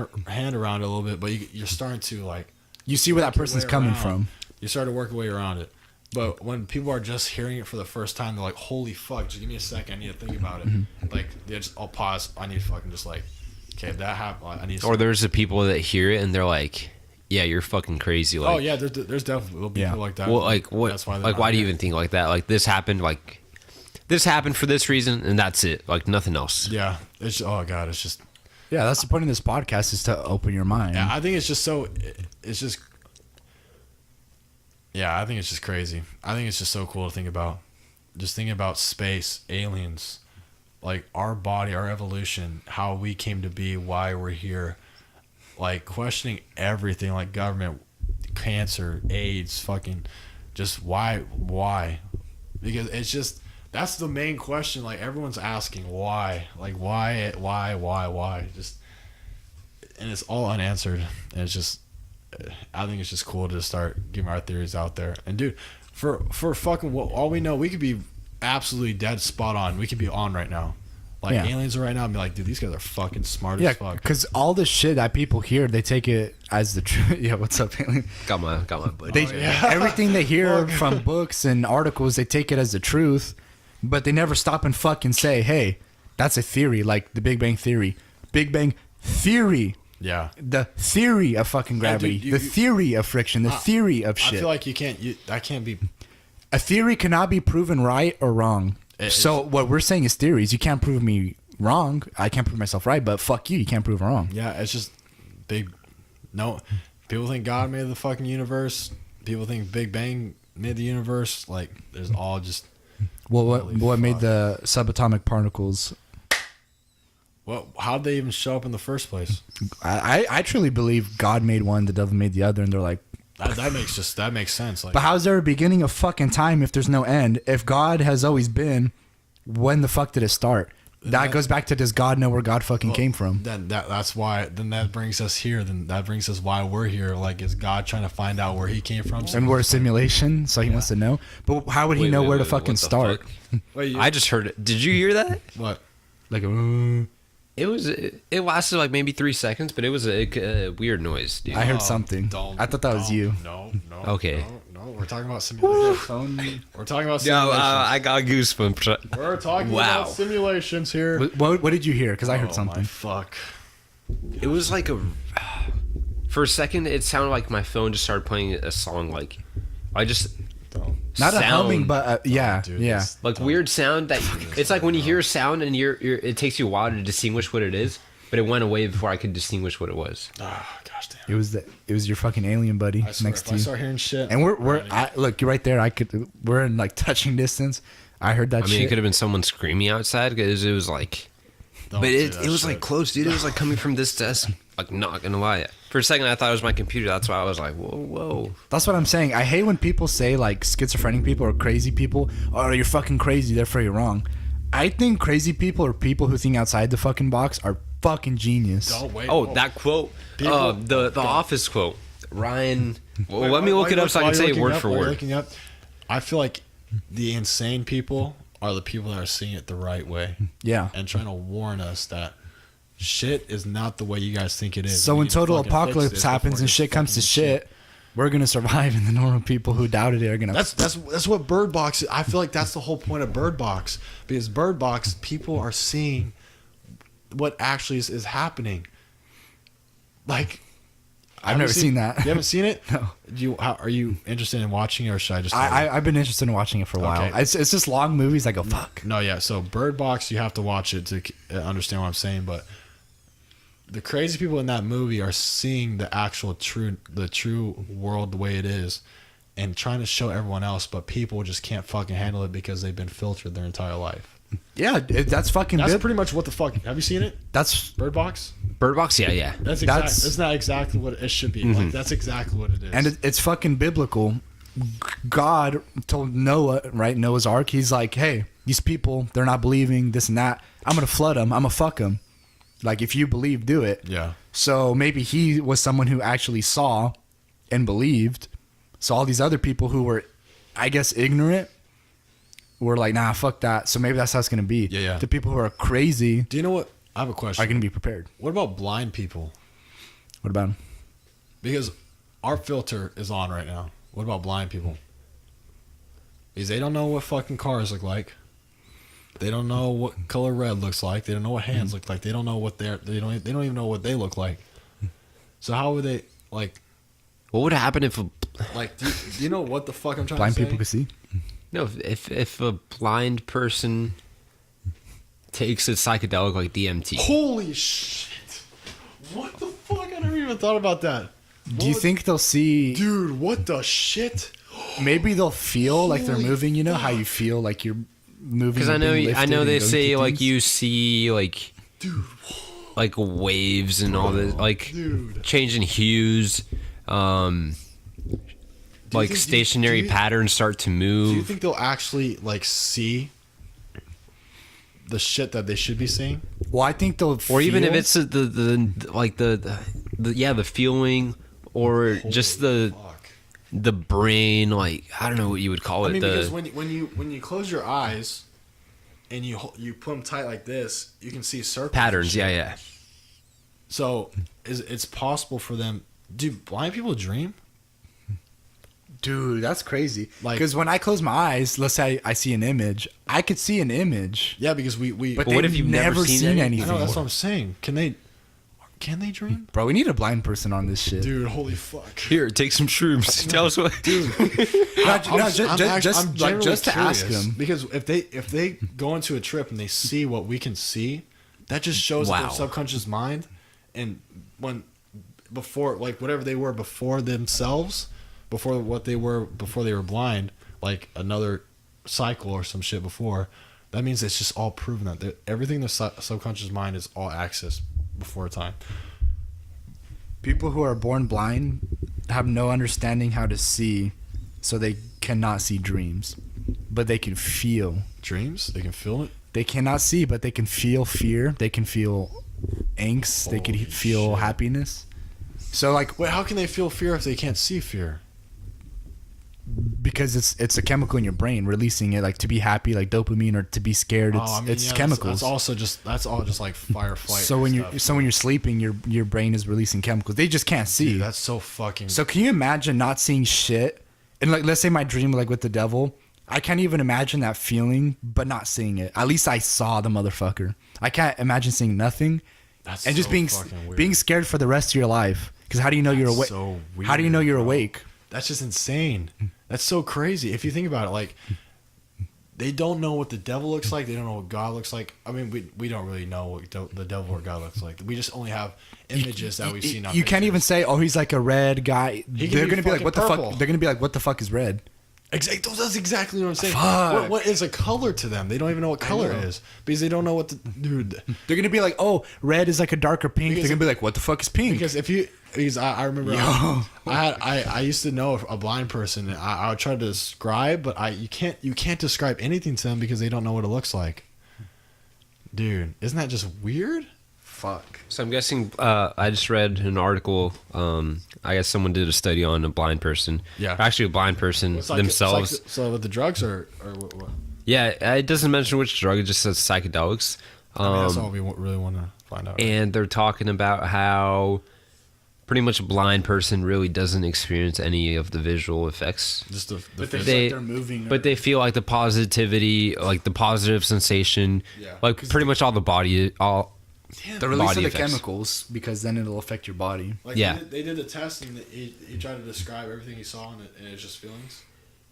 around it a little bit, but you're starting to like
you see where that
work your
person's
way
coming
around.
from.
You start to work your way around it. But when people are just hearing it for the first time, they're like, "Holy fuck! Just give me a second. I need to think about it."
Mm-hmm.
Like they just, I'll pause. I need to fucking just like, okay, if that happened, I need.
Or there's the people that hear it and they're like, yeah, you're fucking crazy. Like,
Oh yeah, there's definitely people
Yeah.
like that.
well, like what?
That's why they're
Like,
not
why do you
here.
even think like that? Like, this happened. Like, this happened for this reason, and that's it. Like, nothing else.
Yeah, it's oh god, it's just.
Yeah, that's the point of this podcast is to open your mind.
Yeah, I think it's just so. It's just. Yeah, I think it's just crazy. I think it's just so cool to think about. Just thinking about space, aliens, like our body, our evolution, how we came to be, why we're here, like questioning everything, like government, cancer, AIDS, fucking, just why, because it's just that's the main question. Like everyone's asking why, like why, just, and it's all unanswered. And it's just, I think it's just cool to start giving our theories out there. And dude, for fucking all we know, we could be absolutely dead spot on. We could be on right now. like
Yeah.
aliens are right now, and be like, dude, these guys are fucking smart
Yeah,
as fuck.
because all the shit that people hear, they take it as the truth. Yeah, what's up, alien?
Got my buddy.
They everything they hear from books and articles, they take it as the truth, but they never stop and fucking say, "Hey, that's a theory," like the Big Bang Theory. Big Bang Theory.
Yeah.
The theory of fucking
Yeah,
gravity,
dude,
the theory of friction, the theory of
I
shit.
feel like you can't. That can't be.
A theory cannot be proven right or wrong. So what we're saying is theories. You can't prove me wrong. I can't prove myself right, but fuck you. You can't prove wrong.
Yeah, it's just big. No, people think God made the fucking universe. People think Big Bang made the universe. Like, there's all just.
Well,
Holy
what made
fuck.
the subatomic particles?
What? How'd they even show up in the first place?
I truly believe God made one, the devil made the other, and they're like,
That makes sense. Like,
but how's there a beginning of fucking time if there's no end? If God has always been, when the fuck did it start? That goes back to, does God know where God fucking came from?
Then that's why. Then that brings us here. Then that brings us why we're here. Like, is God trying to find out where He came from?
And we're a simulation, so he wants to know. But how would he know where to fucking start?
Wait,
I just heard it. Did you hear that?
what?
Like,
It lasted like maybe 3 seconds, but it was a weird noise, dude.
I heard something. I thought that was you.
No.
Okay.
No. We're talking about simulations. We're talking about
Yeah,
simulations.
I got goosebumps.
We're talking
Wow.
about simulations here.
What did you hear? Because I heard
Oh,
something.
my fuck.
It was like for a second, it sounded like my phone just started playing a song. Like I just
Not a
sound,
humming, but yeah,
Dude,
yeah.
this-
like weird sound that it's like when you hear a sound and it takes you a while to distinguish what it is, but it went away before I could distinguish what it was.
Ah, gosh damn.
It was your fucking alien buddy
I swear,
next
if
to
I
you.
start hearing shit,
And look, you're right there. We're in like touching distance. I heard that
I mean,
shit.
it could have been someone screaming outside because it was like,
Don't
but
do
it
that
was
shit.
like close, dude. It was like coming from this desk. Like, not gonna lie, for a second I thought it was my computer. That's why I was like, whoa.
That's what I'm saying. I hate when people say like schizophrenic people or crazy people, oh, you're fucking crazy, therefore you're wrong. I think crazy people or people who think outside the fucking box are fucking genius.
Don't wait.
Oh, that quote,
People-
the Office quote, Ryan. Well,
Wait,
let me
why-
look
why
it
you
up so I
why
can
you
say it
looking
word
up?
for
Why you
word.
looking up? I feel like the insane people are the people that are seeing it the right way
Yeah.
and trying to warn us that shit is not the way you guys think it is.
So
We
when
need to
total
fucking fix
apocalypse
this
happens
before
and
it
shit
gets
comes to
fucking
shit, we're gonna survive, and the normal people who doubted it are gonna.
That's what Bird Box is. I feel like that's the whole point of Bird Box, because Bird Box, people are seeing what actually is happening. Like,
I've never seen that.
You haven't seen it?
No.
Are you interested in watching it, or should I just?
I've been interested in watching it for a while.
Okay.
It's just long movies. I go fuck.
No, yeah. So Bird Box, you have to watch it to understand what I'm saying. But the crazy people in that movie are seeing the actual true world the way it is, and trying to show everyone else. But people just can't fucking handle it because they've been filtered their entire life.
Yeah, that's fucking.
That's
bib-
pretty much what the fuck. Have you seen it?
That's
Bird Box.
Bird Box, yeah.
That's not exactly what it should be. Like, that's exactly what it is.
and it's fucking biblical. God told Noah, right? Noah's Ark. He's like, hey, these people, they're not believing this and that. I'm gonna flood them. I'm gonna fuck them. Like, if you believe, do it.
yeah.
So maybe he was someone who actually saw and believed. So all these other people who were, I guess, ignorant were like, nah, fuck that. So maybe that's how it's going to be.
Yeah.
The people who are crazy
Do you know what? I have a question.
are going to be prepared.
What about blind people?
What about them?
Because our filter is on right now. What about blind people? Because they don't know what fucking cars look like. They don't know what color red looks like. They don't know what hands look like. They don't know what they don't even know what they look like. So how would they like
What would happen if
do you know what the fuck I'm trying
Blind
to say?
people can see.
if a blind person takes a psychedelic like DMT?
Holy shit! What the fuck? I never even thought about that.
Do you think they'll see?
Dude, what the shit?
Maybe they'll feel like they're
Holy
moving. You know how you feel like you're moving.
Because I
and being
know
lifted
they
and going
say
through
like
things?
you see like
Dude,
like waves and all this like
dude.
changing hues, like
think-
stationary
do you-
patterns start to
Do you
move.
think they'll actually like see the shit that they should be seeing?
Well, I think they'll.
Or even if
feel-
it's the feeling or just
Holy fuck.
the brain, like I don't know what you would call it.
I mean,
the
because when you close your eyes, and you put them tight like this, you can see circles.
Patterns, yeah.
So it's possible for them. Do blind people dream?
Dude, that's crazy.
Like-
Because when I close my eyes, let's say I see an image, I could see an image,
Yeah, because we
but
what
they've
if you've never seen
I
anything.
know, that's what I'm saying. Can they dream?
Bro, we need a blind person on this shit.
Dude, holy fuck.
Here, take some shrooms. Tell us what.
Just to ask them.
Because if they go into a trip and they see what we can see, that just shows that
Wow.
their subconscious mind, and before like whatever they were before themselves, before what they were before they were blind, like another cycle or some shit before, that means it's just all proven that everything the subconscious mind is all accessed before time.
People who are born blind have no understanding how to see, so they cannot see dreams, but they can feel.
Dreams, they can feel it.
They cannot see, but they can feel fear. They can feel angst. They can
Holy
feel
shit.
happiness. So like,
Wait, how can they feel fear if they can't see fear?
because it's a chemical in your brain releasing it, like to be happy, like dopamine, or to be scared. It's
yeah,
chemicals.
That's all just like fire flight.
So when
stuff.
you're sleeping, your brain is releasing chemicals. They just can't see.
Dude, that's so fucking.
So can you imagine not seeing shit? And like, let's say my dream, like with the devil, I can't even imagine that feeling, but not seeing it. At least I saw the motherfucker. I can't imagine seeing nothing,
That's
and just
so
being
fucking weird.
being scared for the rest of your life. Because how do you know you're
That's
awake?
so
How do you know
weird,
you're
bro.
awake?
That's just insane. That's so crazy. If you think about it, like they don't know what the devil looks like. They don't know what God looks like. I mean, we don't really know what the devil or God looks like. We just only have images that we've seen. On
You can't
pictures.
even say, "Oh, he's like a red guy."
He can
They're
be
gonna be like,
fucking
"What the
purple.
fuck?" They're gonna be like, "What the fuck is red?"
Exactly. That's exactly what I'm saying.
Fuck.
What is a color to them? They don't even know what color
know.
is because they don't know what the dude.
They're gonna be like, "Oh, red is like a darker pink."
Because
They're gonna be like, "What the fuck is pink?"
Because I remember
Yo.
I used to know a blind person. And I would try to describe, but you can't describe anything to them because they don't know what it looks like. Dude, isn't that just weird? Fuck.
So I'm guessing I just read an article. I guess someone did a study on a blind person.
Yeah.
Actually, a blind person
It's like-
themselves.
it's like so with the drugs or what?
Yeah, it doesn't mention which drug. It just says psychedelics.
I mean, that's all we really want to find out.
And they're talking about how pretty much a blind person really doesn't experience any of the visual effects.
Just the
But they
phys-
feel
They-
like they're moving.
But they feel like the positivity, like the positive sensation,
Yeah.
like pretty much all the body, all
the release
body
of the
effects.
chemicals, because then it'll affect your body.
like
Yeah.
they did the test and he tried to describe everything he saw and it's just feelings.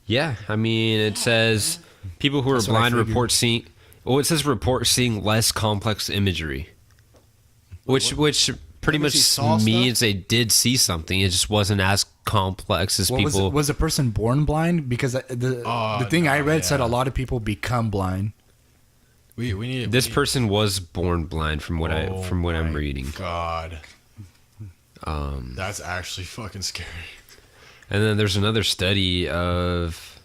Yeah, I mean, it says people who are
That's what I
blind
figured.
report seeing. Well, it says report seeing less complex imagery, which pretty
That means he
much
saw
means they did see something. It just wasn't as complex as
What was
people.
it, was a person born blind? Because the thing I read said
yeah.
a lot of people become blind.
We need
This
we need-
person was born blind, from what
Oh
I'm
my
reading.
God, that's actually fucking scary.
And then there's another study of.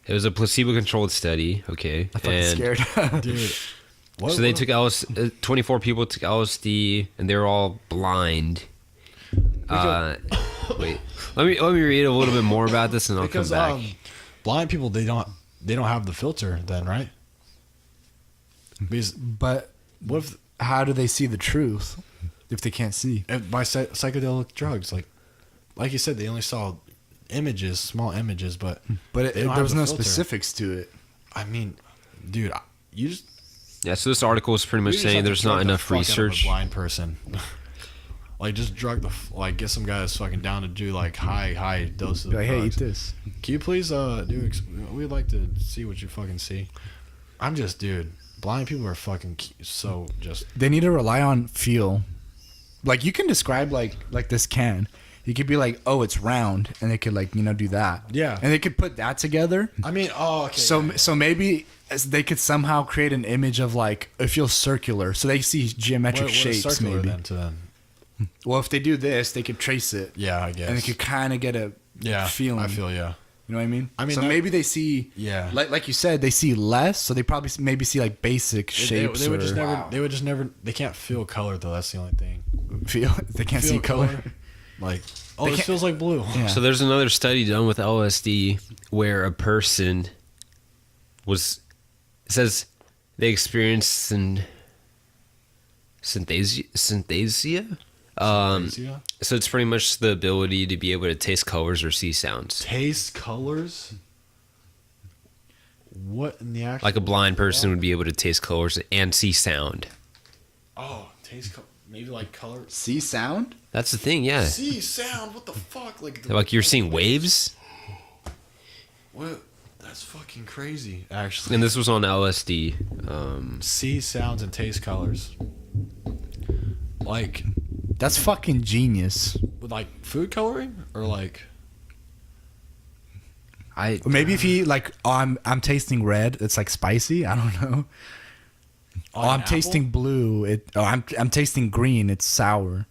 It was a placebo-controlled study. Okay,
I fucking
and
scared.
Dude, what,
so they took 24 people took LSD, and they were all blind. Wait, let me read a little bit more about this, and I'll
because
come back.
blind people they don't have the filter then, right? Because
But
what if
how do they see the truth if they can't see?
by psychedelic drugs, like you said, they only saw images, small images, but
But
They don't
there
have
was
the
no
filter.
specifics to it.
I mean, dude, you just
Yeah, so this article is pretty much
you just have
saying
to
there's
drug
not
the
enough
fuck out of a
research.
blind person. Like just drug get some guy that's fucking down to do like high doses.
Be like,
of
hey, eat
drugs.
this.
Can you please we'd like to see what you fucking see. I'm just, dude, blind people are fucking so just
They need to rely on feel. Like you can describe like this can. You could be like, oh, it's round, and they could do that.
Yeah.
And they could put that together.
I mean, okay.
So maybe they could somehow create an image of like it feels circular, so they see geometric
what is
shapes.
circular
Maybe.
then to them?
Well, if they do this, they could trace it,
Yeah, I guess.
and they could kind of get a feeling.
I feel yeah.
You know what I mean?
I mean,
so
that-
maybe they see,
Yeah.
like you said, they see less, so they probably maybe see like basic
They
shapes.
would just
or
never. They would just never. They can't feel color though. That's the only thing.
feel. They can't
Feel
see color.
Like,
They
this
can't-
feels like blue.
Yeah.
So there's another study done with LSD where a person was, it says they experience synthesia.
Yeah.
So it's pretty much the ability to be able to taste colors or see sounds.
Taste colors. What in the actual?
Like a blind person would be able to taste colors and see sound.
Oh, maybe like color.
See sound?
That's the thing, yeah.
See sound. What the fuck?
Like you're seeing waves.
What? That's fucking crazy. Actually.
And this was on LSD.
See sounds and taste colors. Like
That's fucking genius.
with like food coloring or like.
I
Or maybe if he like, oh, I'm tasting red, it's like spicy. I don't know. Oh,
on
I'm
apple?
tasting blue. I'm tasting green. It's sour.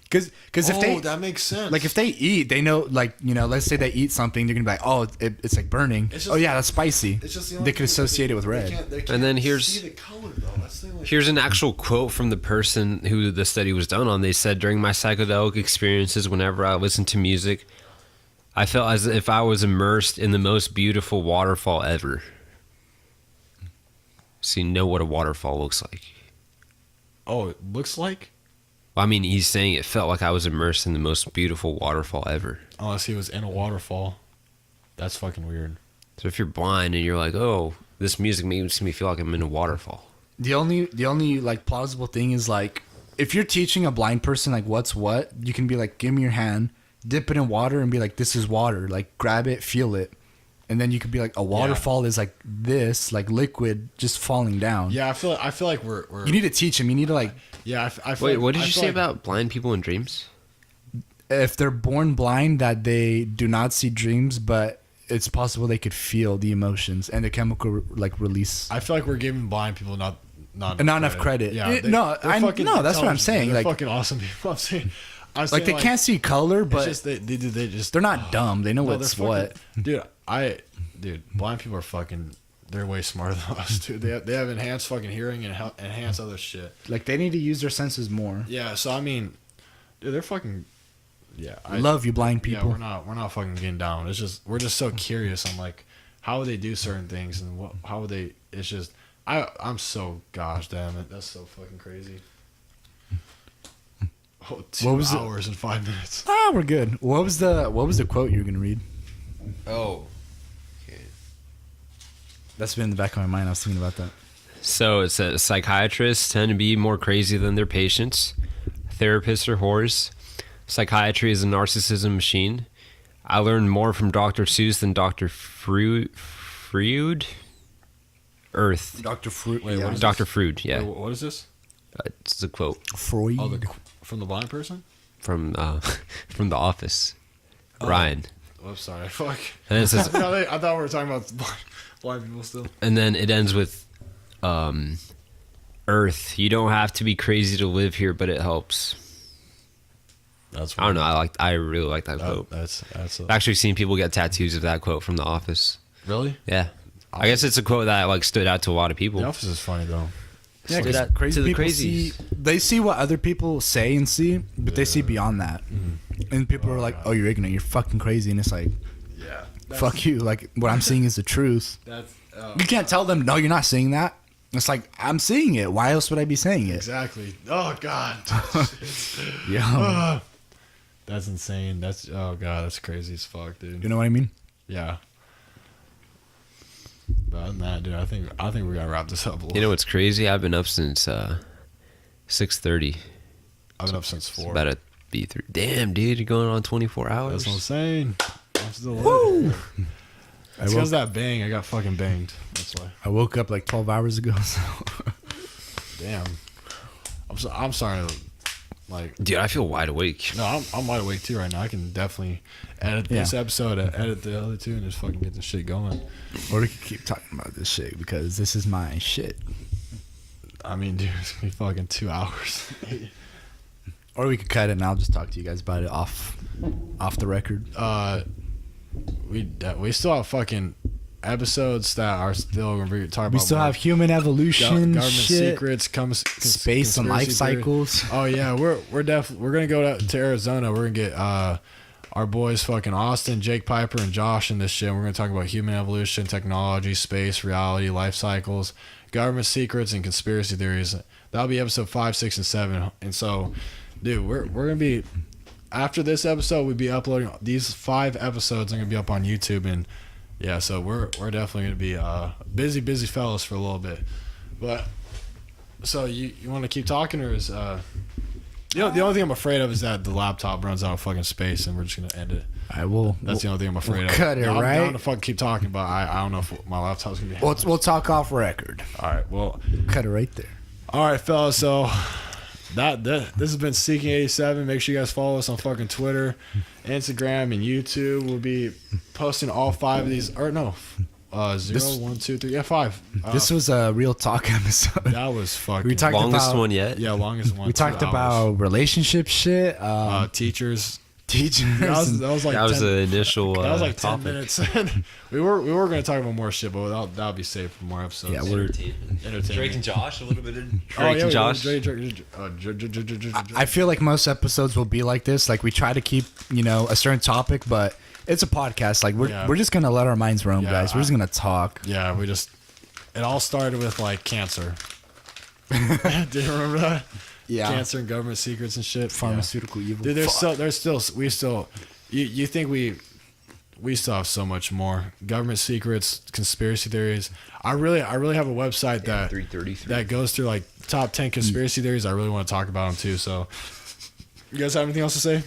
Because if they
that makes sense.
like if they eat, they know, like, you know, let's say they eat something, they're gonna be like, oh, it's like burning.
It's just-
Oh yeah, that's spicy.
It's just the only
They could
thing that
associate it with
they
red.
can't
And then here's-
see the color though. That's the only
Here's an actual quote from the person who the study was done on. They said, during my psychedelic experiences, whenever I listened to music, I felt as if I was immersed in the most beautiful waterfall ever. So you know what a waterfall looks like.
Oh, it looks like.
Well, I mean, he's saying it felt like I was immersed in the most beautiful waterfall ever.
Unless he was in a waterfall. That's fucking weird.
So if you're blind and you're like, oh, this music makes me feel like I'm in a waterfall.
The only like plausible thing is like, if you're teaching a blind person like what's what, you can be like, give me your hand, dip it in water, and be like, this is water. Like, grab it, feel it, and then you could be like, a waterfall is like this, like liquid just falling down.
Yeah, I feel like we're
You need to teach them. You need to like,
yeah. I feel
Wait,
like,
what did
I
you
feel
say
like-
about blind people in dreams?
if they're born blind, that they do not see dreams, but it's possible they could feel the emotions and the chemical like release.
I feel like we're giving blind people not
enough credit.
Yeah,
No,
they're fucking
no, that's what I'm
intelligent.
saying.
They're
Like,
fucking awesome people. I'm saying
like they can't see color,
But
but
just they just
they're not dumb. They know
no,
what's
they're
what.
fucking- dude, blind people are fucking. They're way smarter than us, dude. They have enhanced fucking hearing and enhanced other shit.
Like, they need to use their senses more.
Yeah, so I mean, dude, they're fucking. Yeah,
I love you, blind
Yeah,
people.
we're not fucking getting down. It's just we're just so curious on like how would they do certain things and how would they. It's just I'm so gosh damn it. That's so fucking crazy. Oh, 2
What was it?
hours and 5 minutes.
Ah, we're good. What was the quote you were gonna read?
Oh.
That's been in the back of my mind. I was thinking about that.
So it says psychiatrists tend to be more crazy than their patients. Therapists are whores. Psychiatry is a narcissism machine. I learned more from Dr. Seuss than Dr. Freud. Earth.
Dr. Fruit.
Wait, what is
Dr. Freud, yeah.
Wait, what is this?
It's a quote
Freud.
Oh, from the blind person.
from from The Office. Ryan.
Oh, sorry. Fuck.
And it says,
I thought we were talking about blind people still.
and then it ends with Earth. You don't have to be crazy to live here, but it helps.
That's.
I don't know. I really like that quote.
That's.
I've actually seen people get tattoos of that quote from The Office.
Really.
Yeah. I guess it's a quote that like stood out to a lot of people.
The Office is funny though.
Yeah,
Stood
'cause
out
crazy
to the
people
crazies.
they see what other people say and see, but they see beyond that. And people are like, "Oh, you're ignorant. You're fucking crazy." And it's like,
Yeah.
"Fuck you!" Like, what I'm seeing is the truth.
That's.
You can't tell them, "No, you're not seeing that." It's like, I'm seeing it. Why else would I be saying it?
Exactly. Oh God.
Yeah.
That's insane. That's oh God. That's crazy as fuck, dude.
You know what I mean?
Yeah. But other than that, dude, I think we gotta wrap this up a little.
You know what's crazy? I've been up since 6:30.
I've been up since
It's
4.
about to be 3. Damn, dude, you're going on 24 hours.
That's what I'm saying. I'm still up. It's because that bang. I got fucking banged. That's why.
I woke up like 12 hours ago. So.
Damn. I'm sorry. Like,
Dude, I feel wide awake.
no, I'm wide awake too right now. I can definitely edit this episode, edit the other two, and just fucking get this shit going.
Or we could keep talking about this shit because this is my shit.
I mean, dude, it's gonna be fucking 2 hours.
Or we could cut it and I'll just talk to you guys about it off the record.
We still have fucking episodes that are still gonna be talking about.
We still have human evolution,
government
shit,
secrets,
space and life
conspiracy theories.
cycles.
Oh yeah, we're gonna go to Arizona. We're gonna get our boys fucking Austin, Jake Piper, and Josh in this shit. We're gonna talk about human evolution, technology, space, reality, life cycles. government secrets and conspiracy theories. That'll be episode 5, 6, and 7. And so, dude, we're gonna be after this episode, we'll be uploading these 5 episodes. Are gonna be up on YouTube, and yeah, so we're definitely gonna be busy fellas for a little bit. But so you want to keep talking, or is the only thing I'm afraid of is that the laptop runs out of fucking space and we're just gonna end it.
I will.
That's the only thing I'm afraid
we'll
of.
cut it,
I'm
right?
down to fucking keep talking, but I don't know if my laptop's gonna be.
We'll talk off record.
All right, well,
Cut it right there.
all right, fellas. So this has been Seeking 87. Make sure you guys follow us on fucking Twitter, Instagram, and YouTube. We'll be posting all 5 of these. Or no, 0, 1, 2, 3, 5.
This was a real talk episode.
That was fucking.
We talked
Longest
about,
one yet.
Yeah, longest one.
We
2
talked
hours.
about relationship shit.
Teachers.
Teachers.
That was like
That was
10
the initial.
That was like 10
topic.
minutes. we were going to talk about more shit, but that'll be saved for more episodes.
Yeah, we're-
Entertainment.
Drake and Josh, a little bit of Drake
Oh, yeah,
and Josh.
I feel like most episodes will be like this. Like we try to keep, a certain topic, but it's a podcast. Like
Yeah.
we're just gonna let our minds roam,
Yeah,
guys. We're just gonna talk.
Yeah, it all started with like cancer. Do you remember that?
Yeah.
Cancer and government secrets and shit.
Pharmaceutical evil.
Dude,
Fuck.
you think we still have so much more government secrets, conspiracy theories. I really have a website that
333.
that goes through like top 10 conspiracy theories. I really want to talk about them too. So, you guys have anything else to say?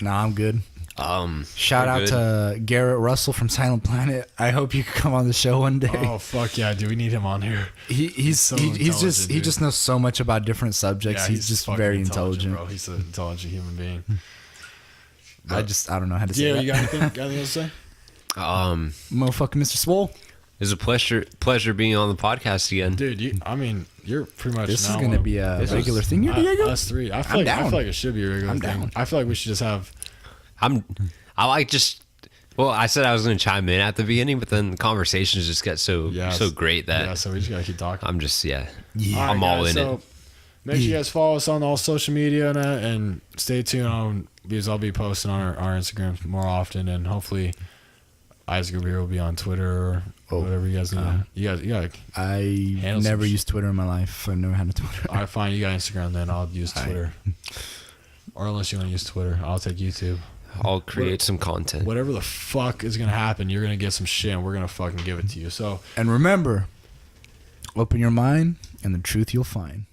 Nah, I'm good. Shout
we're
out
good.
to Garrett Russell from Silent Planet. I hope you can come on the show one day.
Oh fuck yeah, dude, we need him on here.
He's
so
he
intelligent, dude.
just knows so much about different subjects.
Yeah,
he's just
fucking
very intelligent.
bro. He's an intelligent human being.
I don't know how to say
Yeah,
that.
you got anything else to say?
Motherfucking Mr. Swole.
It's a pleasure being on the podcast again.
Dude, you're pretty much.
This is
now
gonna be a
this
regular
is-
thing here, Diego.
Us 3. I
I'm
feel
down.
like it should be a regular
I'm
thing.
down.
I feel like we should just have.
I said I was going to chime in at the beginning, but then the conversations just get so great that
Yeah, so we just gotta keep talking.
I'm just
Yeah.
I'm all in it.
Make sure you guys follow us on all social media and stay tuned on because I'll be posting on our Instagram more often, and hopefully Isaac Revere will be on Twitter or whatever you guys need. You got.
I
Handle
never
some
used Twitter in my life. I've never had a Twitter.
I find you got Instagram, then I'll use Twitter. Or unless you want to use Twitter, I'll take YouTube.
I'll create some content.
Whatever the fuck is gonna happen, you're gonna get some shit, and we're gonna fucking give it to you. So
And remember, open your mind, and the truth you'll find.